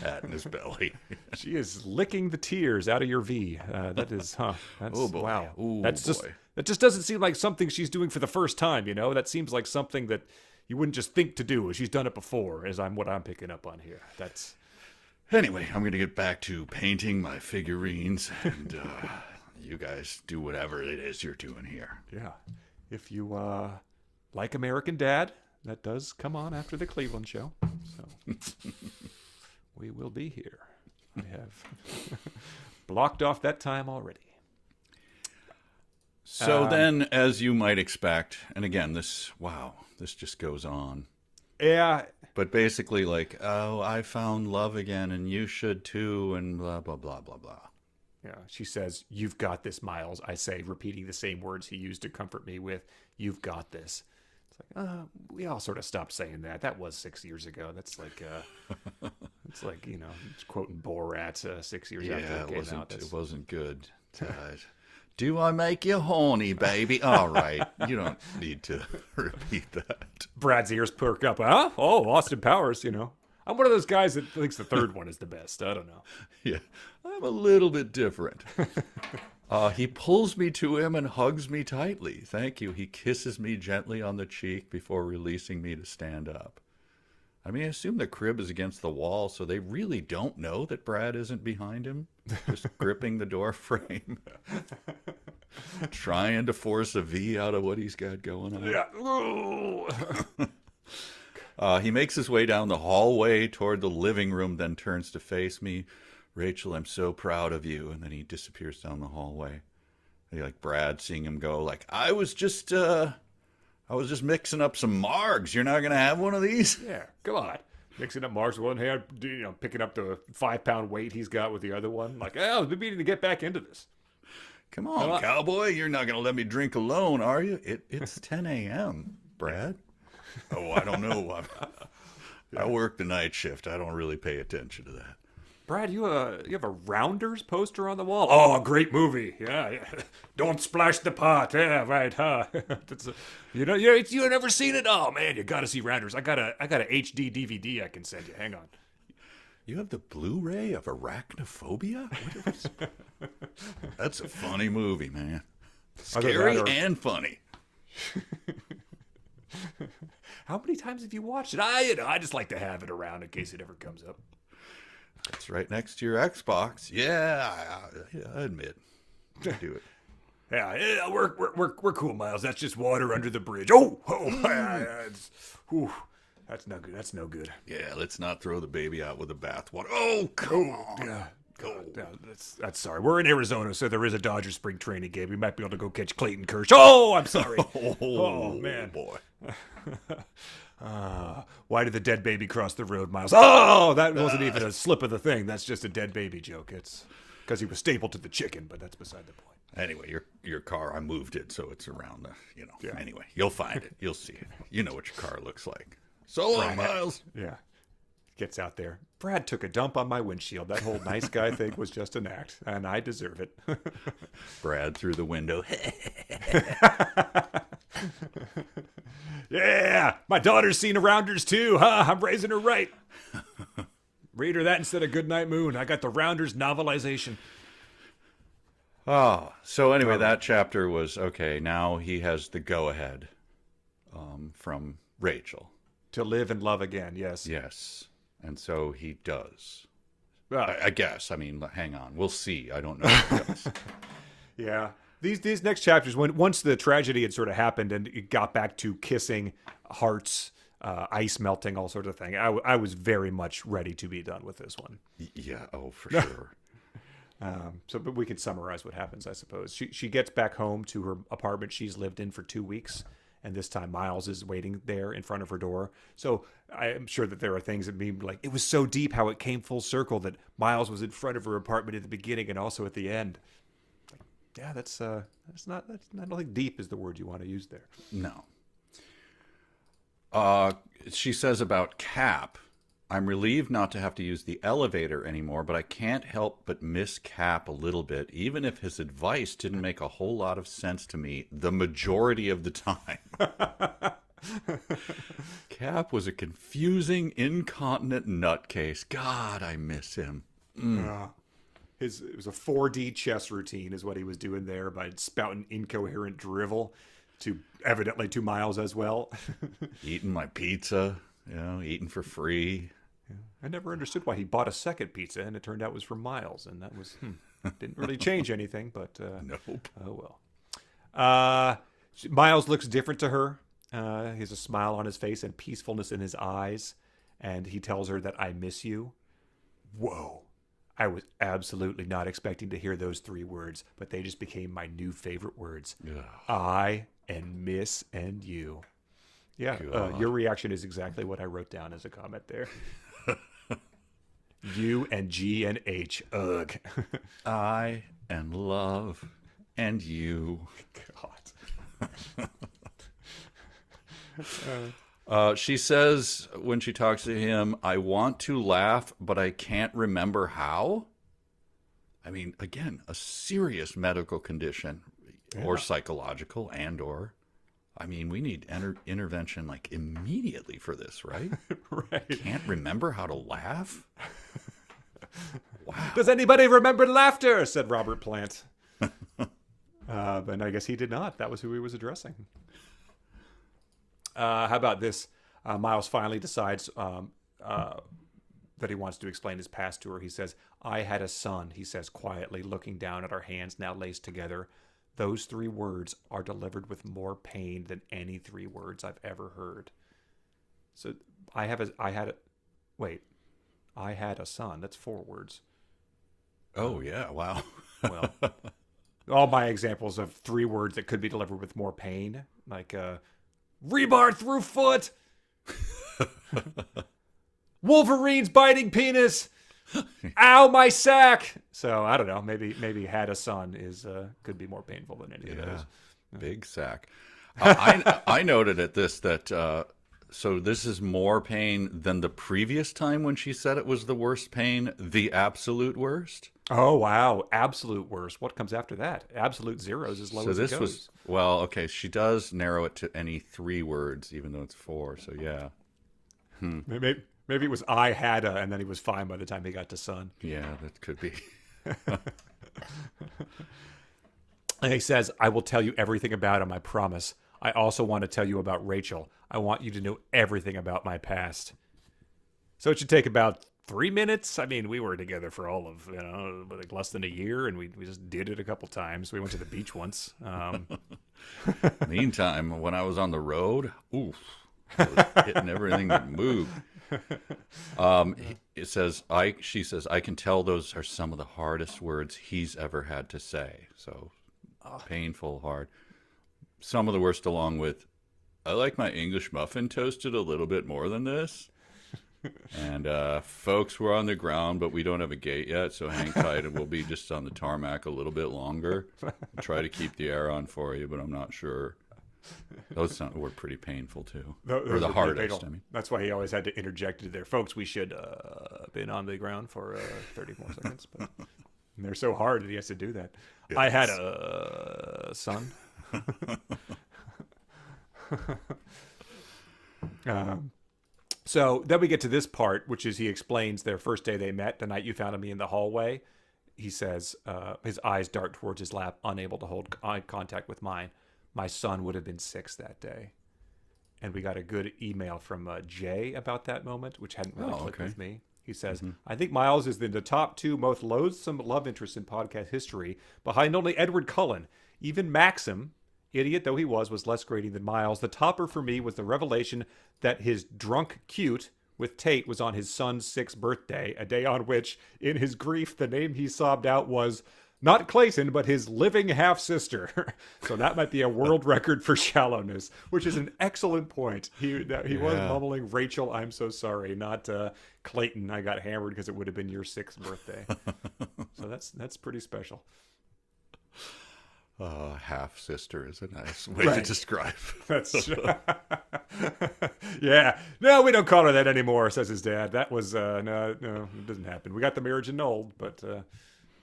Hat in his belly. She is licking the tears out of your V. That is, That's, oh boy. Wow. Ooh, that just doesn't seem like something she's doing for the first time. That seems like something that you wouldn't just think to do. She's done it before, what I'm picking up on here. That's. Anyway, I'm going to get back to painting my figurines, and you guys do whatever it is you're doing here. Yeah. If you like American Dad, that does come on after the Cleveland show. So we will be here. I have blocked off that time already. So then, as you might expect, and again, this just goes on. Yeah. But basically, like, oh, I found love again, and you should too, and blah, blah, blah, blah, blah. Yeah, she says, "You've got this, Miles." I say, repeating the same words he used to comfort me with, "You've got this." It's like, we all sort of stopped saying that. That was 6 years ago. That's like, it's like, quoting Borat 6 years after it came out. It wasn't good. Do I make you horny, baby? All right. You don't need to repeat that. Brad's ears perk up. Huh? Oh, Austin Powers, I'm one of those guys that thinks the third one is the best. I don't know. Yeah, I'm a little bit different. He pulls me to him and hugs me tightly. Thank you. He kisses me gently on the cheek before releasing me to stand up. I mean, I assume the crib is against the wall, so they really don't know that Brad isn't behind him, just gripping the door frame, trying to force a V out of what he's got going on. He makes his way down the hallway toward the living room, then turns to face me. Rachel, I'm so proud of you. And then he disappears down the hallway. Like Brad seeing him go, like, I was just mixing up some margs. You're not going to have one of these? Yeah, come on. Mixing up Mark's one hand, picking up the 5-pound weight he's got with the other one. Like, I was meaning to get back into this. Come on, cowboy. You're not going to let me drink alone, are you? It's 10 a.m., Brad. Oh, I don't know. I work the night shift. I don't really pay attention to that. Brad, you have a Rounders poster on the wall. Oh, great movie. Yeah. Don't splash the pot. Yeah, right, huh? You've never seen it? Oh man, you got to see Rounders. I got a HD DVD I can send you. Hang on. You have the Blu-ray of Arachnophobia? That's a funny movie, man. Scary and funny. How many times have you watched it? I just like to have it around in case it ever comes up. It's right next to your Xbox. Yeah, I admit. Do it. Yeah, we're cool, Miles. That's just water under the bridge. Oh, that's no good. That's no good. Yeah, let's not throw the baby out with the bathwater. Oh, come on. Yeah. That's sorry. We're in Arizona, so there is a Dodger spring training game. We might be able to go catch Clayton Kershaw. Oh, I'm sorry. Oh man, boy. Why did the dead baby cross the road, Miles? Oh, that wasn't even a slip of the thing. That's just a dead baby joke. It's because he was stapled to the chicken, but that's beside the point. Anyway, your car, I moved it, so it's around the, Yeah. Anyway, you'll find it. You'll see it. You know what your car looks like. So long, Miles. Yeah. Gets out there. Brad took a dump on my windshield. That whole nice guy thing was just an act, and I deserve it. Brad through the window. Yeah, my daughter's seen a Rounders too, huh? I'm raising her right. Read her that instead of Goodnight Moon. I got the Rounders novelization. Oh, so anyway, that chapter was, okay, now he has the go-ahead from Rachel. To live and love again, yes. Yes, and so he does. I guess. I mean, hang on. We'll see. I don't know if he does. Yeah. These next chapters, once the tragedy had sort of happened and it got back to kissing, hearts, ice melting, all sorts of things, I was very much ready to be done with this one. Yeah, for sure. But we could summarize what happens, I suppose. She gets back home to her apartment she's lived in for 2 weeks, and this time Miles is waiting there in front of her door. So I'm sure that there are things that mean, like, it was so deep how it came full circle that Miles was in front of her apartment at the beginning and also at the end. Yeah, I don't think deep is the word you want to use there. No. She says about Cap, I'm relieved not to have to use the elevator anymore, but I can't help but miss Cap a little bit, even if his advice didn't make a whole lot of sense to me the majority of the time. Cap was a confusing, incontinent nutcase. God, I miss him. It was a 4D chess routine is what he was doing there by spouting incoherent drivel evidently to Miles as well. Eating my pizza, eating for free. Yeah. I never understood why he bought a second pizza, and it turned out it was for Miles, and that was didn't really change anything, but nope. Oh well. Miles looks different to her. He has a smile on his face and peacefulness in his eyes, and he tells her that I miss you. Whoa. I was absolutely not expecting to hear those 3 words, but they just became my new favorite words. Ugh. I and miss and you. Yeah, your reaction is exactly what I wrote down as a comment there. U and G and H. Ugh. I and love and you. God. She says when she talks to him, I want to laugh, but I can't remember how. I mean, again, a serious medical condition or psychological or, I mean, we need intervention like immediately for this, right? Right. Can't remember how to laugh? Wow. Does anybody remember laughter? Said Robert Plant. But I guess he did not. That was who he was addressing. How about this? Miles finally decides that he wants to explain his past to her. He says, "I had a son," he says quietly, looking down at our hands now laced together. Those 3 words are delivered with more pain than any 3 words I've ever heard. So I had a son. That's 4 words. Oh, yeah. Wow. Well, all my examples of 3 words that could be delivered with more pain, like rebar through foot, Wolverine's biting penis, ow, my sack. So I don't know. Maybe had a son is could be more painful than any of those. Big sack. I noted at this that so this is more pain than the previous time when she said it was the worst pain, the absolute worst. Oh wow, absolute worst. What comes after that? Absolute zeros as low So as this it goes. was well, okay. She does narrow it to any 3 words, even though it's 4. So yeah, Maybe it was I had a, and then he was fine by the time he got to son. yeah, that could be. And he says, "I will tell you everything about him, I promise. I also want to tell you about Rachel. I want you to know everything about my past." So it should take about 3 minutes. I mean, we were together for all of, like less than a year, and we just did it a couple times. We went to the beach once. Meantime, when I was on the road, oof, I was hitting everything that moved. She says, "I can tell those are some of the hardest words he's ever had to say." So painful, hard. Some of the worst, along with, "I like my English muffin toasted a little bit more than this." And folks, we're on the ground, but we don't have a gate yet, so hang tight, and we'll be just on the tarmac a little bit longer. I'll try to keep the air on for you, but I'm not sure. Those were pretty painful too, Those or the were pretty hardest. painful. I mean, That's why he always had to interject it there. Folks, we should been on the ground for 30 more seconds, but they're so hard that he has to do that. Yes. I had a son. So then we get to this part, which is he explains their first day they met, the night you found me in the hallway. He says, his eyes dart towards his lap, unable to hold eye contact with mine. My son would have been 6 that day. And we got a good email from Jay about that moment, which hadn't really clicked with me. He says, "I think Miles is in the top 2 most loathsome love interests in podcast history, behind only Edward Cullen. Even Maxim, idiot though he was less grating than Miles. The topper for me was the revelation that his drunk cute with Tate was on his son's 6th birthday, a day on which, in his grief, the name he sobbed out was not Clayton, but his living half-sister." So that might be a world record for shallowness, which is an excellent point. He was mumbling, "Rachel, I'm so sorry," not Clayton, "I got hammered because it would have been your 6th birthday." So that's pretty special. half sister is a nice way to describe. That's yeah. No, we don't call her that anymore, says his dad. That was no, it doesn't happen. We got the marriage annulled, but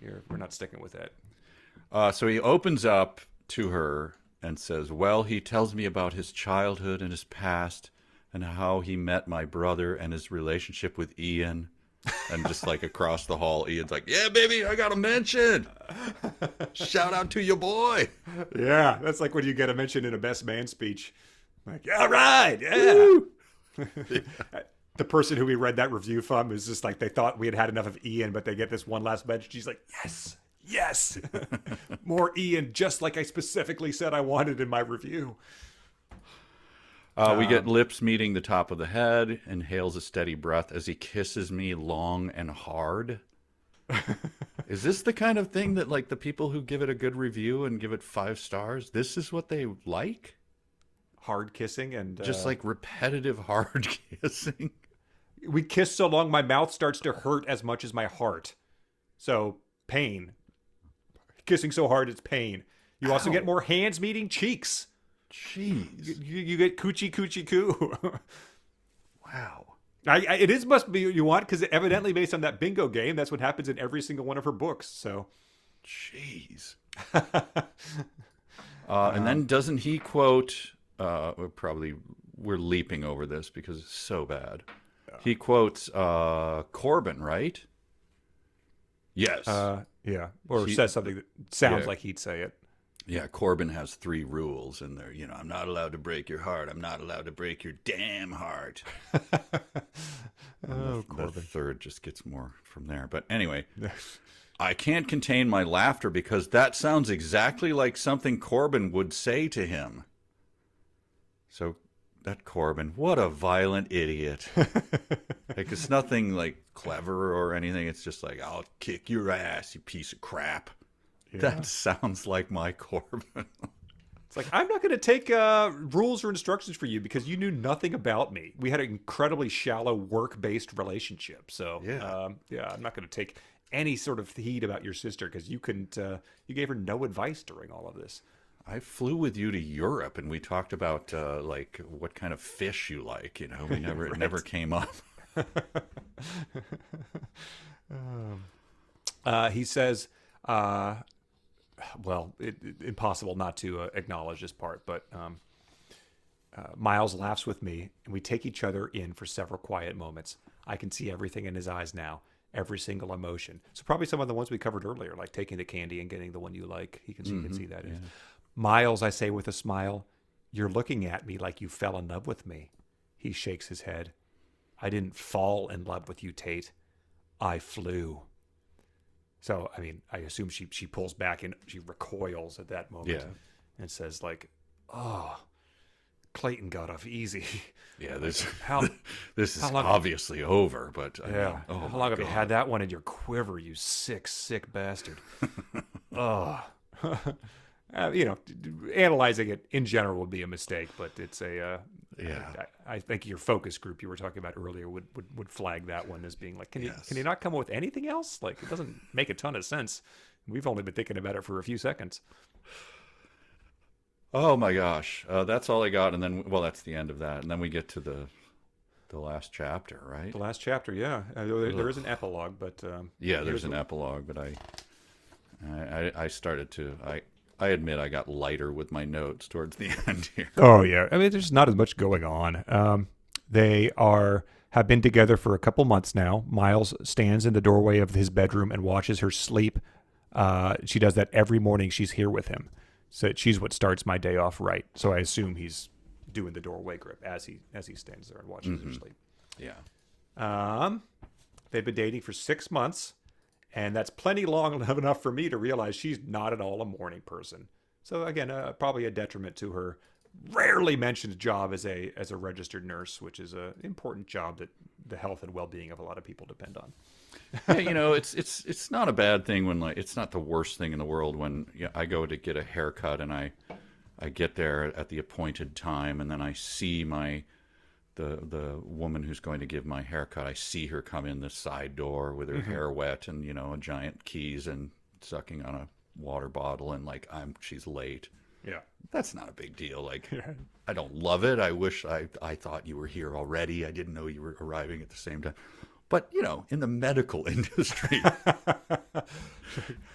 we're not sticking with that. So he opens up to her and says, "Well, he tells me about his childhood and his past and how he met my brother and his relationship with Ian." And just like across the hall, Ian's like, "Yeah, baby, I got a mention. Shout out to your boy." Yeah, that's like when you get a mention in a best man speech. Like, "All right, yeah." The person who we read that review from is just like, they thought we had enough of Ian, but they get this one last mention. She's like, yes, more Ian, just like I specifically said I wanted in my review. We get lips meeting the top of the head, inhales a steady breath as he kisses me long and hard. Is this the kind of thing that, like, the people who give it a good review and give it 5 stars, this is what they like? Hard kissing and... Just like repetitive hard kissing? We kiss so long my mouth starts to hurt as much as my heart. So, pain. Kissing so hard it's pain. You also get more hands meeting cheeks. Jeez. You get coochie coo. Wow. It is must be what you want, because evidently based on that bingo game, that's what happens in every single one of her books. So, jeez. And then doesn't he quote? We're leaping over this because it's so bad. He quotes Corbin, right? Yes. Yeah, or says something that sounds like he'd say it. Yeah, Corbin has 3 rules in there. You know, I'm not allowed to break your heart. I'm not allowed to break your damn heart. Oh, The Corbin. third just gets more from there. But anyway, I can't contain my laughter because that sounds exactly like something Corbin would say to him. So that Corbin, what a violent idiot. Like, it's nothing like clever or anything. It's just like, I'll kick your ass, you piece of crap. Yeah. That sounds like my Corbin. It's like, I'm not going to take rules or instructions for you because you knew nothing about me. We had an incredibly shallow work-based relationship. So, Yeah. I'm not going to take any sort of heed about your sister because you couldn't. You gave her no advice during all of this. I flew with you to Europe and we talked about like what kind of fish you like. You know, we never it never came up. He says, impossible not to acknowledge this part, but Miles laughs with me, and we take each other in for several quiet moments. I can see everything in his eyes now, every single emotion. So probably some of the ones we covered earlier, like taking the candy and getting the one you like. He can see that. Yeah. Miles, I say with a smile, you're looking at me like you fell in love with me. He shakes his head. I didn't fall in love with you, Tate. I flew. So, I mean, I assume she pulls back and she recoils at that moment and says, like, oh, Clayton got off easy. Yeah, this How- this is how long- obviously over, but I Yeah. mean, oh How my long have you God. had that one in your quiver, you sick, sick bastard? Oh. Analyzing it in general would be a mistake, but it's a. I think your focus group you were talking about earlier would flag that one as being like, can you not come up with anything else? Like, it doesn't make a ton of sense. We've only been thinking about it for a few seconds. Oh my gosh, that's all I got, and then that's the end of that, and then we get to the last chapter, right? The last chapter, yeah. There is an epilogue, but There's an epilogue, but I started to I admit I got lighter with my notes towards the end here. Oh yeah, I mean, there's not as much going on. They have been together for a couple months now. Miles stands in the doorway of his bedroom and watches her sleep. She does that every morning. She's here with him, so she's what starts my day off right. So I assume he's doing the doorway grip as he stands there and watches her sleep. Yeah. They've been dating for 6 months. And that's plenty long enough for me to realize she's not at all a morning person. So again, probably a detriment to her rarely mentioned job as a registered nurse, which is an important job that the health and well-being of a lot of people depend on. Yeah, it's not a bad thing when, like, it's not the worst thing in the world when I go to get a haircut and I get there at the appointed time and then I see the woman who's going to give my haircut. I see her come in the side door with her hair wet and a giant keys and sucking on a water bottle and like she's late. Yeah. That's not a big deal. Like, I don't love it. I wish I thought you were here already. I didn't know you were arriving at the same time. But, in the medical industry,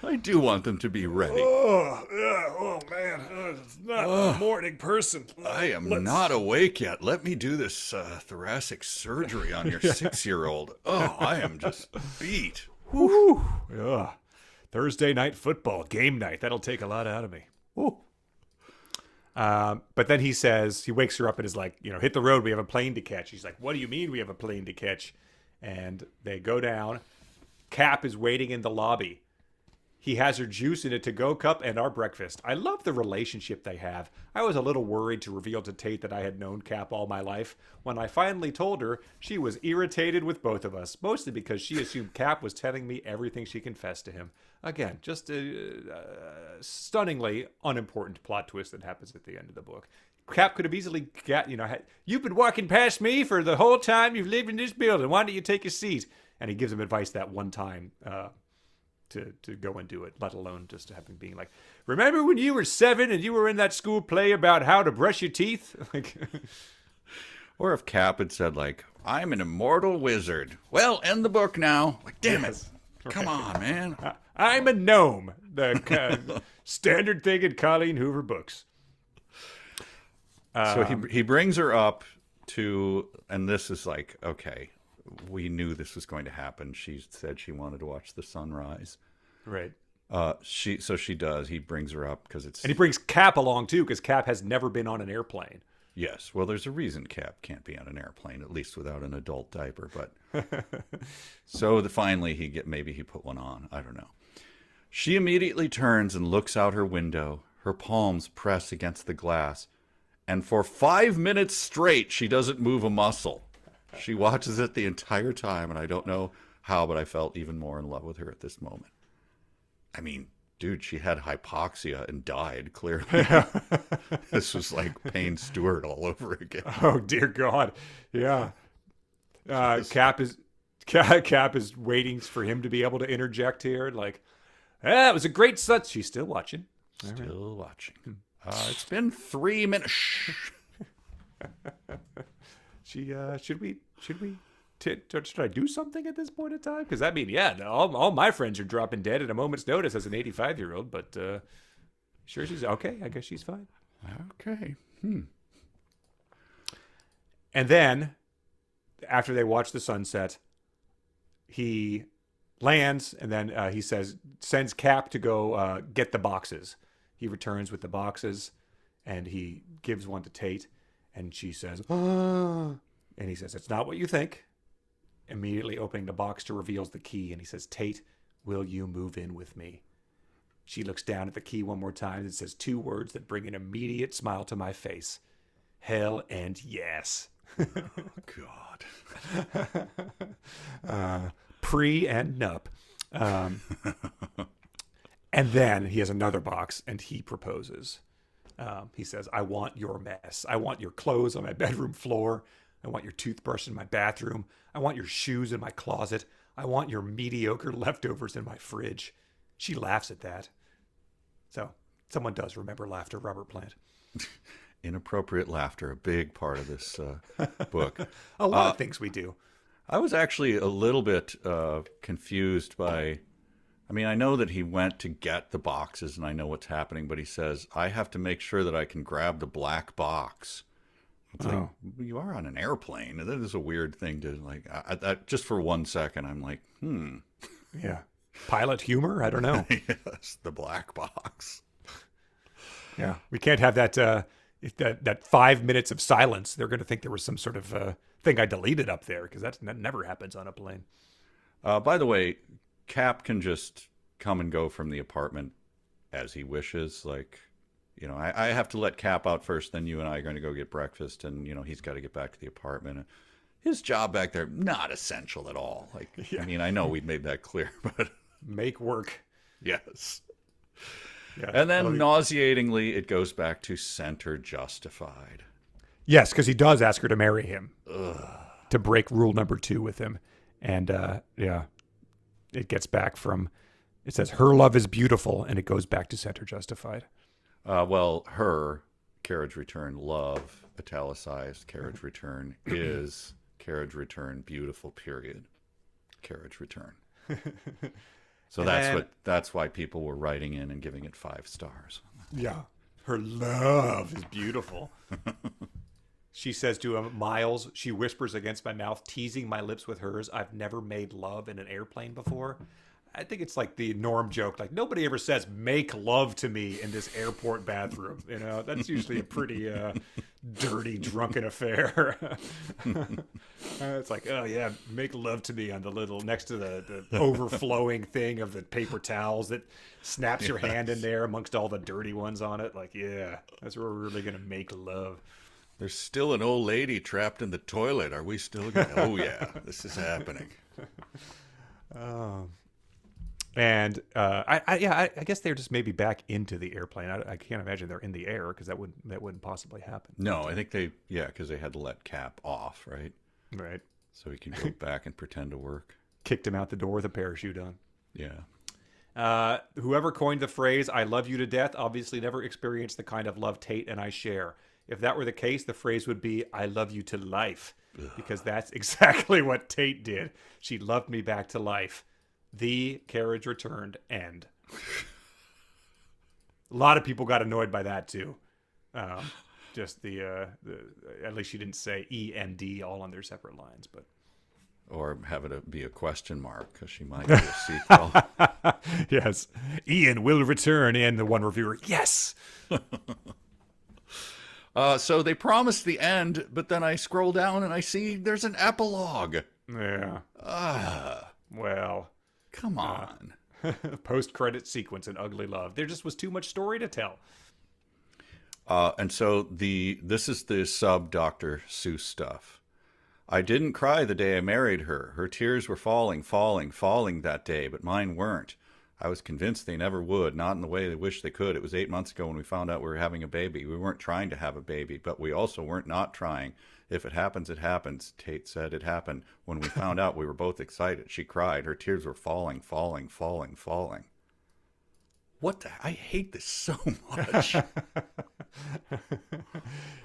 I do want them to be ready. Oh man, it's not a morning person. I am not awake yet. Let me do this thoracic surgery on your 6-year-old. Oh, I am just beat. Whew. Ugh. Thursday night football, game night. That'll take a lot out of me. Woo. But then he wakes her up and is like, hit the road. We have a plane to catch. He's like, what do you mean we have a plane to catch? And they go down. Cap is waiting in the lobby. He has her juice in a to-go cup and our breakfast. I love the relationship they have. I was a little worried to reveal to Tate that I had known Cap all my life. When I finally told her, she was irritated with both of us, mostly because she assumed Cap was telling me everything she confessed to him. Again, just a stunningly unimportant plot twist that happens at the end of the book. Cap could have easily you've been walking past me for the whole time you've lived in this building. Why don't you take a seat? And he gives him advice that one time to go and do it, let alone just to have him being like, remember when you were 7 and you were in that school play about how to brush your teeth? Like, or if Cap had said, like, I'm an immortal wizard. Well, end the book now. Like, damn it. Come on, man. I'm a gnome. The standard thing in Colleen Hoover books. So he brings her up to, and this is like, okay, we knew this was going to happen. She said she wanted to watch the sunrise. Right. She does. He brings her up because it's And he brings Cap along too, because Cap has never been on an airplane. yes. Well, there's a reason Cap can't be on an airplane, at least without an adult diaper. But so finally maybe he put one on. I don't know. She immediately turns and looks out her window. Her palms press against the glass, and for 5 minutes straight, she doesn't move a muscle. She watches it the entire time, and I don't know how, but I felt even more in love with her at this moment. I mean, dude, she had hypoxia and died, clearly. This was like Payne Stewart all over again. Oh, dear God. Yeah. Cap is waiting for him to be able to interject here. Like, it was a great set. She's still watching. Still watching. It's been 3 minutes. Shh. Should I do something at this point in time? Because I mean, yeah, all my friends are dropping dead at a moment's notice as an 85-year-old. But sure, she's okay. I guess she's fine. Okay. And then, after they watch the sunset, he lands, and then he sends Cap to go get the boxes. He returns with the boxes, and he gives one to Tate, and she says, "Ah," and he says, "It's not what you think." Immediately opening the box to reveals the key, and he says, "Tate, will you move in with me?" She looks down at the key one more time and says 2 words that bring an immediate smile to my face: hell and yes. God. Pre and nup. And then he has another box, and he proposes. He says, "I want your mess. I want your clothes on my bedroom floor. I want your toothbrush in my bathroom. I want your shoes in my closet. I want your mediocre leftovers in my fridge." She laughs at that. So someone does remember Laughter, Robert Plant. Inappropriate laughter, a big part of this book. A lot of things we do. I was actually a little bit confused by... I mean, I know that he went to get the boxes, and I know what's happening, but he says, "I have to make sure that I can grab the black box." It's like, you are on an airplane. That is a weird thing to, like, just for 1 second, I'm like, Yeah. Pilot humor? I don't know. Yes, the black box. Yeah. We can't have that 5 minutes of silence. They're going to think there was some sort of thing I deleted up there, because that never happens on a plane. By the way, Cap can just come and go from the apartment as he wishes. Like, I have to let Cap out first, then you and I are going to go get breakfast, and, he's got to get back to the apartment. His job back there, not essential at all. Like, yeah. I mean, I know we've made that clear, but... Make work. Yes. Yeah. And then, nauseatingly, it goes back to Center Justified. Yes, because he does ask her to marry him. To break rule number 2 with him. And, it gets back from... It says, "Her love is beautiful," and it goes back to Center Justified. Well, her carriage return, love, italicized carriage return, is carriage return, beautiful, period. Carriage return. So that's why people were writing in and giving it 5 stars. Yeah. Her love is beautiful. She says to him, "Miles," she whispers against my mouth, teasing my lips with hers, "I've never made love in an airplane before." I think it's like the Norm joke. Like, nobody ever says, "Make love to me" in this airport bathroom. That's usually a pretty dirty, drunken affair. It's like, "Oh, yeah, make love to me" on the little, next to the overflowing thing of the paper towels that snaps your hand in there amongst all the dirty ones on it. Like, yeah, that's where we're really going to make love. There's still an old lady trapped in the toilet. Are we still going to... Oh, yeah, this is happening. And I guess they're just maybe back into the airplane. I can't imagine they're in the air, because that wouldn't possibly happen. No, I think because they had to let Cap off, right? Right. So he can go back and pretend to work. Kicked him out the door with a parachute on. Yeah. Whoever coined the phrase "I love you to death" obviously never experienced the kind of love Tate and I share. If that were the case, the phrase would be "I love you to life," because that's exactly what Tate did. She loved me back to life. The carriage returned, end. A lot of people got annoyed by that too. Just the at least she didn't say END all on their separate lines, but or have it be a question mark, because she might be a sequel. Yes. Ian will return, and the one reviewer, yes. So they promised the end, but then I scroll down and I see there's an epilogue. Yeah. Well, Come on. post-credit sequence in Ugly Love. There just was too much story to tell. And so this is the sub Dr. Seuss stuff. I didn't cry the day I married her. Her tears were falling that day, but mine weren't. I was convinced they never would, not in the way they wished they could. It was 8 months ago when we found out we were having a baby. We weren't trying to have a baby, but we also weren't not trying. If it happens, it happens. Tate said it happened. When we found out, we were both excited. She cried. Her tears were falling. What the? I hate this so much.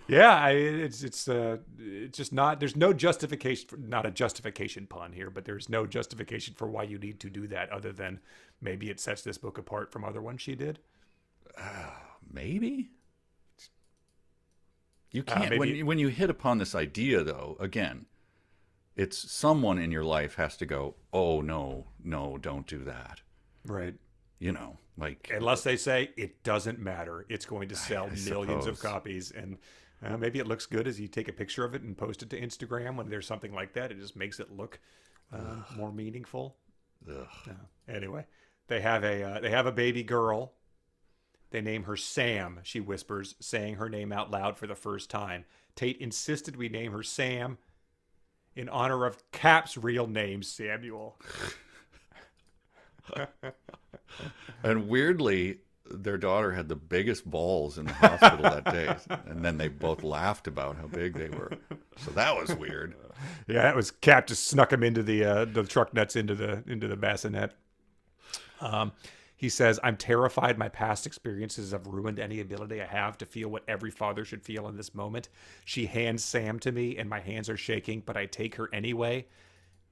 Yeah, it's just not. There's no justification. Not a justification pun here, but there's no justification for why you need to do that, other than maybe it sets this book apart from other ones she did. Maybe. You can't maybe. when you hit upon this idea, though. Again, it's someone in your life has to go, oh no, don't do that. Right. You know, like, Unless they say it doesn't matter, it's going to sell millions of suppose. copies, and maybe it looks good as you take a picture of it and post it to Instagram. When there's something like that, it just makes it look more meaningful. Anyway, they have a baby girl. They name her Sam. She whispers, saying her name out loud for the first time. Tate insisted we name her Sam in honor of Cap's real name, Samuel. and weirdly, their daughter had the biggest balls in the hospital that day, and then they both laughed about how big they were. So that was weird. Yeah, that was Cap just snuck him into the truck nuts into the bassinet. He says, I'm terrified my past experiences have ruined any ability I have to feel what every father should feel in this moment. She hands Sam to me and my hands are shaking, but I take her anyway.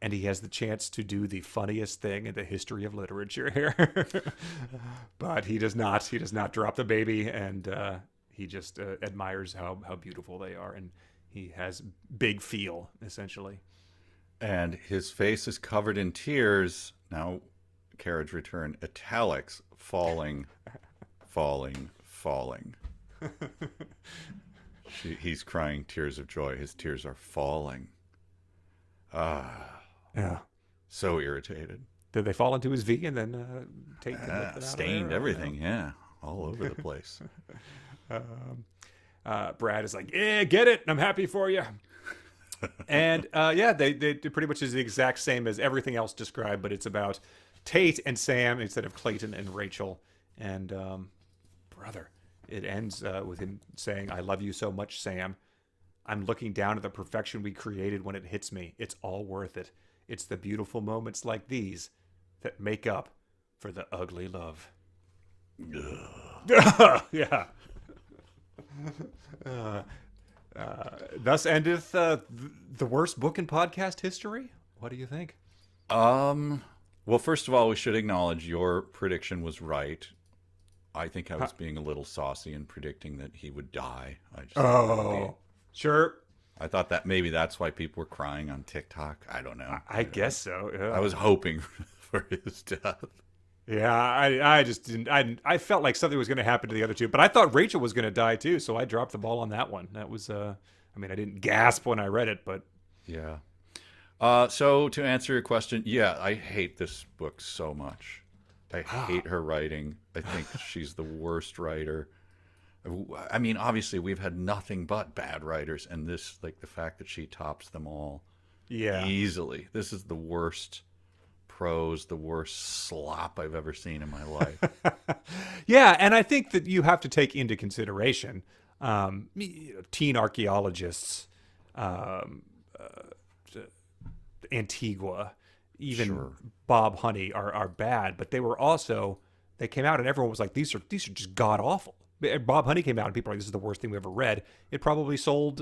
And he has the chance to do the funniest thing in the history of literature here. But he does not. He does not drop the baby, and he just admires how beautiful they are. And he has big feel, essentially. And his face is covered in tears. Now, carriage return, italics, falling. He's crying tears of joy. His tears are falling. Yeah. So irritated. Did they fall into his V and then take the Stained everything, yeah. All over the place. Brad is like, yeah, get it. I'm happy for you. And they pretty much is the exact same as everything else described, but it's about Tate and Sam instead of Clayton and Rachel. And brother, it ends with him saying, I love you so much, Sam. I'm looking down at the perfection we created when it hits me. It's all worth it. It's the beautiful moments like these that make up for the ugly love. Yeah. Thus endeth the worst book in podcast history. What do you think? Well, first of all, we should acknowledge your prediction was right. I think I was being a little saucy in predicting that he would die. Sure. I thought that maybe that's why people were crying on TikTok. I don't know. I guess so. Yeah. I was hoping for his death. Yeah, I just didn't. I felt like something was going to happen to the other two, but I thought Rachel was going to die too, so I dropped the ball on that one. That was, I didn't gasp when I read it, but yeah. So to answer your question, yeah, I hate this book so much. I hate her writing. I think she's the worst writer. I mean, obviously, we've had nothing but bad writers, and this, like, the fact that she tops them all easily. This is the worst prose, the worst slop I've ever seen in my life. Yeah, and I think that you have to take into consideration teen archaeologists, Antigua, even Bob Honey are bad, but they came out and everyone was like, these are just god awful. Bob Honey came out and people were like, this is the worst thing we ever read. It probably sold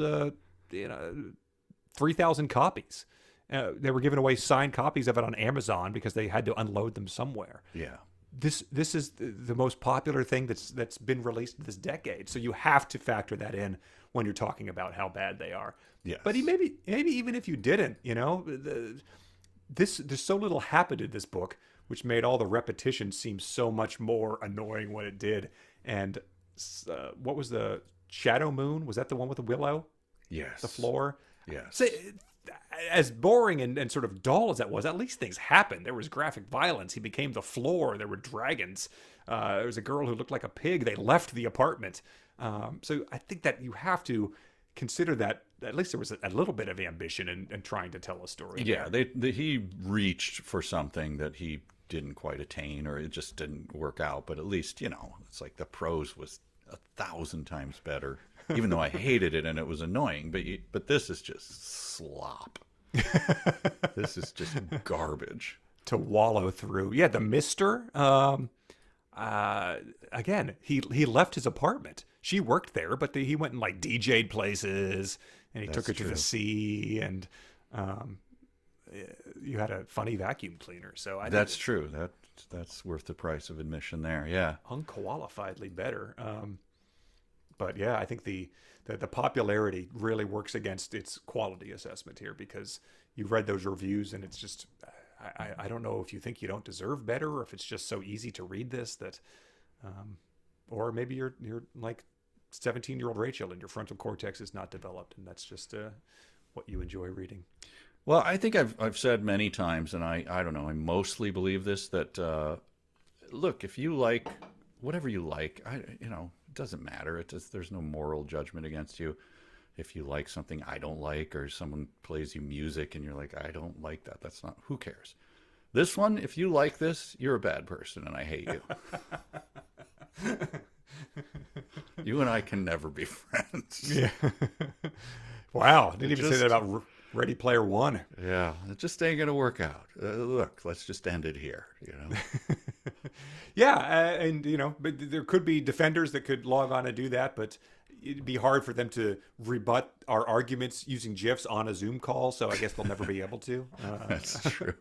3,000 copies. They were giving away signed copies of it on Amazon because they had to unload them somewhere. Yeah. this is the most popular thing that's been released this decade. So you have to factor that in when you're talking about how bad they are. Yes. But maybe even if you didn't, there's so little happened in this book, which made all the repetition seem so much more annoying when it did. And what was the Shadow Moon? Was that the one with the willow? Yes. The floor? Yes. So, as boring and sort of dull as that was, at least things happened. There was graphic violence. He became the floor. There were dragons. There was a girl who looked like a pig. They left the apartment. So I think that you have to consider that at least there was a little bit of ambition in trying to tell a story. Yeah, he reached for something that he didn't quite attain, or it just didn't work out. But at least, it's like the prose was 1,000 times better, even though I hated it and it was annoying. But this is just slop. This is just garbage to wallow through. Yeah, the Mister. Again, he left his apartment. She worked there, but he went and like DJ'd places, and he took her to the sea, and you had a funny vacuum cleaner. So that's true. That's worth the price of admission there. Yeah, unqualifiedly better. But yeah, I think the popularity really works against its quality assessment here, because you read those reviews and it's just, I don't know if you think you don't deserve better, or if it's just so easy to read this that, or maybe you're like 17-year-old Rachel and your frontal cortex is not developed, and that's just what you enjoy reading. Well, I think I've said many times, and I don't know, I mostly believe this, that look, if you like whatever you like, it doesn't matter. There's no moral judgment against you. If you like something I don't like, or someone plays you music and you're like, I don't like that, that's not, who cares? This one, if you like this, you're a bad person and I hate you. You and I can never be friends. Yeah. Wow. Didn't even say that about Ready Player One. Yeah. It just ain't going to work out. Look, let's just end it here, Yeah. And, but there could be defenders that could log on and do that, but it'd be hard for them to rebut our arguments using GIFs on a Zoom call. So I guess they'll never be able to. That's true.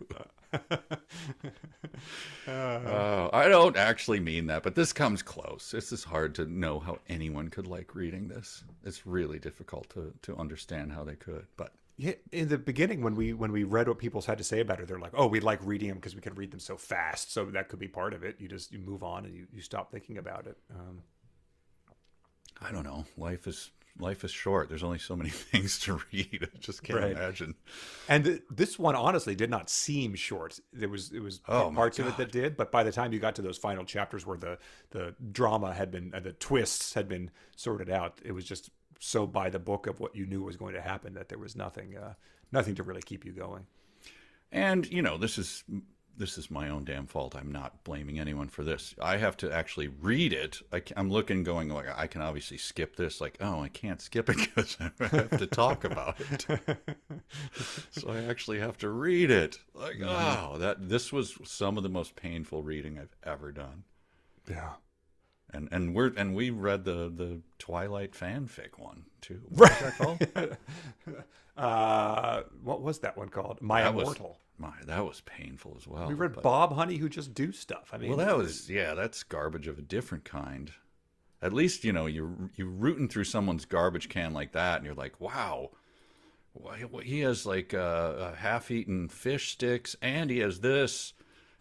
I don't actually mean that, but this comes close. This is hard to know how anyone could like reading this. It's really difficult to understand how they could. But yeah, in the beginning, when we read what people had to say about it, they're like, "Oh, we like reading them because we can read them so fast." So that could be part of it. You move on and you stop thinking about it. I don't know. Life is short. There's only so many things to read. I just can't imagine. And this one honestly did not seem short. It was parts of it that did, but by the time you got to those final chapters where the drama had been, the twists had been sorted out, it was just so by the book of what you knew was going to happen that there was nothing to really keep you going. And this is my own damn fault. I'm not blaming anyone for this. I have to actually read it. I'm looking, going, like, I can obviously skip this. Like, oh, I can't skip it because I have to talk about it. So I actually have to read it. Like, this was some of the most painful reading I've ever done. Yeah. And we read the Twilight fanfic one too. What was that called? What was that one called? My Immortal. That was painful as well. We read Bob Honey Who Just Do Stuff. I mean, well, that's garbage of a different kind. At least you're rooting through someone's garbage can like that, and you're like, wow, he has like half-eaten fish sticks, and he has this,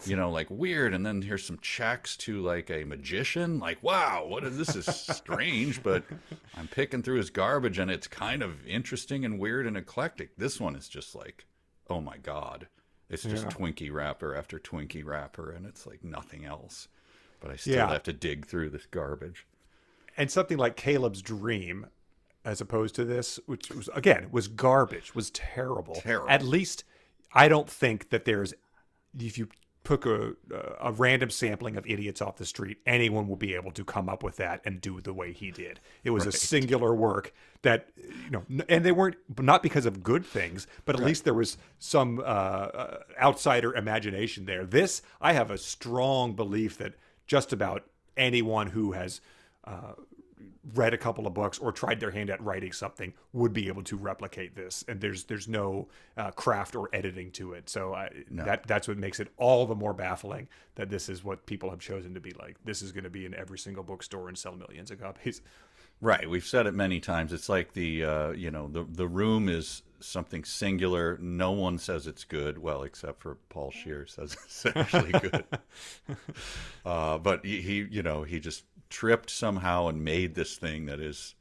like weird, and then here's some checks to like a magician. Like, wow, this is strange, but I'm picking through his garbage, and it's kind of interesting and weird and eclectic. This one is just like, oh my God. It's just Twinkie wrapper after Twinkie wrapper, and it's like nothing else. But I still have to dig through this garbage. And something like Caleb's Dream, as opposed to this, which was garbage, was terrible. Terrible. At least I don't think that if you took a random sampling of idiots off the street, anyone will be able to come up with that and do the way he did. It was a singular work that, and they weren't, not because of good things, but at least there was some outsider imagination there. This, I have a strong belief that just about anyone who has read a couple of books or tried their hand at writing something would be able to replicate this. And there's no craft or editing to it. So that's what makes it all the more baffling that this is what people have chosen to be like. This is going to be in every single bookstore and sell millions of copies. Right. We've said it many times. It's like the Room is something singular. No one says it's good. Well, except for Paul Scheer says it's actually good. But he just tripped somehow and made this thing that is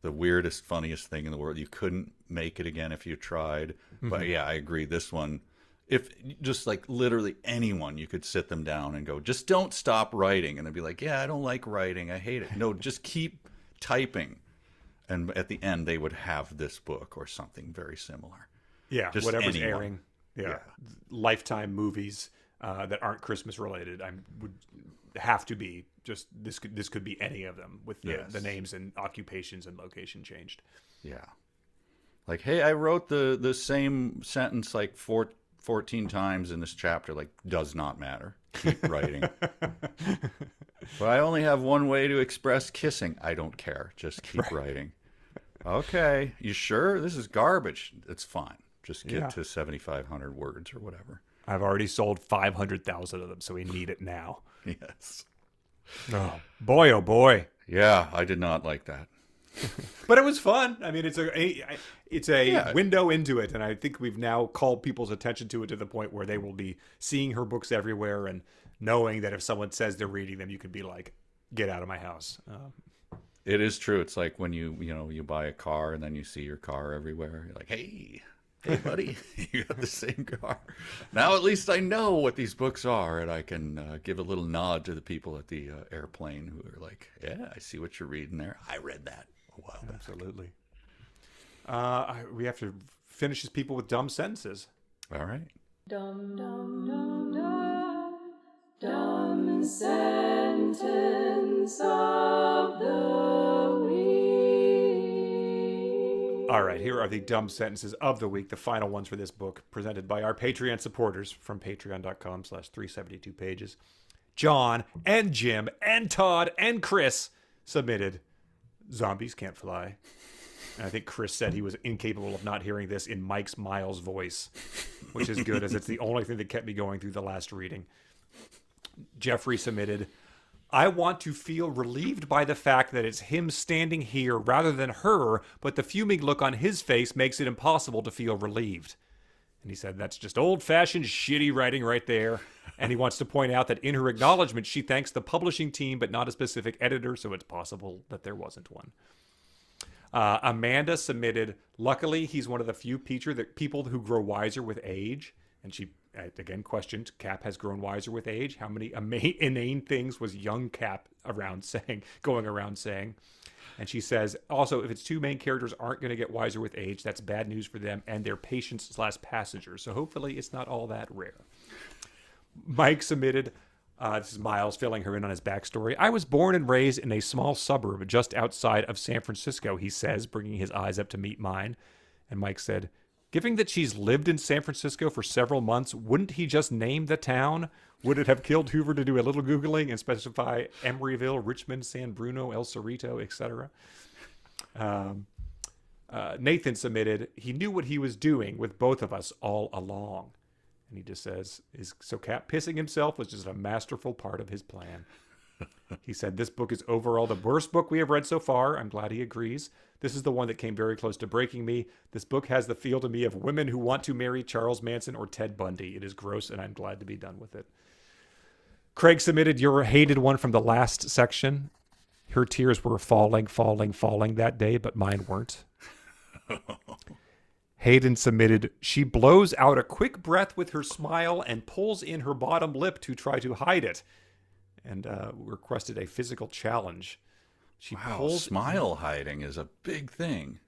the weirdest, funniest thing in the world. You couldn't make it again if you tried. Mm-hmm. But yeah, I agree. This one, if just like literally anyone, you could sit them down and go, just don't stop writing. And they'd be like, yeah, I don't like writing. I hate it. No, just keep typing. And at the end, they would have this book or something very similar. Yeah, just whatever's airing. Yeah. Lifetime movies that aren't Christmas related. Would have to be just this could be any of them with the names and occupations and location changed. Yeah. Like, hey, I wrote the same sentence like 14 times in this chapter. Like, does not matter. Keep writing. But I only have one way to express kissing. I don't care. Just keep writing. Okay. You sure? This is garbage. It's fine. Just get to 7,500 words or whatever. I've already sold 500,000 of them, so we need it now. Yes. Oh boy. Yeah, I did not like that. But it was fun. I mean, it's a window into it, and I think we've now called people's attention to it to the point where they will be seeing her books everywhere and knowing that if someone says they're reading them, you can be like, get out of my house. It is true. It's like when you buy a car and then you see your car everywhere. You're like, hey buddy, you got the same car. Now at least I know what these books are, and I can give a little nod to the people at the airplane who are like, yeah, I see what you're reading there. I read that a while back. Absolutely. We have to finish these people with dumb sentences. All right. Dumb, dumb, dumb, dumb, dumb sentence of the week. All right, here are the dumb sentences of the week, the final ones for this book, presented by our Patreon supporters from patreon.com/372pages. John and Jim and Todd and Chris submitted Zombies Can't Fly. And I think Chris said he was incapable of not hearing this in Mike's Miles voice, which is good, as it's the only thing that kept me going through the last reading. Jeffrey submitted, I want to feel relieved by the fact that it's him standing here rather than her, but the fuming look on his face makes it impossible to feel relieved. And he said, that's just old-fashioned shitty writing right there. And he wants to point out that in her acknowledgement, she thanks the publishing team, but not a specific editor, so it's possible that there wasn't one. Amanda submitted, luckily, he's one of the few people who grow wiser with age. And she, again, questioned, Cap has grown wiser with age. How many inane things was young Cap going around saying? And she says, also, if its two main characters aren't going to get wiser with age, that's bad news for them and their patients/passengers. So hopefully it's not all that rare. Mike submitted, this is Miles filling her in on his backstory. I was born and raised in a small suburb just outside of San Francisco, he says, bringing his eyes up to meet mine. And Mike said, given that she's lived in San Francisco for several months, wouldn't he just name the town? Would it have killed Hoover to do a little Googling and specify Emeryville, Richmond, San Bruno, El Cerrito, etc.? Nathan submitted, he knew what he was doing with both of us all along. And he just says, so Cap pissing himself was just a masterful part of his plan. He said, this book is overall the worst book we have read so far. I'm glad he agrees. This is the one that came very close to breaking me. This book has the feel to me of women who want to marry Charles Manson or Ted Bundy. It is gross, and I'm glad to be done with it. Craig submitted your hated one from the last section. Her tears were falling that day, but mine weren't. Hayden submitted, she blows out a quick breath with her smile and pulls in her bottom lip to try to hide it. And requested a physical challenge. Smile hiding is a big thing.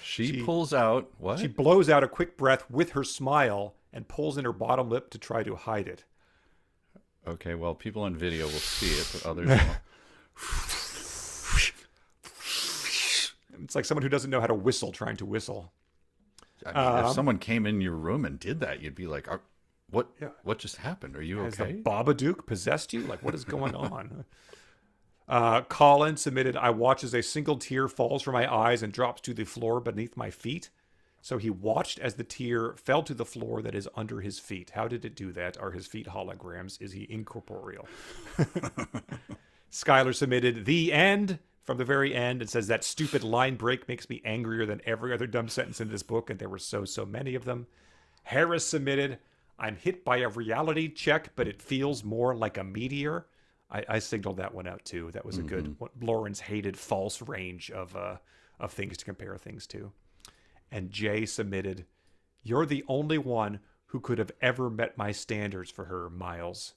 She pulls out what? She blows out a quick breath with her smile and pulls in her bottom lip to try to hide it. Okay, well, people on video will see it, but others won't. It's like someone who doesn't know how to whistle trying to whistle. I mean, if someone came in your room and did that, you'd be like, what just happened? Are you okay? Has the Babadook possessed you? Like, what is going on? Colin submitted, I watch as a single tear falls from my eyes and drops to the floor beneath my feet. So he watched as the tear fell to the floor that is under his feet. How did it do that? Are his feet holograms? Is he incorporeal? Skylar submitted, the end, from the very end. It says, that stupid line break makes me angrier than every other dumb sentence in this book, and there were so many of them. Harris submitted, I'm hit by a reality check, but it feels more like a meteor. I signaled that one out too. That was a good one. Lauren's hated false range of things to compare things to. And Jay submitted, you're the only one who could have ever met my standards for her, Miles.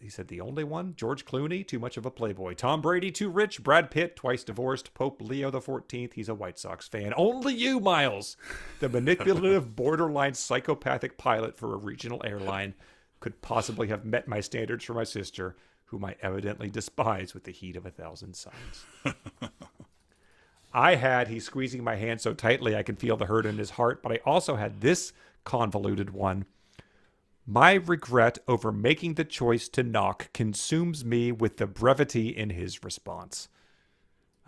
He said, the only one? George Clooney, too much of a playboy. Tom Brady, too rich. Brad Pitt, twice divorced. Pope Leo XIV, he's a White Sox fan. Only you, Miles, the manipulative, borderline psychopathic pilot for a regional airline, could possibly have met my standards for my sister, whom I evidently despise with the heat of 1,000 suns. He's squeezing my hand so tightly I can feel the hurt in his heart, but I also had this convoluted one. My regret over making the choice to knock consumes me with the brevity in his response.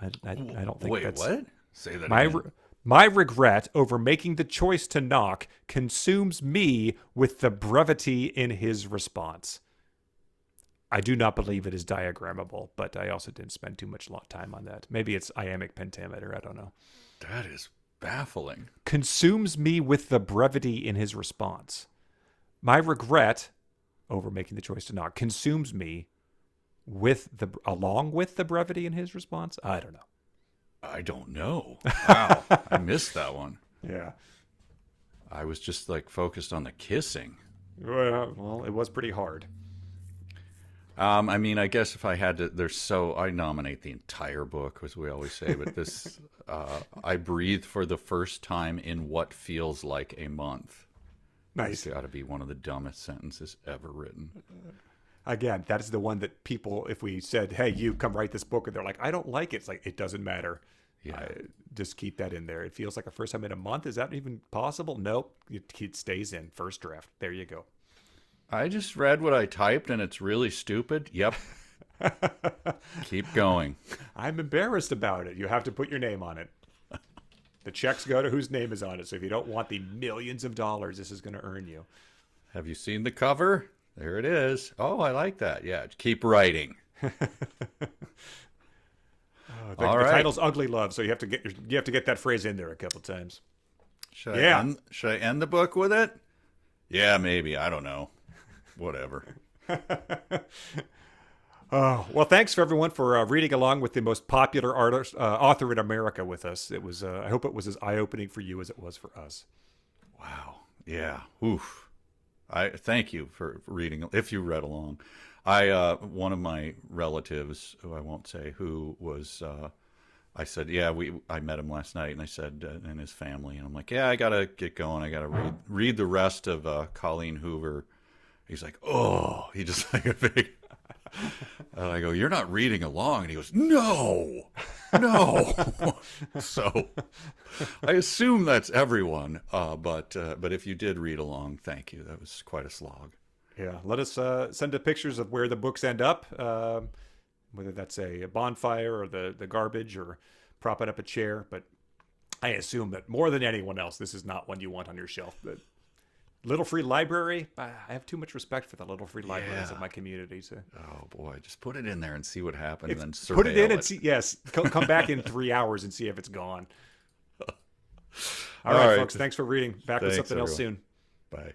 I don't think Wait, that's... what? Say that again. My regret over making the choice to knock consumes me with the brevity in his response. I do not believe it is diagrammable, but I also didn't spend too much time on that. Maybe it's iambic pentameter. I don't know. That is baffling. Consumes me with the brevity in his response. My regret over making the choice to knock consumes me along with the brevity in his response. I don't know. I don't know. Wow. I missed that one. Yeah. I was just like focused on the kissing. Well, it was pretty hard. I mean, I guess if I had to, I nominate the entire book, as we always say, but this, I breathed for the first time in what feels like a month. Nice. It's got to be one of the dumbest sentences ever written. Again, that is the one that people, if we said, hey, you come write this book, and they're like, I don't like it. It's like, it doesn't matter. Yeah. Just keep that in there. It feels like a first time in a month. Is that even possible? Nope. It stays in. First draft. There you go. I just read what I typed, and it's really stupid. Yep. Keep going. I'm embarrassed about it. You have to put your name on it. The checks go to whose name is on it. So if you don't want the millions of dollars this is going to earn you. Have you seen the cover? There it is. Oh, I like that. Yeah, keep writing. The title's Ugly Love, so you have to get that phrase in there a couple times. Should I end the book with it? Yeah, maybe. I don't know. Whatever. Well, thanks for everyone for reading along with the most popular author in America with us. It was. I hope it was as eye-opening for you as it was for us. Wow. Yeah. Oof. I thank you for reading. If you read along, one of my relatives, who I won't say who, was. I said, yeah, I met him last night, and I said, and his family, and I'm like, yeah, I gotta get going. I gotta read the rest of Colleen Hoover. He's like, oh, he just like a big. And I go, you're not reading along, and he goes, no. So I assume that's everyone, but if you did read along, thank you. That was quite a slog. Yeah, let us send pictures of where the books end up, whether that's a bonfire or the garbage or propping up a chair. But I assume that more than anyone else, this is not one you want on your shelf. But Little Free Library, I have too much respect for the Little Free Libraries of my community. So. Oh boy, just put it in there and see what happens, and then surveil put it in and see. Yes, come back in 3 hours and see if it's gone. All right, folks. Thanks for reading. Back with something else soon. Bye.